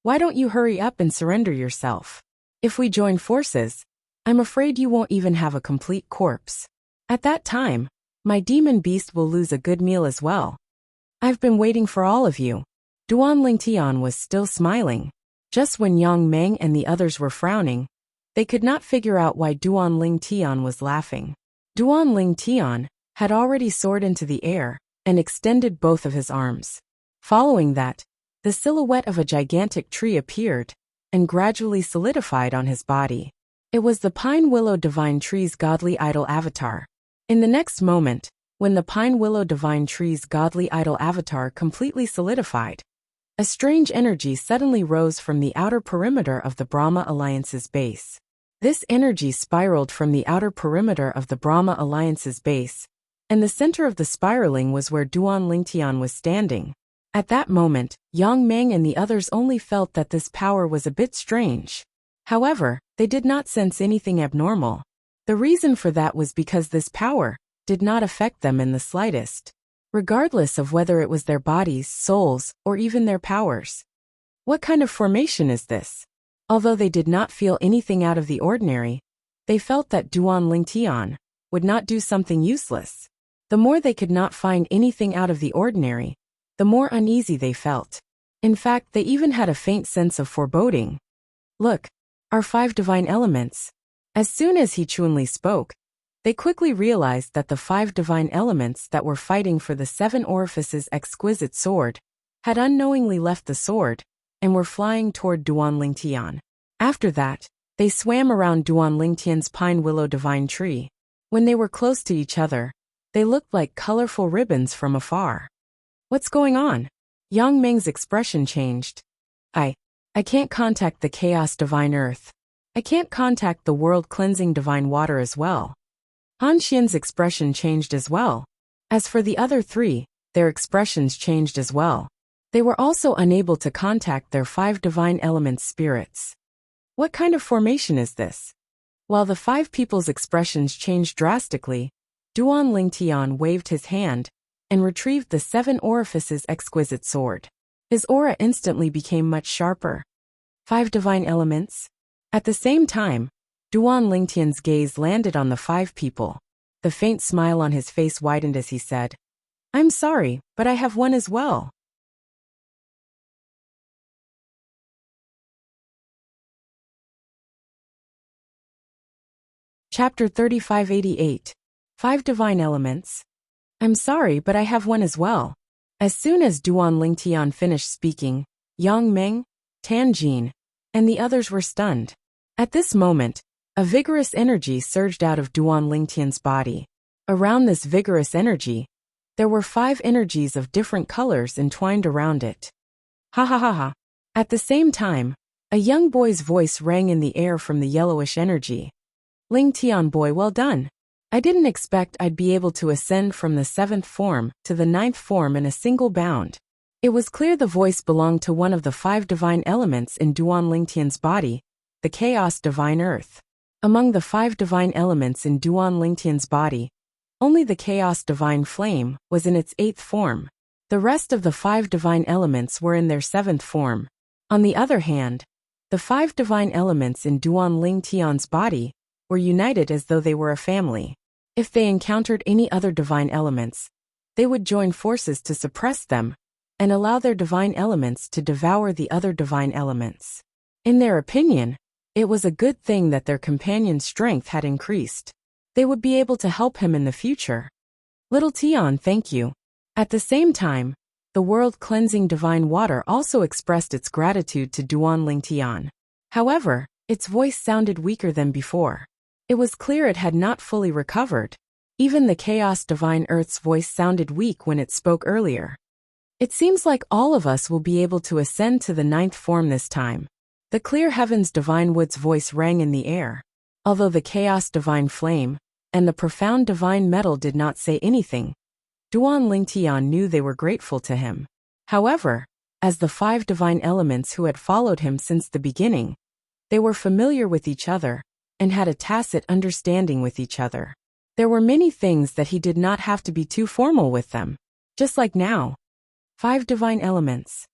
S1: why don't you hurry up and surrender yourself? If we join forces, I'm afraid you won't even have a complete corpse. At that time, my demon beast will lose a good meal as well. I've been waiting for all of you. Duan Lingtian was still smiling. Just when Yang Meng and the others were frowning, they could not figure out why Duan Lingtian was laughing. Duan Lingtian had already soared into the air and extended both of his arms. Following that, the silhouette of a gigantic tree appeared and gradually solidified on his body. It was the Pine Willow Divine Tree's godly idol avatar. In the next moment, when the Pine Willow Divine Tree's godly idol avatar completely solidified, a strange energy suddenly rose from the outer perimeter of the Brahma Alliance's base. This energy spiraled from the outer perimeter of the Brahma Alliance's base, and the center of the spiraling was where Duan Lingtian was standing. At that moment, Yang Meng and the others only felt that this power was a bit strange. However, they did not sense anything abnormal. The reason for that was because this power did not affect them in the slightest. regardless of whether it was their bodies, souls, or even their powers. What kind of formation is this? Although they did not feel anything out of the ordinary, they felt that Duan Lingtian would not do something useless. The more they could not find anything out of the ordinary, the more uneasy they felt. In fact, they even had a faint sense of foreboding. Look, our 5 divine elements. As soon as he Chunli spoke, they quickly realized that the 5 divine elements that were fighting for the 7 orifices exquisite sword had unknowingly left the sword and were flying toward Duan Lingtian. After that, they swam around Duan Lingtian's pine willow divine tree. When they were close to each other, they looked like colorful ribbons from afar. What's going on? Yang Meng's expression changed. I can't contact the chaos divine earth. I can't contact the world cleansing divine water as well. Han Xian's expression changed as well. As for the other 3, their expressions changed as well. They were also unable to contact their 5 divine element spirits. What kind of formation is this? While the 5 people's expressions changed drastically, Duan Lingtian waved his hand and retrieved the 7 orifices exquisite sword. His aura instantly became much sharper. 5 divine elements? At the same time, Duan Lingtian's gaze landed on the 5 people. The faint smile on his face widened as he said, "I'm sorry, but I have one as well." Chapter 3588. 5 Divine Elements. I'm sorry, but I have one as well. As soon as Duan Lingtian finished speaking, Yang Meng, Tan Jin, and the others were stunned. At this moment, a vigorous energy surged out of Duan Lingtian's body. Around this vigorous energy, there were 5 energies of different colors entwined around it. Ha ha ha ha. At the same time, a young boy's voice rang in the air from the yellowish energy. Lingtian boy, well done. I didn't expect I'd be able to ascend from the 7th form to the 9th form in a single bound. It was clear the voice belonged to one of the 5 divine elements in Duan Lingtian's body, the chaos divine earth. Among the 5 divine elements in Duan Lingtian's body, only the chaos divine flame was in its 8th form. The rest of the 5 divine elements were in their 7th form. On the other hand, the 5 divine elements in Duan Lingtian's body were united as though they were a family. If they encountered any other divine elements, they would join forces to suppress them and allow their divine elements to devour the other divine elements. In their opinion, it was a good thing that their companion's strength had increased. They would be able to help him in the future. Little Tian, thank you. At the same time, the world-cleansing divine water also expressed its gratitude to Duan Lingtian. However, its voice sounded weaker than before. It was clear it had not fully recovered. Even the chaos divine earth's voice sounded weak when it spoke earlier. It seems like all of us will be able to ascend to the 9th form this time. The clear heavens divine wood's voice rang in the air. Although the chaos divine flame and the profound divine metal did not say anything, Duan Lingtian knew they were grateful to him. However, as the 5 divine elements who had followed him since the beginning, they were familiar with each other and had a tacit understanding with each other. There were many things that he did not have to be too formal with them. Just like now. 5 divine elements.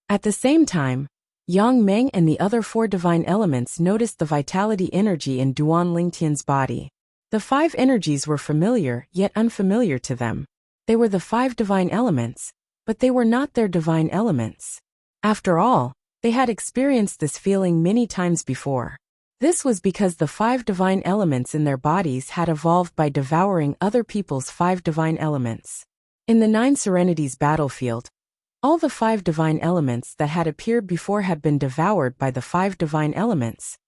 S1: At the same time, Yang Meng and the other 4 divine elements noticed the vitality energy in Duan Lingtian's body. The 5 energies were familiar yet unfamiliar to them. They were the 5 divine elements, but they were not their divine elements. After all, they had experienced this feeling many times before. This was because the 5 divine elements in their bodies had evolved by devouring other people's 5 divine elements. In the 9 Serenities battlefield, all the 5 divine elements that had appeared before had been devoured by the 5 divine elements,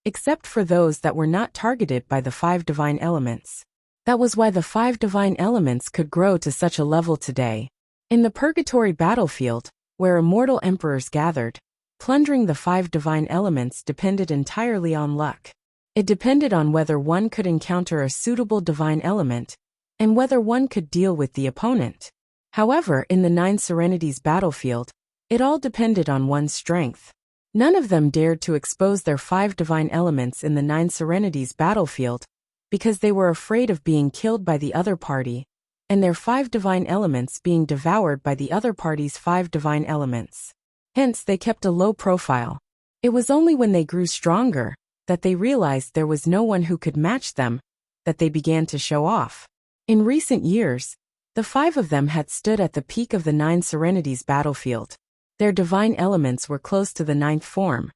S1: except for those that were not targeted by the 5 divine elements. That was why the 5 divine elements could grow to such a level today. In the Purgatory battlefield, where immortal emperors gathered, plundering the 5 divine elements depended entirely on luck. It depended on whether one could encounter a suitable divine element, and whether one could deal with the opponent. However, in the 9 Serenities battlefield, it all depended on one's strength. None of them dared to expose their 5 divine elements in the 9 Serenities battlefield, because they were afraid of being killed by the other party, and their 5 divine elements being devoured by the other party's 5 divine elements. Hence, they kept a low profile. It was only when they grew stronger that they realized there was no one who could match them that they began to show off. In recent years, the 5 of them had stood at the peak of the 9 Serenities battlefield. Their divine elements were close to the 9th form,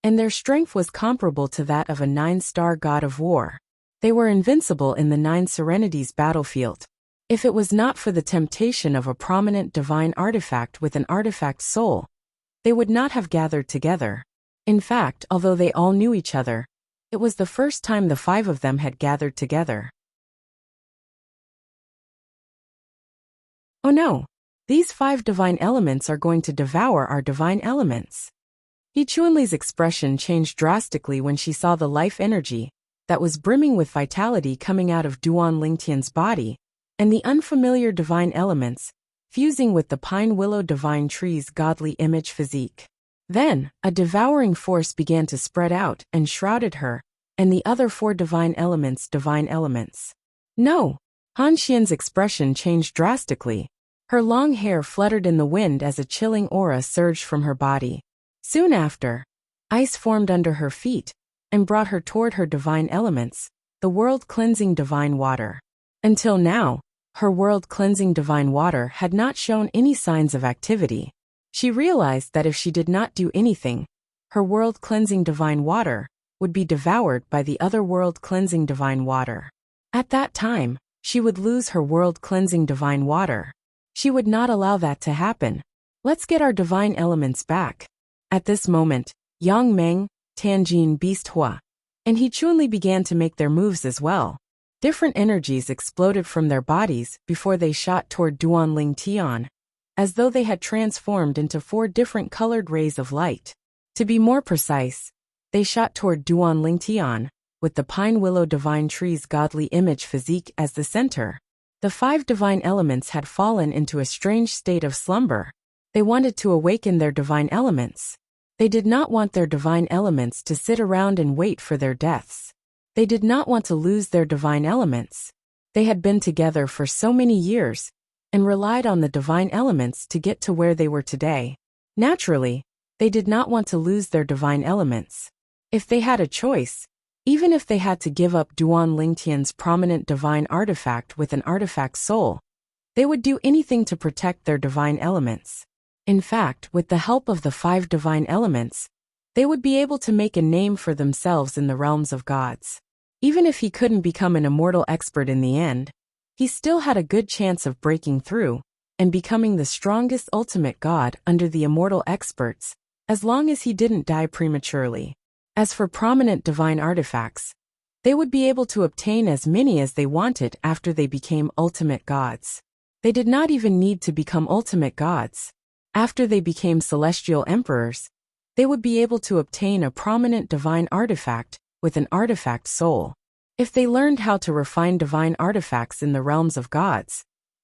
S1: and their strength was comparable to that of a 9-star god of war. They were invincible in the 9 Serenities battlefield. If it was not for the temptation of a prominent divine artifact with an artifact soul, they would not have gathered together. In fact, although they all knew each other, it was the first time the 5 of them had gathered together. Oh no! These 5 divine elements are going to devour our divine elements. He Chunli's expression changed drastically when she saw the life energy that was brimming with vitality coming out of Duan Lingtian's body, and the unfamiliar divine elements fusing with the pine willow divine tree's godly image physique. Then, a devouring force began to spread out and shrouded her, and the other 4 divine elements. No! Han Xian's expression changed drastically. Her long hair fluttered in the wind as a chilling aura surged from her body. Soon after, ice formed under her feet and brought her toward her divine elements, the world-cleansing divine water. Until now, her world-cleansing divine water had not shown any signs of activity. She realized that if she did not do anything, her world-cleansing divine water would be devoured by the other world-cleansing divine water. At that time, she would lose her world-cleansing divine water. She would not allow that to happen. Let's get our divine elements back. At this moment, Yang Meng, Tianjin Beast Hua, and He Chunli began to make their moves as well. Different energies exploded from their bodies before they shot toward Duan Ling Tian, as though they had transformed into 4 different colored rays of light. To be more precise, they shot toward Duan Ling Tian, with the pine willow divine tree's godly image physique as the center. The 5 divine elements had fallen into a strange state of slumber. They wanted to awaken their divine elements. They did not want their divine elements to sit around and wait for their deaths. They did not want to lose their divine elements. They had been together for so many years and relied on the divine elements to get to where they were today. Naturally, they did not want to lose their divine elements. If they had a choice, even if they had to give up Duan Lingtian's prominent divine artifact with an artifact soul, they would do anything to protect their divine elements. In fact, with the help of the 5 divine elements, they would be able to make a name for themselves in the realms of gods. Even if he couldn't become an immortal expert in the end, he still had a good chance of breaking through and becoming the strongest ultimate god under the immortal experts, as long as he didn't die prematurely. As for prominent divine artifacts, they would be able to obtain as many as they wanted after they became ultimate gods. They did not even need to become ultimate gods. After they became celestial emperors, they would be able to obtain a prominent divine artifact with an artifact soul. If they learned how to refine divine artifacts in the realms of gods,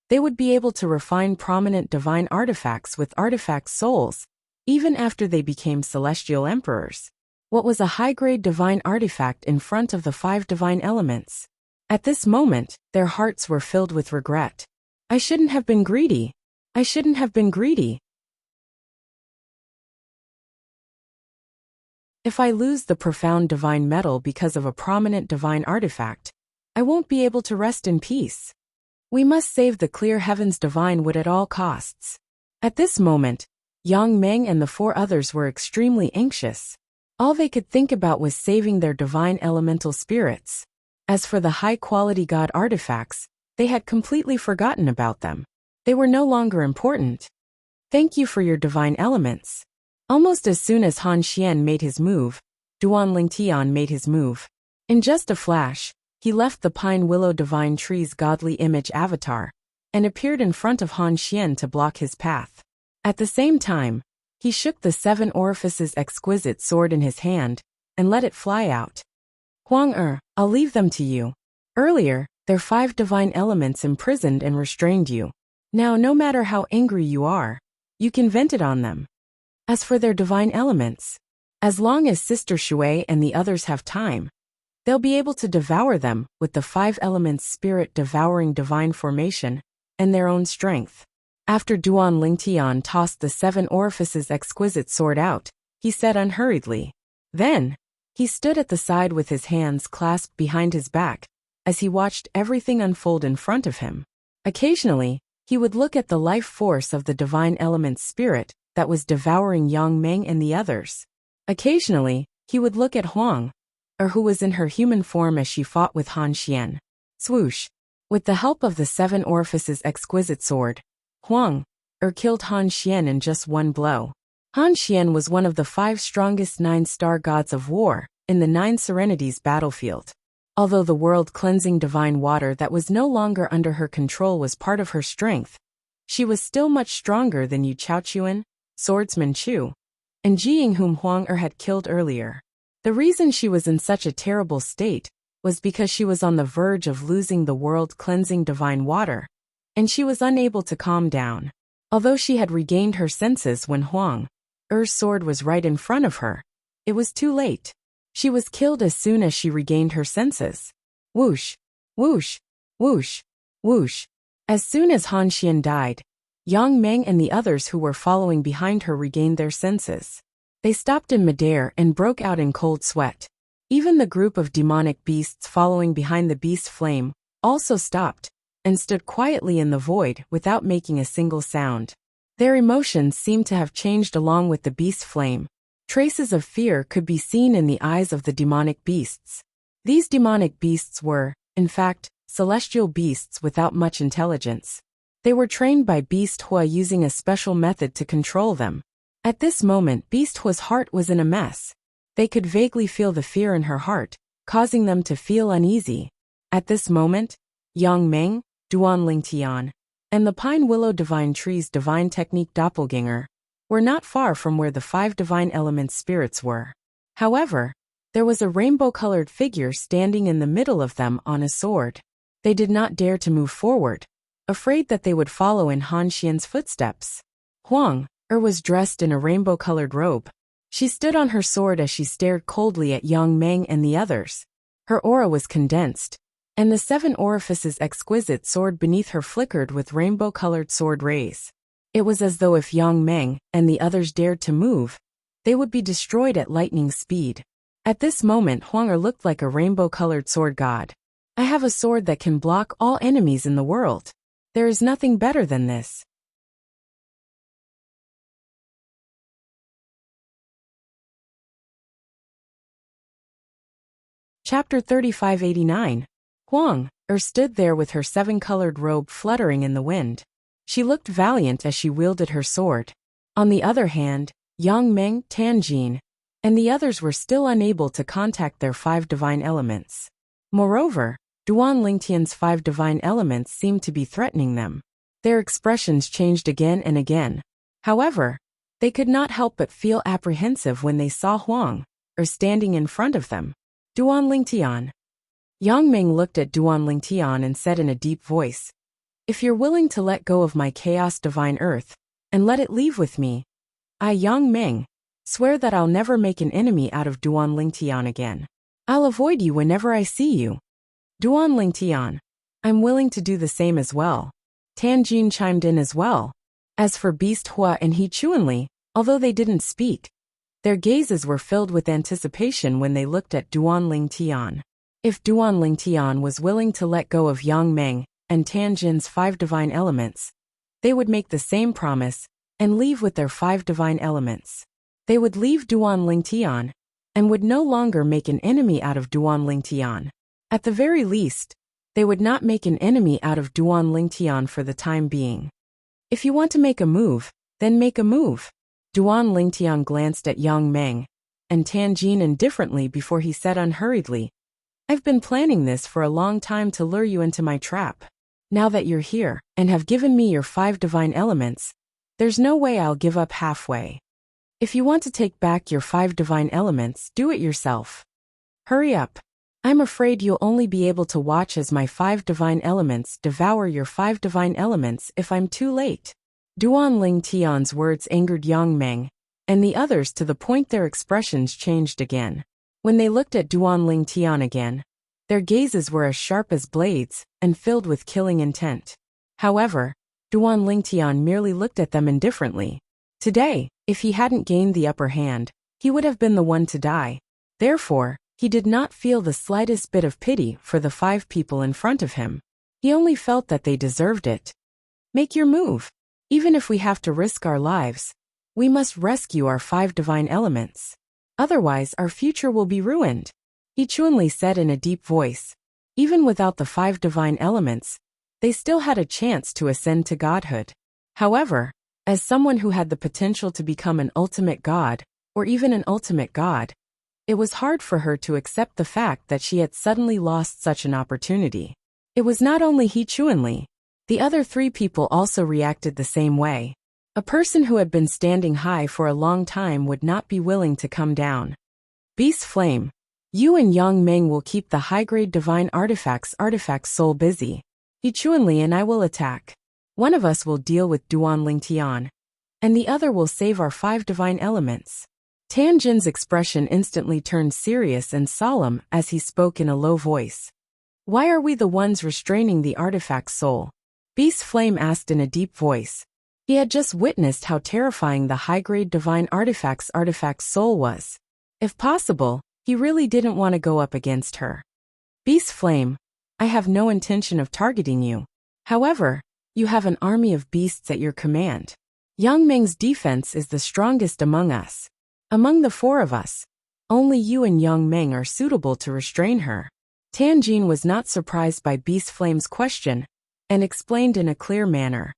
S1: they would be able to refine prominent divine artifacts with artifact souls, even after they became celestial emperors. What was a high-grade divine artifact in front of the 5 divine elements? At this moment, their hearts were filled with regret. I shouldn't have been greedy. I shouldn't have been greedy. If I lose the profound divine metal because of a prominent divine artifact, I won't be able to rest in peace. We must save the clear heavens divine wood at all costs. At this moment, Yang Meng and the 4 others were extremely anxious. All they could think about was saving their divine elemental spirits. As for the high-quality god artifacts, they had completely forgotten about them. They were no longer important. Thank you for your divine elements. Almost as soon as Han Xian made his move, Duan Lingtian made his move. In just a flash, he left the pine willow divine tree's godly image avatar and appeared in front of Han Xian to block his path. At the same time, he shook the 7 orifices exquisite sword in his hand and let it fly out. Huang I'll leave them to you. Earlier, their 5 divine elements imprisoned and restrained you. Now, no matter how angry you are, you can vent it on them. As for their divine elements, as long as Sister Shui and the others have time, they'll be able to devour them with the 5 elements spirit devouring divine formation and their own strength. After Duan Lingtian tossed the 7 orifices exquisite sword out, he said unhurriedly. Then, he stood at the side with his hands clasped behind his back, as he watched everything unfold in front of him. Occasionally, he would look at the life force of the divine element spirit that was devouring Yang Meng and the others. Occasionally, he would look at Huang, who was in her human form as she fought with Han Xian. Swoosh! With the help of the 7 orifices exquisite sword, Huang killed Han Xian in just one blow. Han Xian was one of the 5 strongest 9-star gods of war in the 9 Serenities battlefield. Although the world-cleansing divine water that was no longer under her control was part of her strength, she was still much stronger than Yu Chaochuan, Swordsman Chu, and Jiying whom Huang had killed earlier. The reason she was in such a terrible state was because she was on the verge of losing the world-cleansing divine water, and she was unable to calm down. Although she had regained her senses when Huang's sword was right in front of her, it was too late. She was killed as soon as she regained her senses. Whoosh! Whoosh! Whoosh! Whoosh! As soon as Han Xian died, Yang Meng and the others who were following behind her regained their senses. They stopped in midair and broke out in cold sweat. Even the group of demonic beasts following behind the beast flame also stopped and stood quietly in the void without making a single sound. Their emotions seemed to have changed along with the beast flame. Traces of fear could be seen in the eyes of the demonic beasts. These demonic beasts were, in fact, celestial beasts without much intelligence. They were trained by Beast Hua using a special method to control them. At this moment, Beast Hua's heart was in a mess. They could vaguely feel the fear in her heart, causing them to feel uneasy. At this moment, Yang Meng, Duan Lingtian, and the Pine Willow Divine Tree's divine technique doppelganger were not far from where the 5 divine element spirits were. However, there was a rainbow-colored figure standing in the middle of them on a sword. They did not dare to move forward, afraid that they would follow in Han Xian's footsteps. Huang was dressed in a rainbow-colored robe. She stood on her sword as she stared coldly at Yang Meng and the others. Her aura was condensed, and the 7 orifices exquisite sword beneath her flickered with rainbow-colored sword rays. It was as though if Yang Meng and the others dared to move, they would be destroyed at lightning speed. At this moment, Huang looked like a rainbow-colored sword god. I have a sword that can block all enemies in the world. There is nothing better than this. Chapter 3589. Huang stood there with her 7-colored robe fluttering in the wind. She looked valiant as she wielded her sword. On the other hand, Yang Meng, Tanjin, and the others were still unable to contact their 5 divine elements. Moreover, Duan Lingtian's 5 divine elements seemed to be threatening them. Their expressions changed again and again. However, they could not help but feel apprehensive when they saw Huang standing in front of them. Duan Lingtian. Yang Meng looked at Duan Lingtian and said in a deep voice, "If you're willing to let go of my chaos divine earth, and let it leave with me, I, Yang Meng, swear that I'll never make an enemy out of Duan Lingtian again. I'll avoid you whenever I see you." Duan Lingtian. I'm willing to do the same as well. Tanjin chimed in as well. As for Beast Hua and He Chuanli, although they didn't speak, their gazes were filled with anticipation when they looked at Duan Lingtian. If Duan Lingtian was willing to let go of Yang Meng and Tanjin's 5 divine elements, they would make the same promise and leave with their 5 divine elements. They would leave Duan Lingtian and would no longer make an enemy out of Duan Lingtian. At the very least, they would not make an enemy out of Duan Lingtian for the time being. If you want to make a move, then make a move. Duan Lingtian glanced at Yang Meng and Tanjin indifferently before he said unhurriedly, "I've been planning this for a long time to lure you into my trap. Now that you're here and have given me your 5 divine elements, there's no way I'll give up halfway. If you want to take back your 5 divine elements, do it yourself. Hurry up. I'm afraid you'll only be able to watch as my 5 divine elements devour your 5 divine elements if I'm too late." Duan Lingtian's words angered Yang Meng and the others to the point their expressions changed again. When they looked at Duan Lingtian again, their gazes were as sharp as blades and filled with killing intent. However, Duan Lingtian merely looked at them indifferently. Today, if he hadn't gained the upper hand, he would have been the one to die. Therefore, he did not feel the slightest bit of pity for the 5 people in front of him. He only felt that they deserved it. Make your move. Even if we have to risk our lives, we must rescue our 5 divine elements. Otherwise, our future will be ruined, He Chunli said in a deep voice. Even without the 5 divine elements, they still had a chance to ascend to godhood. However, as someone who had the potential to become an ultimate god, or even an ultimate god, it was hard for her to accept the fact that she had suddenly lost such an opportunity. It was not only He Chunli. The other 3 people also reacted the same way. A person who had been standing high for a long time would not be willing to come down. Beast Flame, you and Yang Meng will keep the high-grade divine artifacts soul busy. He Chunli and I will attack. One of us will deal with Duan Lingtian, and the other will save our 5 divine elements. Tan Jin's expression instantly turned serious and solemn as he spoke in a low voice. Why are we the ones restraining the artifact's soul? Beast Flame asked in a deep voice. He had just witnessed how terrifying the high-grade divine artifact's soul was. If possible, he really didn't want to go up against her. Beast Flame, I have no intention of targeting you. However, you have an army of beasts at your command. Yang Meng's defense is the strongest among us. Among the 4 of us, only you and Yang Meng are suitable to restrain her. Tan Jin was not surprised by Beast Flame's question, and explained in a clear manner.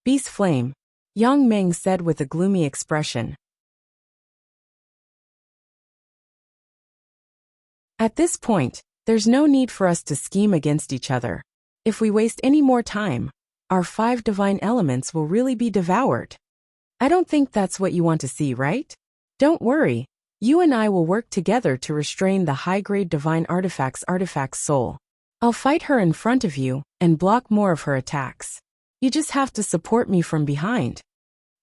S1: Beast Flame, Yang Meng said with a gloomy expression. At this point, there's no need for us to scheme against each other. If we waste any more time, our 5 divine elements will really be devoured. I don't think that's what you want to see, right? Don't worry, you and I will work together to restrain the high-grade divine artifact's soul. I'll fight her in front of you and block more of her attacks. You just have to support me from behind.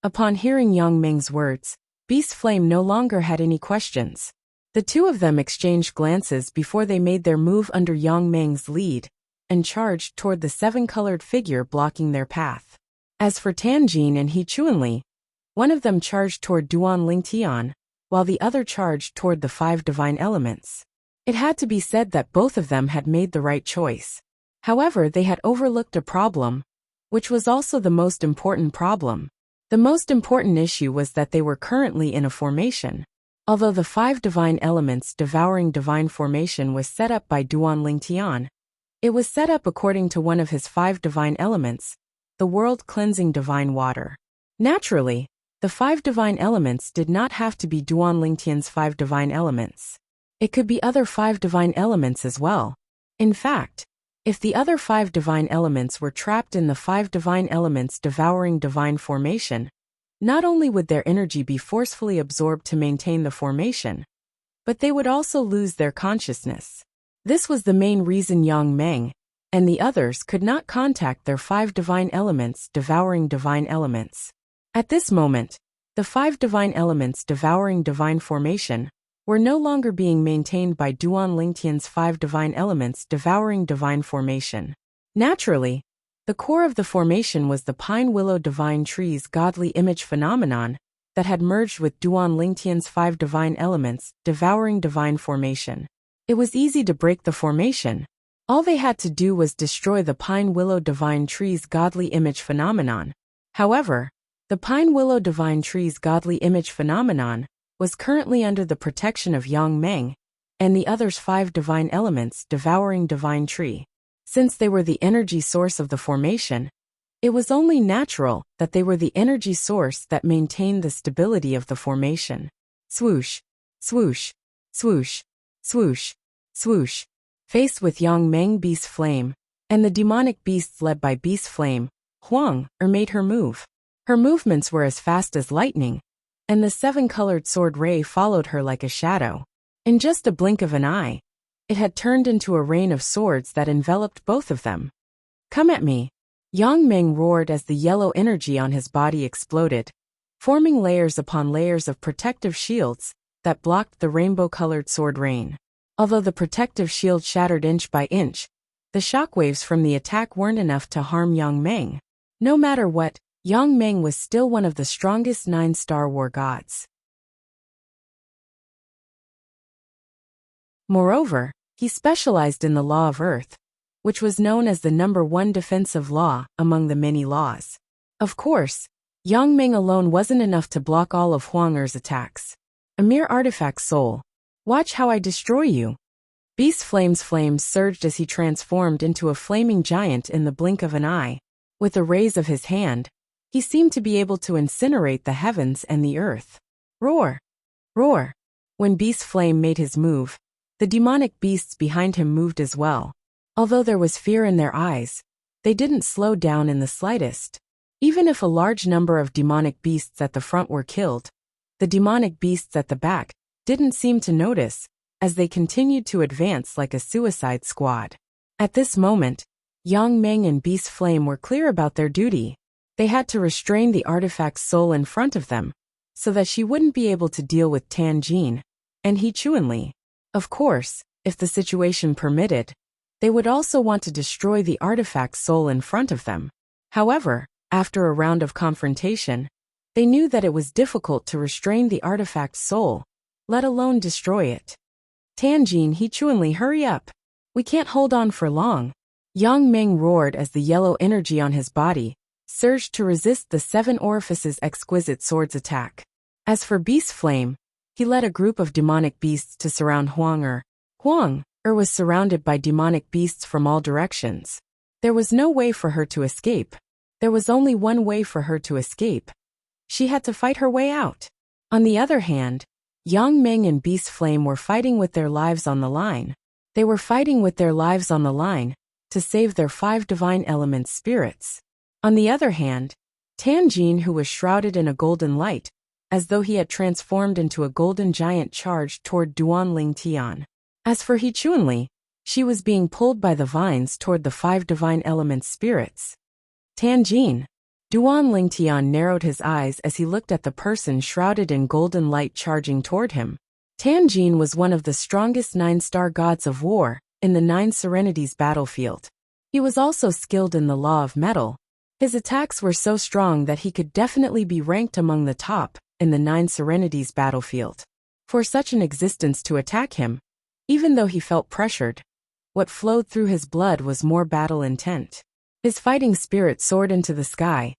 S1: Upon hearing Yang Meng's words, Beast Flame no longer had any questions. The 2 of them exchanged glances before they made their move under Yang Meng's lead and charged toward the 7-colored figure blocking their path. As for Tan Jin and He Chunli, one of them charged toward Duan Lingtian, while the other charged toward the 5 divine elements. It had to be said that both of them had made the right choice. However, they had overlooked a problem, which was also the most important problem. The most important issue was that they were currently in a formation. Although the 5 divine elements devouring divine formation was set up by Duan Lingtian, it was set up according to one of his 5 divine elements, the world-cleansing divine water. Naturally, the 5 divine elements did not have to be Duan Lingtian's 5 divine elements. It could be other 5 divine elements as well. In fact, if the other 5 divine elements were trapped in the 5 divine elements devouring divine formation, not only would their energy be forcefully absorbed to maintain the formation, but they would also lose their consciousness. This was the main reason Yang Meng and the others could not contact their 5 divine elements devouring divine elements. At this moment, the 5 divine elements devouring divine formation were no longer being maintained by Duan Lingtian's 5 divine elements devouring divine formation. Naturally, the core of the formation was the pine willow divine tree's godly image phenomenon that had merged with Duan Lingtian's 5 divine elements devouring divine formation. It was easy to break the formation. All they had to do was destroy the pine willow divine tree's godly image phenomenon. However, the pine willow divine tree's godly image phenomenon was currently under the protection of Yang Meng and the others' 5 divine elements devouring divine tree. Since they were the energy source of the formation, it was only natural that they were the energy source that maintained the stability of the formation. Swoosh, swoosh, swoosh, swoosh, swoosh. Faced with Yang Meng Beast Flame, and the demonic beasts led by Beast Flame, Huang made her move. Her movements were as fast as lightning, and the 7-colored sword ray followed her like a shadow. In just a blink of an eye, it had turned into a rain of swords that enveloped both of them. Come at me! Yang Meng roared as the yellow energy on his body exploded, forming layers upon layers of protective shields that blocked the rainbow-colored sword rain. Although the protective shield shattered inch by inch, The shockwaves from the attack weren't enough to harm Yang Meng. No matter what, Yang Meng was still one of the strongest 9-star war gods. Moreover, he specialized in the law of earth, which was known as the #1 defensive law among the many laws. Of course, Yang Meng alone wasn't enough to block all of Huang Er's attacks. A mere artifact soul. Watch how I destroy you. Beast flames surged as he transformed into a flaming giant in the blink of an eye. With a raise of his hand, he seemed to be able to incinerate the heavens and the earth. Roar! Roar! When Beast Flame made his move, the demonic beasts behind him moved as well. Although there was fear in their eyes, they didn't slow down in the slightest. Even if a large number of demonic beasts at the front were killed, the demonic beasts at the back didn't seem to notice, as they continued to advance like a suicide squad. At this moment, Yang Meng and Beast Flame were clear about their duty. They had to restrain the artifact's soul in front of them, so that she wouldn't be able to deal with Tan Jin and He Chuanli. Of course, if the situation permitted, they would also want to destroy the artifact's soul in front of them. However, after a round of confrontation, they knew that it was difficult to restrain the artifact's soul, let alone destroy it. Tan Jin, He Chuanli, hurry up. We can't hold on for long. Yang Meng roared as the yellow energy on his body surged to resist the 7 orifices exquisite sword's attack. As for Beast Flame, he led a group of demonic beasts to surround Huang Er. Huang Er was surrounded by demonic beasts from all directions. There was no way for her to escape. There was only one way for her to escape. She had to fight her way out. On the other hand, Yang Meng and Beast Flame were fighting with their lives on the line. They were fighting with their lives on the line to save their 5 divine element spirits. On the other hand, Tan Jin, who was shrouded in a golden light, as though he had transformed into a golden giant, charged toward Duan Ling Tian. As for He Chuanli, she was being pulled by the vines toward the 5 divine element spirits. Tan Jin. Duan Ling Tian narrowed his eyes as he looked at the person shrouded in golden light charging toward him. Tan Jin was one of the strongest 9-star gods of war in the 9 Serenities battlefield. He was also skilled in the law of metal. His attacks were so strong that he could definitely be ranked among the top in the 9 Serenities battlefield. For such an existence to attack him, even though he felt pressured, what flowed through his blood was more battle intent. His fighting spirit soared into the sky.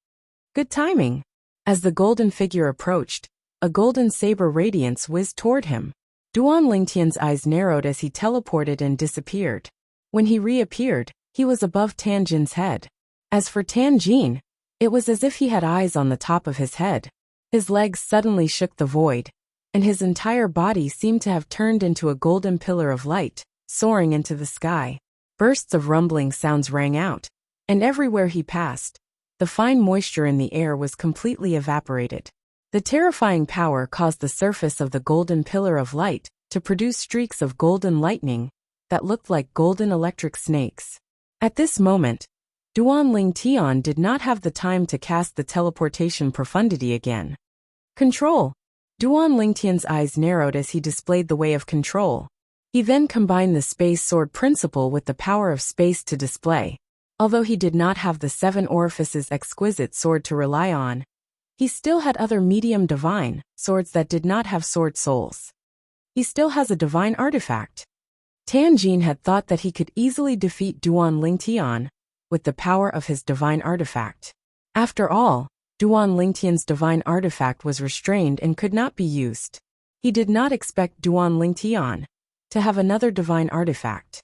S1: Good timing. As the golden figure approached, a golden saber radiance whizzed toward him. Duan Lingtian's eyes narrowed as he teleported and disappeared. When he reappeared, he was above Tan Jin's head. As for Tan Jin, it was as if he had eyes on the top of his head. His legs suddenly shook the void, and his entire body seemed to have turned into a golden pillar of light, soaring into the sky. Bursts of rumbling sounds rang out, and everywhere he passed, the fine moisture in the air was completely evaporated. The terrifying power caused the surface of the golden pillar of light to produce streaks of golden lightning that looked like golden electric snakes. At this moment, Duan Ling Tian did not have the time to cast the teleportation profundity again. Control. Duan Lingtian's eyes narrowed as he displayed the way of control. He then combined the space sword principle with the power of space to display. Although he did not have the 7 orifices exquisite sword to rely on, he still had other medium divine swords that did not have sword souls. He still has a divine artifact. Tan Jin had thought that he could easily defeat Duan Lingtian with the power of his divine artifact. After all, Duan Lingtian's divine artifact was restrained and could not be used. He did not expect Duan Lingtian to have another divine artifact.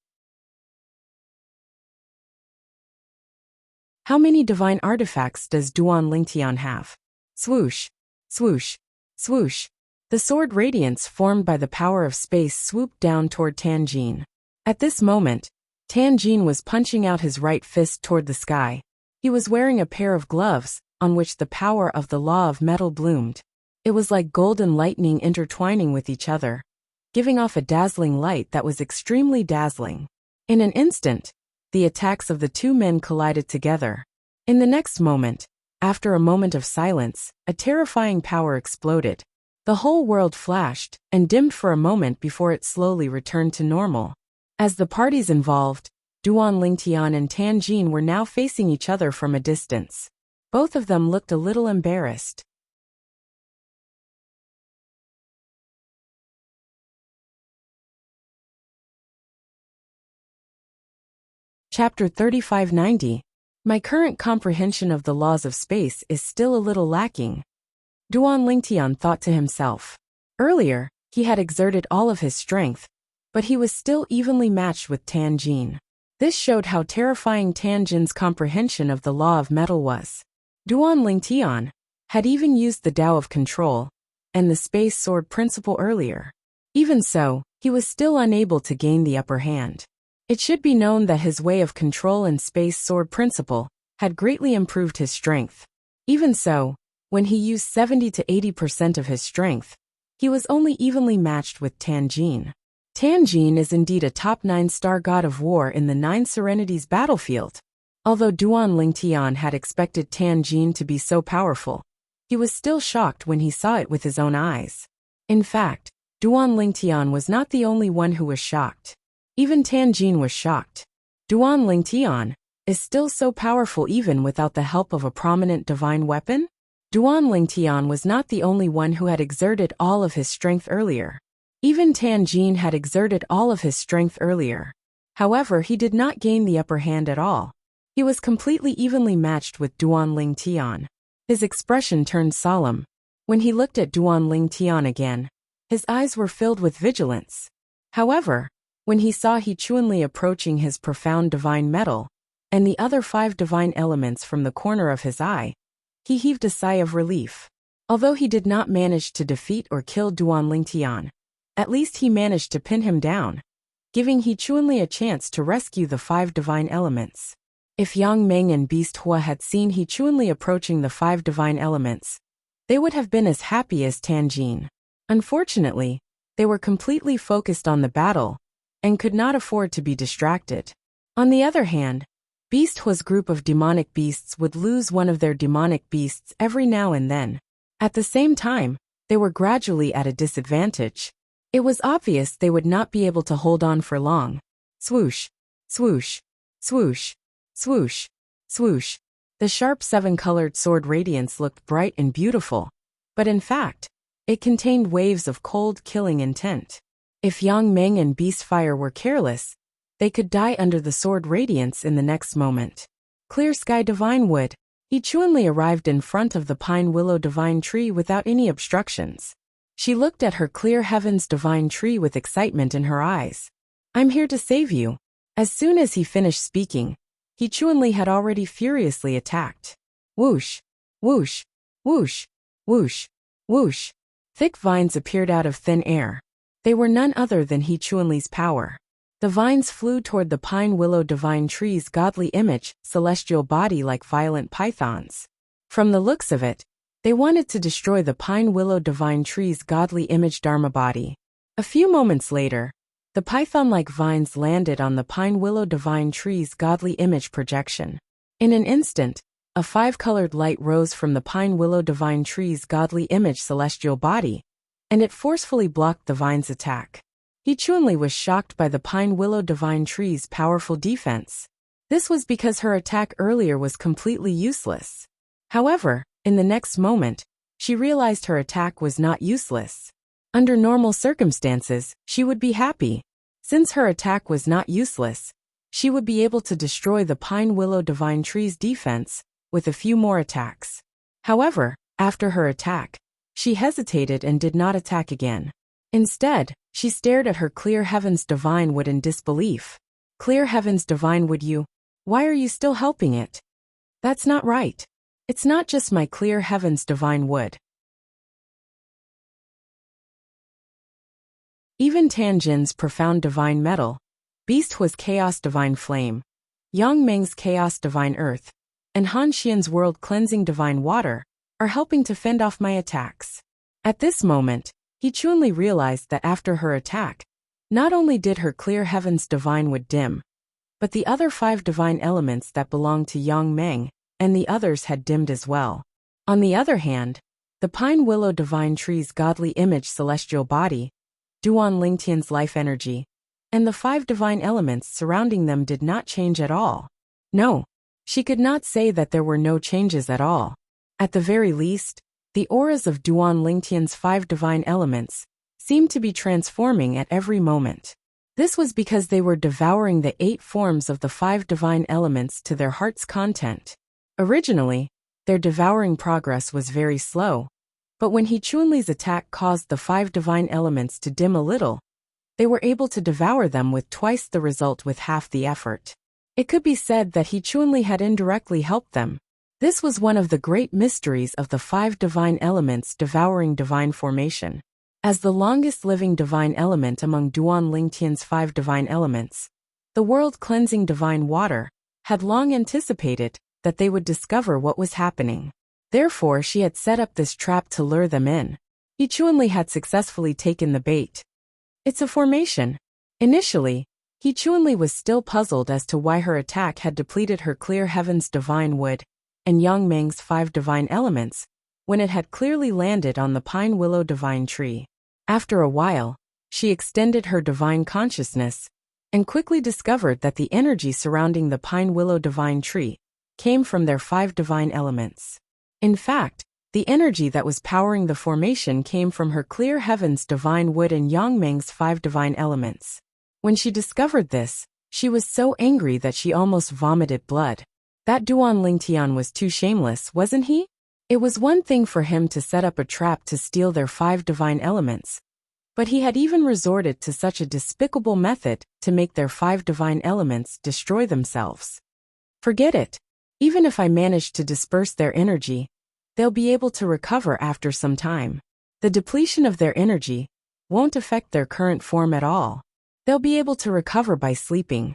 S1: How many divine artifacts does Duan Lingtian have? Swoosh, swoosh, swoosh. The sword radiance formed by the power of space swooped down toward Tan Jin. At this moment, Tan Jin was punching out his right fist toward the sky. He was wearing a pair of gloves, on which the power of the law of metal bloomed. It was like golden lightning intertwining with each other, giving off a dazzling light that was extremely dazzling. In an instant, the attacks of the 2 men collided together. In the next moment, after a moment of silence, a terrifying power exploded. The whole world flashed and dimmed for a moment before it slowly returned to normal. As the parties involved, Duan Lingtian and Tan Jin were now facing each other from a distance. Both of them looked a little embarrassed. Chapter 3590. My current comprehension of the laws of space is still a little lacking. Duan Lingtian thought to himself. Earlier, he had exerted all of his strength, but he was still evenly matched with Tan Jin. This showed how terrifying Tan Jin's comprehension of the law of metal was. Duan Lingtian had even used the Tao of control and the space sword principle earlier. Even so, he was still unable to gain the upper hand. It should be known that his way of control and space sword principle had greatly improved his strength. Even so, when he used 70 to 80% of his strength, he was only evenly matched with Tan Jin. Tan Jin is indeed a top 9-star god of war in the 9 Serenities battlefield. Although Duan Lingtian had expected Tan Jin to be so powerful, he was still shocked when he saw it with his own eyes. In fact, Duan Lingtian was not the only one who was shocked. Even Tan Jin was shocked. Duan Lingtian is still so powerful even without the help of a prominent divine weapon? Duan Lingtian was not the only one who had exerted all of his strength earlier. Even Tan Jin had exerted all of his strength earlier. However, he did not gain the upper hand at all. He was completely evenly matched with Duan Lingtian. His expression turned solemn. When he looked at Duan Lingtian again, his eyes were filled with vigilance. However, when he saw He Chuanli approaching his profound divine metal, and the other 5 divine elements from the corner of his eye, he heaved a sigh of relief. Although he did not manage to defeat or kill Duan Lingtian, at least he managed to pin him down, giving He Chuanli a chance to rescue the 5 divine elements. If Yang Meng and Beast Hua had seen He Chuanli approaching the 5 divine elements, they would have been as happy as Tan Jin. Unfortunately, they were completely focused on the battle, and could not afford to be distracted. On the other hand, Beast Hua's group of demonic beasts would lose one of their demonic beasts every now and then. At the same time, they were gradually at a disadvantage. It was obvious they would not be able to hold on for long. Swoosh, swoosh, swoosh, swoosh, swoosh. The sharp 7-colored sword radiance looked bright and beautiful, but in fact, it contained waves of cold, killing intent. If Yang Meng and Beast Fire were careless, they could die under the sword radiance in the next moment. Clear Sky Divine Wood. He Chuanli arrived in front of the Pine Willow Divine Tree without any obstructions. She looked at her Clear Heavens Divine Tree with excitement in her eyes. I'm here to save you. As soon as he finished speaking, He Chuanli had already furiously attacked. Whoosh, whoosh, whoosh, whoosh, whoosh. Thick vines appeared out of thin air. They were none other than He Chuanli's power. The vines flew toward the Pine Willow Divine Tree's godly image, celestial body like violent pythons. From the looks of it, they wanted to destroy the Pine Willow Divine Tree's godly image Dharma body. A few moments later, the python-like vines landed on the Pine Willow Divine Tree's godly image projection. In an instant, a 5-colored light rose from the Pine Willow Divine Tree's godly image celestial body, and it forcefully blocked the vine's attack. He Chuanli was shocked by the Pine Willow Divine Tree's powerful defense. This was because her attack earlier was completely useless. However, in the next moment, she realized her attack was not useless. Under normal circumstances, she would be happy. Since her attack was not useless, she would be able to destroy the Pine Willow Divine Tree's defense with a few more attacks. However, after her attack, she hesitated and did not attack again. Instead, she stared at her Clear Heavens Divine Wood in disbelief. Clear Heavens Divine Wood, why are you still helping it? That's not right. It's not just my Clear Heavens Divine Wood. Even Tan Jin's profound divine metal, Beast Hua's Chaos Divine Flame, Yang Meng's Chaos Divine Earth, and Han Xian's World Cleansing Divine Water are helping to fend off my attacks. At this moment, He Chuanli realized that after her attack, not only did her Clear Heavens Divine Wood dim, but the other 5 divine elements that belonged to Yang Meng and the others had dimmed as well. On the other hand, the Pine Willow Divine Tree's godly image celestial body, Duan Lingtian's life energy, and the 5 divine elements surrounding them did not change at all. No, she could not say that there were no changes at all. At the very least, the auras of Duan Lingtian's 5 divine elements seemed to be transforming at every moment. This was because they were devouring the 8 forms of the 5 divine elements to their heart's content. Originally, their devouring progress was very slow, but when He Chunli's attack caused the 5 divine elements to dim a little, they were able to devour them with twice the result with half the effort. It could be said that He Chunli had indirectly helped them. This was one of the great mysteries of the 5 divine elements devouring divine formation. As the longest living divine element among Duan Lingtian's 5 divine elements, the world-cleansing divine water had long anticipated that they would discover what was happening. Therefore, she had set up this trap to lure them in. He Chunli had successfully taken the bait. It's a formation. Initially, He Chunli was still puzzled as to why her attack had depleted her clear heaven's divine wood and Yang Meng's 5 divine elements, when it had clearly landed on the pine willow divine tree. After a while, she extended her divine consciousness and quickly discovered that the energy surrounding the pine willow divine tree came from their 5 divine elements. In fact, the energy that was powering the formation came from her clear heaven's divine wood and Yang Meng's 5 divine elements. When she discovered this, she was so angry that she almost vomited blood. That Duan Lingtian was too shameless, wasn't he? It was one thing for him to set up a trap to steal their 5 divine elements, but he had even resorted to such a despicable method to make their 5 divine elements destroy themselves. Forget it. Even if I manage to disperse their energy, they'll be able to recover after some time. The depletion of their energy won't affect their current form at all. They'll be able to recover by sleeping.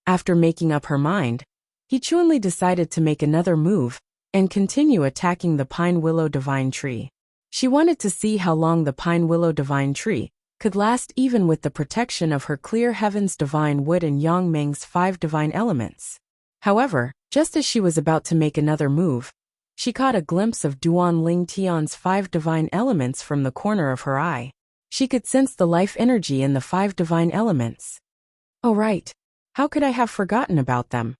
S1: After making up her mind, He Chunli decided to make another move and continue attacking the pine willow divine tree. She wanted to see how long the pine willow divine tree could last even with the protection of her clear heaven's divine wood and Yang Meng's 5 divine elements. However, just as she was about to make another move, she caught a glimpse of Duan Lingtian's 5 divine elements from the corner of her eye. She could sense the life energy in the 5 divine elements. Oh right, how could I have forgotten about them?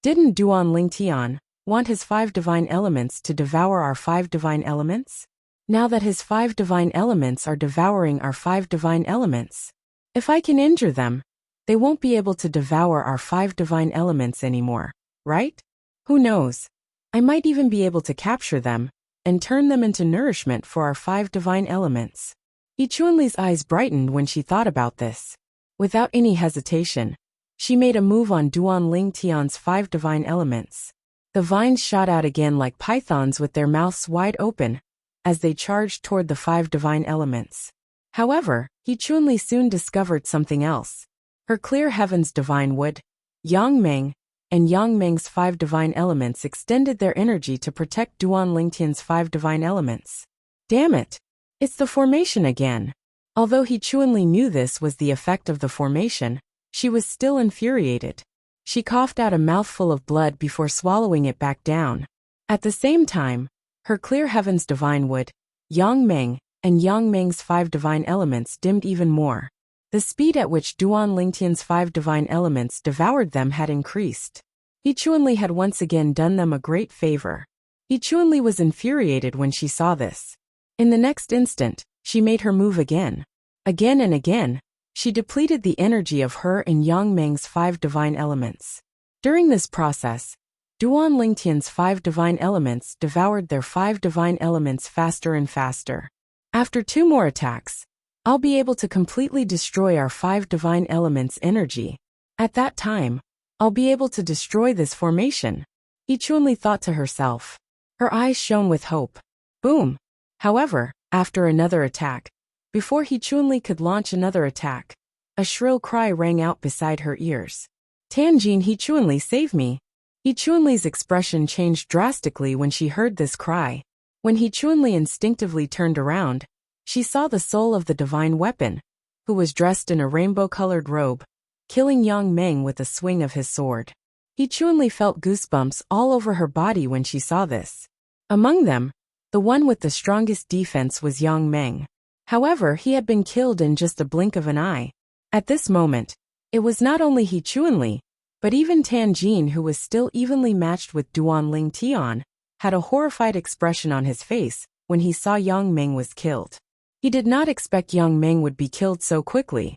S1: Didn't Duan Lingtian want his 5 divine elements to devour our 5 divine elements? Now that his 5 divine elements are devouring our 5 divine elements, if I can injure them, they won't be able to devour our 5 divine elements anymore, right? Who knows? I might even be able to capture them and turn them into nourishment for our 5 divine elements. He Chunli's eyes brightened when she thought about this. Without any hesitation, she made a move on Duan Lingtian's 5 divine elements. The vines shot out again like pythons with their mouths wide open as they charged toward the 5 divine elements. However, He Chunli soon discovered something else. Her clear heaven's divine wood, Yang Meng, and Yang Meng's 5 divine elements extended their energy to protect Duan Lingtian's 5 divine elements. Damn it! It's the formation again. Although He Chunli knew this was the effect of the formation, she was still infuriated. She coughed out a mouthful of blood before swallowing it back down. At the same time, her clear heaven's divine wood, Yang Meng, and Yang Meng's 5 divine elements dimmed even more. The speed at which Duan Lingtian's 5 divine elements devoured them had increased. He Chunli had once again done them a great favor. He Chunli was infuriated when she saw this. In the next instant, she made her move again. Again and again, she depleted the energy of her and Yang Meng's 5 divine elements. During this process, Duan Lingtian's 5 divine elements devoured their 5 divine elements faster and faster. After 2 more attacks, I'll be able to completely destroy our 5 divine elements' energy. At that time, I'll be able to destroy this formation. He Chunli thought to herself. Her eyes shone with hope. Boom! However, after another attack, before He Chunli could launch another attack, a shrill cry rang out beside her ears. Tanjin, He Chunli, save me! He Chunli's expression changed drastically when she heard this cry. When He Chunli instinctively turned around, she saw the soul of the divine weapon, who was dressed in a rainbow-colored robe, killing Yang Meng with a swing of his sword. He Chunli felt goosebumps all over her body when she saw this. Among them, the one with the strongest defense was Yang Meng. However, he had been killed in just a blink of an eye. At this moment, it was not only He Chuanli, but even Tan Jin, who was still evenly matched with Duan Ling Tian, had a horrified expression on his face when he saw Yang Meng was killed. He did not expect Yang Meng would be killed so quickly.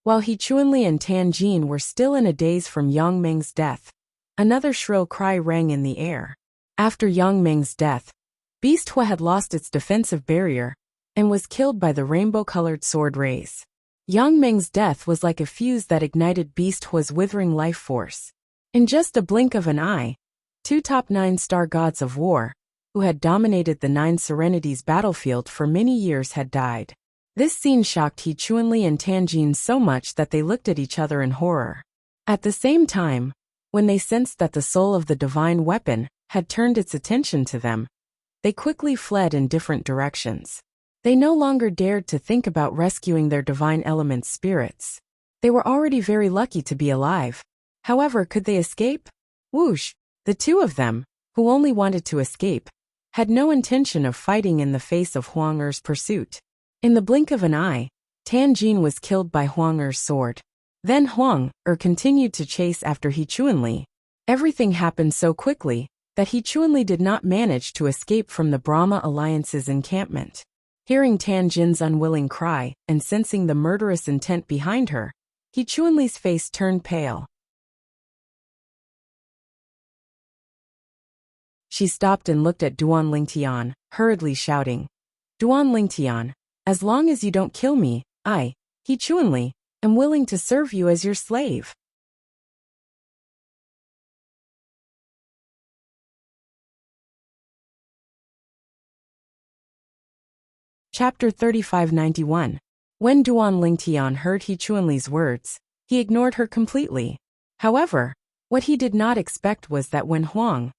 S1: While He Chuanli and Tan Jin were still in a daze from Yang Meng's death, another shrill cry rang in the air. After Yang Meng's death, Beast Hua had lost its defensive barrier and was killed by the rainbow-colored sword rays. Yang Meng's death was like a fuse that ignited Beast Hua's withering life force. In just a blink of an eye, two top 9-star gods of war, who had dominated the 9 Serenities battlefield for many years, had died. This scene shocked He Chuanli and Tan Jin so much that they looked at each other in horror. At the same time, when they sensed that the soul of the divine weapon had turned its attention to them, they quickly fled in different directions. They no longer dared to think about rescuing their divine element spirits. They were already very lucky to be alive. However, could they escape? Whoosh! The two of them, who only wanted to escape, had no intention of fighting in the face of Huang Er's pursuit. In the blink of an eye, Tan Jin was killed by Huang Er's sword. Then Huang Er continued to chase after He Chuanli. Everything happened so quickly that He Chuanli did not manage to escape from the Brahma Alliance's encampment. Hearing Tan Jin's unwilling cry and sensing the murderous intent behind her, He Chuanli's face turned pale. She stopped and looked at Duan Lingtian, hurriedly shouting, "Duan Lingtian, as long as you don't kill me, I, He Chuanli, am willing to serve you as your slave." Chapter 3591. When Duan Lingtian heard He Chuanli's words, he ignored her completely. However, what he did not expect was that when Huang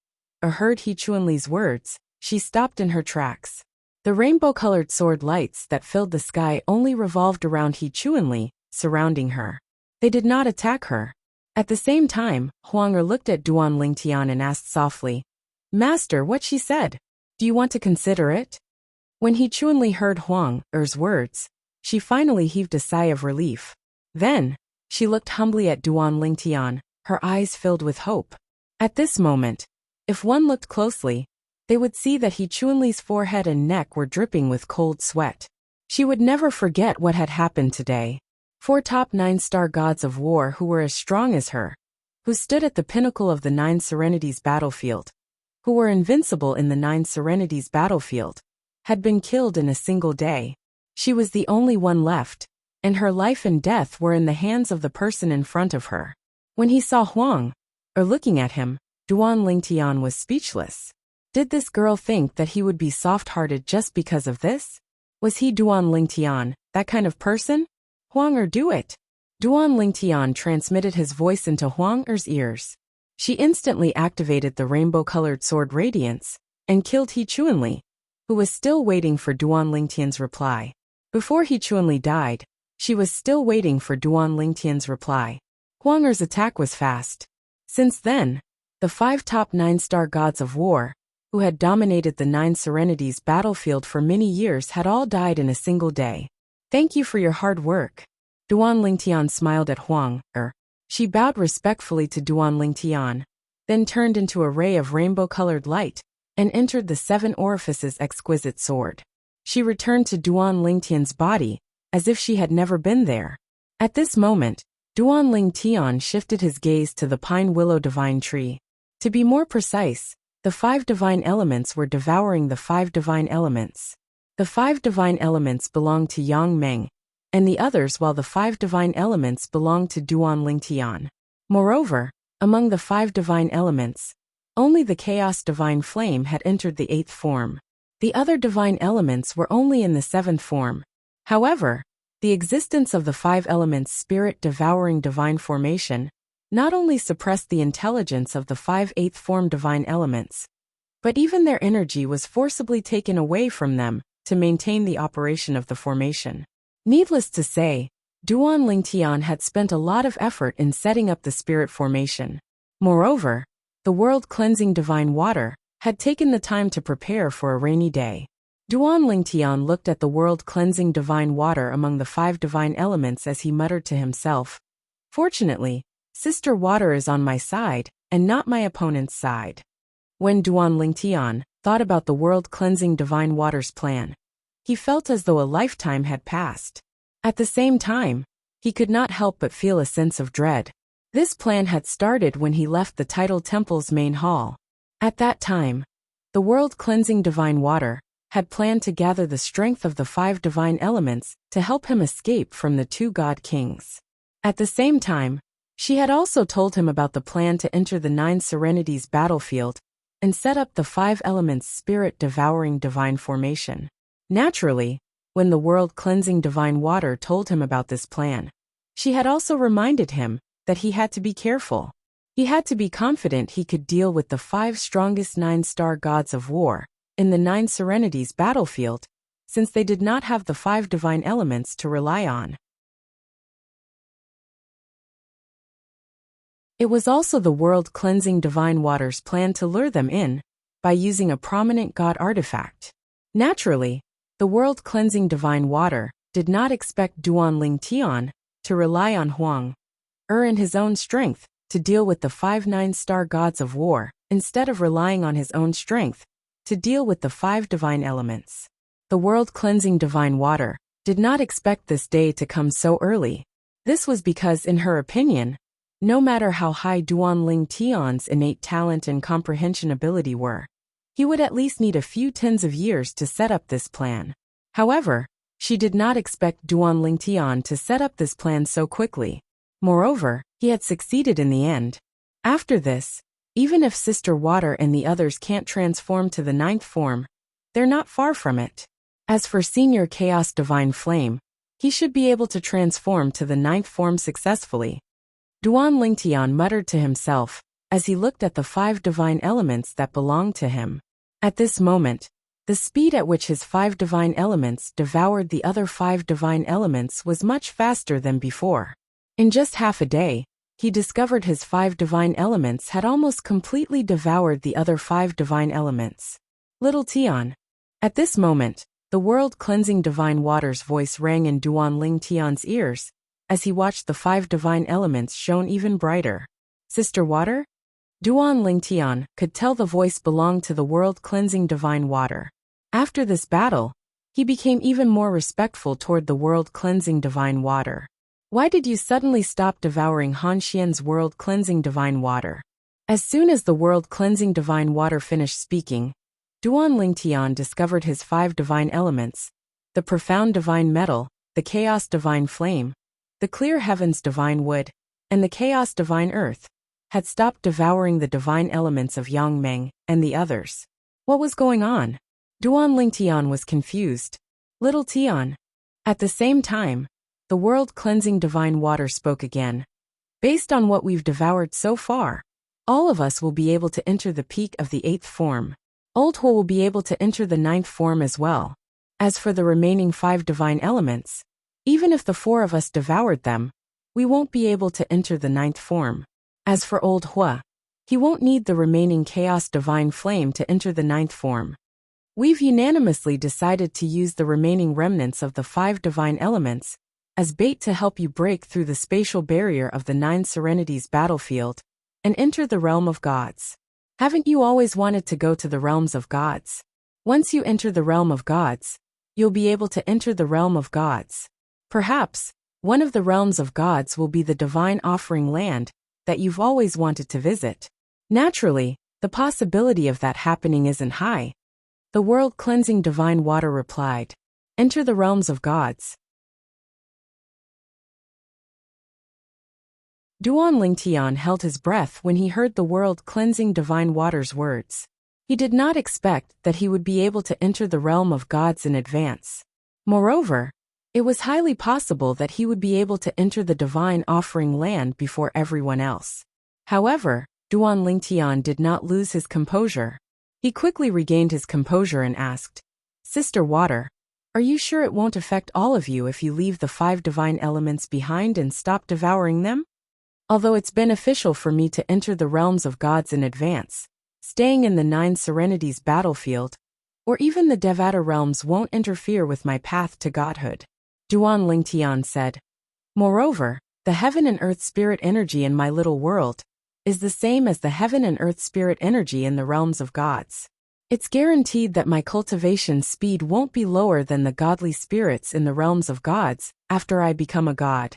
S1: Er heard He Chuanli's words, she stopped in her tracks. The rainbow-colored sword lights that filled the sky only revolved around He Chuanli, surrounding her. They did not attack her. At the same time, Huang Er looked at Duan Lingtian and asked softly, "Master, what she said? Do you want to consider it?" When He Chuanli heard Huang Er's words, she finally heaved a sigh of relief. Then, she looked humbly at Duan Lingtian, her eyes filled with hope. At this moment, if one looked closely, they would see that He Chuanli's forehead and neck were dripping with cold sweat. She would never forget what had happened today. 4 top 9-star gods of war who were as strong as her, who stood at the pinnacle of the 9 Serenities battlefield, who were invincible in the 9 Serenities battlefield, had been killed in a single day. She was the only one left, and her life and death were in the hands of the person in front of her. When he saw Huang Er looking at him, Duan Lingtian was speechless. Did this girl think that he would be soft-hearted just because of this? Was he, Duan Lingtian, that kind of person? Huang Er, do it! Duan Lingtian transmitted his voice into Huang Er's ears. She instantly activated the rainbow-colored sword radiance and killed He Chuanli, who was still waiting for Duan Lingtian's reply. Before He Chuanli died, she was still waiting for Duan Lingtian's reply. Huang Er's attack was fast. Since then, the 5 top 9-star gods of war, who had dominated the 9 Serenities battlefield for many years, had all died in a single day. "Thank you for your hard work." Duan Lingtian smiled at Huang Er. She bowed respectfully to Duan Lingtian, then turned into a ray of rainbow-colored light and entered the 7 orifices exquisite sword. She returned to Duan Lingtian's body, as if she had never been there. At this moment, Duan Lingtian shifted his gaze to the pine willow divine tree. To be more precise, the 5 divine elements were devouring the 5 divine elements. The 5 divine elements belonged to Yang Meng, and the others, while the 5 divine elements belonged to Duan Lingtian. Moreover, among the 5 divine elements, only the chaos divine flame had entered the 8th form. The other divine elements were only in the 7th form. However, the existence of the 5 elements spirit-devouring divine formation not only suppressed the intelligence of the 5 8th form divine elements, but even their energy was forcibly taken away from them to maintain the operation of the formation. Needless to say, Duan Lingtian had spent a lot of effort in setting up the spirit formation. Moreover, the world-cleansing divine water had taken the time to prepare for a rainy day. Duan Lingtian looked at the world-cleansing divine water among the 5 divine elements as he muttered to himself, "Fortunately, Sister Water is on my side, and not my opponent's side." When Duan Lingtian thought about the world-cleansing divine water's plan, he felt as though a lifetime had passed. At the same time, he could not help but feel a sense of dread. This plan had started when he left the Tidal Temple's main hall. At that time, the world-cleansing divine water had planned to gather the strength of the 5 divine elements to help him escape from the 2 god kings. At the same time, she had also told him about the plan to enter the 9 Serenities battlefield and set up the 5 elements spirit-devouring divine formation. Naturally, when the world-cleansing divine water told him about this plan, she had also reminded him that he had to be careful. He had to be confident he could deal with the 5 strongest 9-star gods of war in the 9 Serenities battlefield, since they did not have the 5 divine elements to rely on. It was also the world-cleansing divine water's plan to lure them in by using a prominent god artifact. Naturally, the world-cleansing divine water did not expect Duan Lingtian to rely on Huang in his own strength to deal with the 5 9-star gods of war, instead of relying on his own strength to deal with the 5 divine elements. The world-cleansing divine water did not expect this day to come so early. This was because, in her opinion, no matter how high Duan Lingtian's innate talent and comprehension ability were, he would at least need a few tens of years to set up this plan. However, she did not expect Duan Lingtian to set up this plan so quickly. Moreover, he had succeeded in the end. After this, even if Sister Water and the others can't transform to the 9th form, they're not far from it. As for Senior Chaos Divine Flame, he should be able to transform to the 9th form successfully. Duan Lingtian muttered to himself as he looked at the 5 divine elements that belonged to him. At this moment, the speed at which his 5 divine elements devoured the other 5 divine elements was much faster than before. In just half a day, he discovered his 5 divine elements had almost completely devoured the other 5 divine elements. Little Tian. At this moment, the world-cleansing divine water's voice rang in Duan Lingtian's ears as he watched the 5 divine elements shone even brighter. Sister Water? Duan Lingtian could tell the voice belonged to the world-cleansing divine water. After this battle, he became even more respectful toward the world-cleansing divine water. Why did you suddenly stop devouring Han Xian's world-cleansing divine water? As soon as the world-cleansing divine water finished speaking, Duan Lingtian discovered his 5 divine elements: the profound divine metal, the chaos divine flame, the clear heavens divine wood, and the chaos divine earth, had stopped devouring the divine elements of Yang Meng and the others. What was going on? Duan Lingtian was confused. Little Tian. At the same time, the world-cleansing divine water spoke again. Based on what we've devoured so far, all of us will be able to enter the peak of the 8th form. Old Huo will be able to enter the 9th form as well. As for the remaining 5 divine elements, even if the 4 of us devoured them, we won't be able to enter the 9th form. As for Old Hua, he won't need the remaining chaos divine flame to enter the 9th form. We've unanimously decided to use the remaining remnants of the 5 divine elements as bait to help you break through the spatial barrier of the 9 Serenities battlefield and enter the realm of gods. Haven't you always wanted to go to the realms of gods? Once you enter the realm of gods, you'll be able to enter the realm of gods. Perhaps, one of the realms of gods will be the divine offering land that you've always wanted to visit. Naturally, the possibility of that happening isn't high. The world-cleansing divine water replied, "Enter the realms of gods." Duan Lingtian held his breath when he heard the world-cleansing divine water's words. He did not expect that he would be able to enter the realm of gods in advance. Moreover, it was highly possible that he would be able to enter the divine offering land before everyone else. However, Duan Lingtian did not lose his composure. He quickly regained his composure and asked, "Sister Water, are you sure it won't affect all of you if you leave the 5 divine elements behind and stop devouring them? Although it's beneficial for me to enter the realms of gods in advance, staying in the 9 Serenities battlefield or even the Devata realms won't interfere with my path to godhood. Duan Lingtian said. Moreover, the heaven and earth spirit energy in my little world is the same as the heaven and earth spirit energy in the realms of gods. It's guaranteed that my cultivation speed won't be lower than the godly spirits in the realms of gods after I become a god.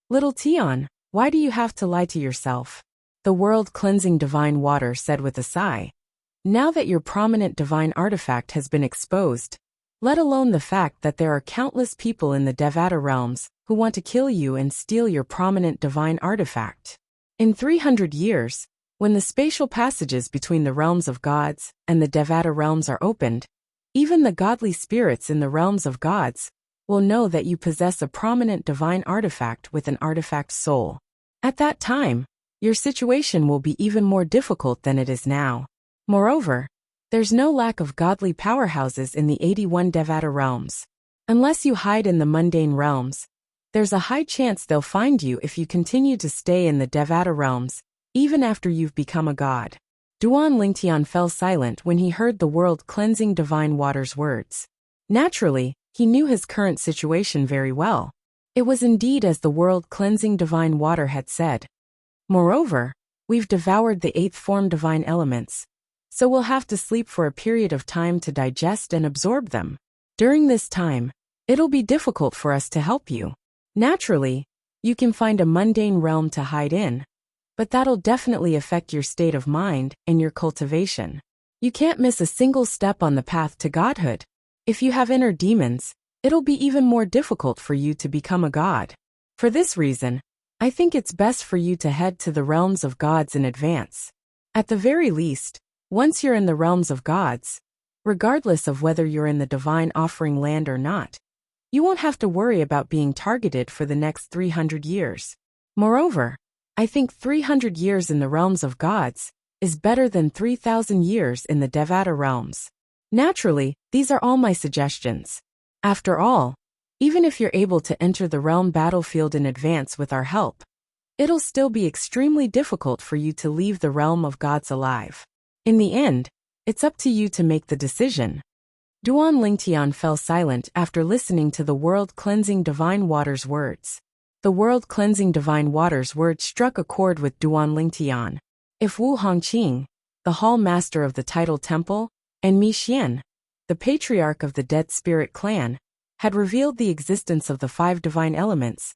S1: Little Tian, why do you have to lie to yourself? The world-cleansing divine water said with a sigh. Now that your prominent divine artifact has been exposed, let alone the fact that there are countless people in the Devata realms who want to kill you and steal your prominent divine artifact. In 300 years, when the spatial passages between the realms of gods and the Devata realms are opened, even the godly spirits in the realms of gods will know that you possess a prominent divine artifact with an artifact soul. At that time, your situation will be even more difficult than it is now. Moreover, there's no lack of godly powerhouses in the 81 Devata realms. Unless you hide in the mundane realms, there's a high chance they'll find you if you continue to stay in the Devata realms, even after you've become a god. Duan Lingtian fell silent when he heard the world-cleansing divine water's words. Naturally, he knew his current situation very well. It was indeed as the world-cleansing divine water had said. Moreover, we've devoured the 8th form divine elements, so we'll have to sleep for a period of time to digest and absorb them. During this time, it'll be difficult for us to help you. Naturally, you can find a mundane realm to hide in, but that'll definitely affect your state of mind and your cultivation. You can't miss a single step on the path to godhood. If you have inner demons, it'll be even more difficult for you to become a god. For this reason, I think it's best for you to head to the realms of gods in advance. At the very least, once you're in the realms of gods, regardless of whether you're in the divine offering land or not, you won't have to worry about being targeted for the next 300 years. Moreover, I think 300 years in the realms of gods is better than 3,000 years in the Devata realms. Naturally, these are all my suggestions. After all, even if you're able to enter the realm battlefield in advance with our help, it'll still be extremely difficult for you to leave the realm of gods alive. In the end, it's up to you to make the decision. Duan Lingtian fell silent after listening to the world-cleansing divine water's words. The world-cleansing divine water's words struck a chord with Duan Lingtian. If Wu Hongqing, the hall master of the Tidal Temple, and Mi Xian, the patriarch of the Dead Spirit clan, had revealed the existence of the 5 divine elements,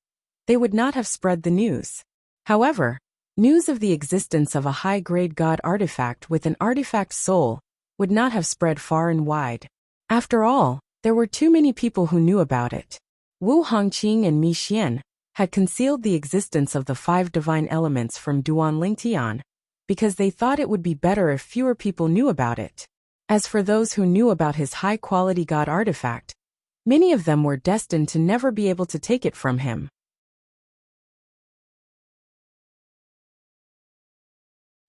S1: they would not have spread the news. However, news of the existence of a high-grade god artifact with an artifact soul would not have spread far and wide. After all, there were too many people who knew about it. Wu Hongqing and Mi Xian had concealed the existence of the 5 divine elements from Duan Lingtian because they thought it would be better if fewer people knew about it. As for those who knew about his high-quality god artifact, many of them were destined to never be able to take it from him.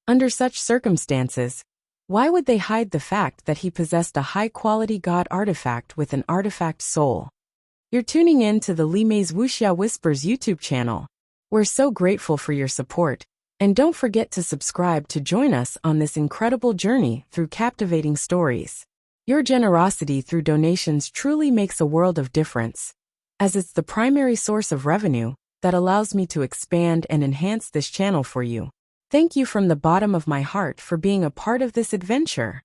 S1: Under such circumstances, why would they hide the fact that he possessed a high-quality god artifact with an artifact soul? You're tuning in to the Li Mei's Wuxia Whispers YouTube channel. We're so grateful for your support, and don't forget to subscribe to join us on this incredible journey through captivating stories. Your generosity through donations truly makes a world of difference, as it's the primary source of revenue that allows me to expand and enhance this channel for you. Thank you from the bottom of my heart for being a part of this adventure.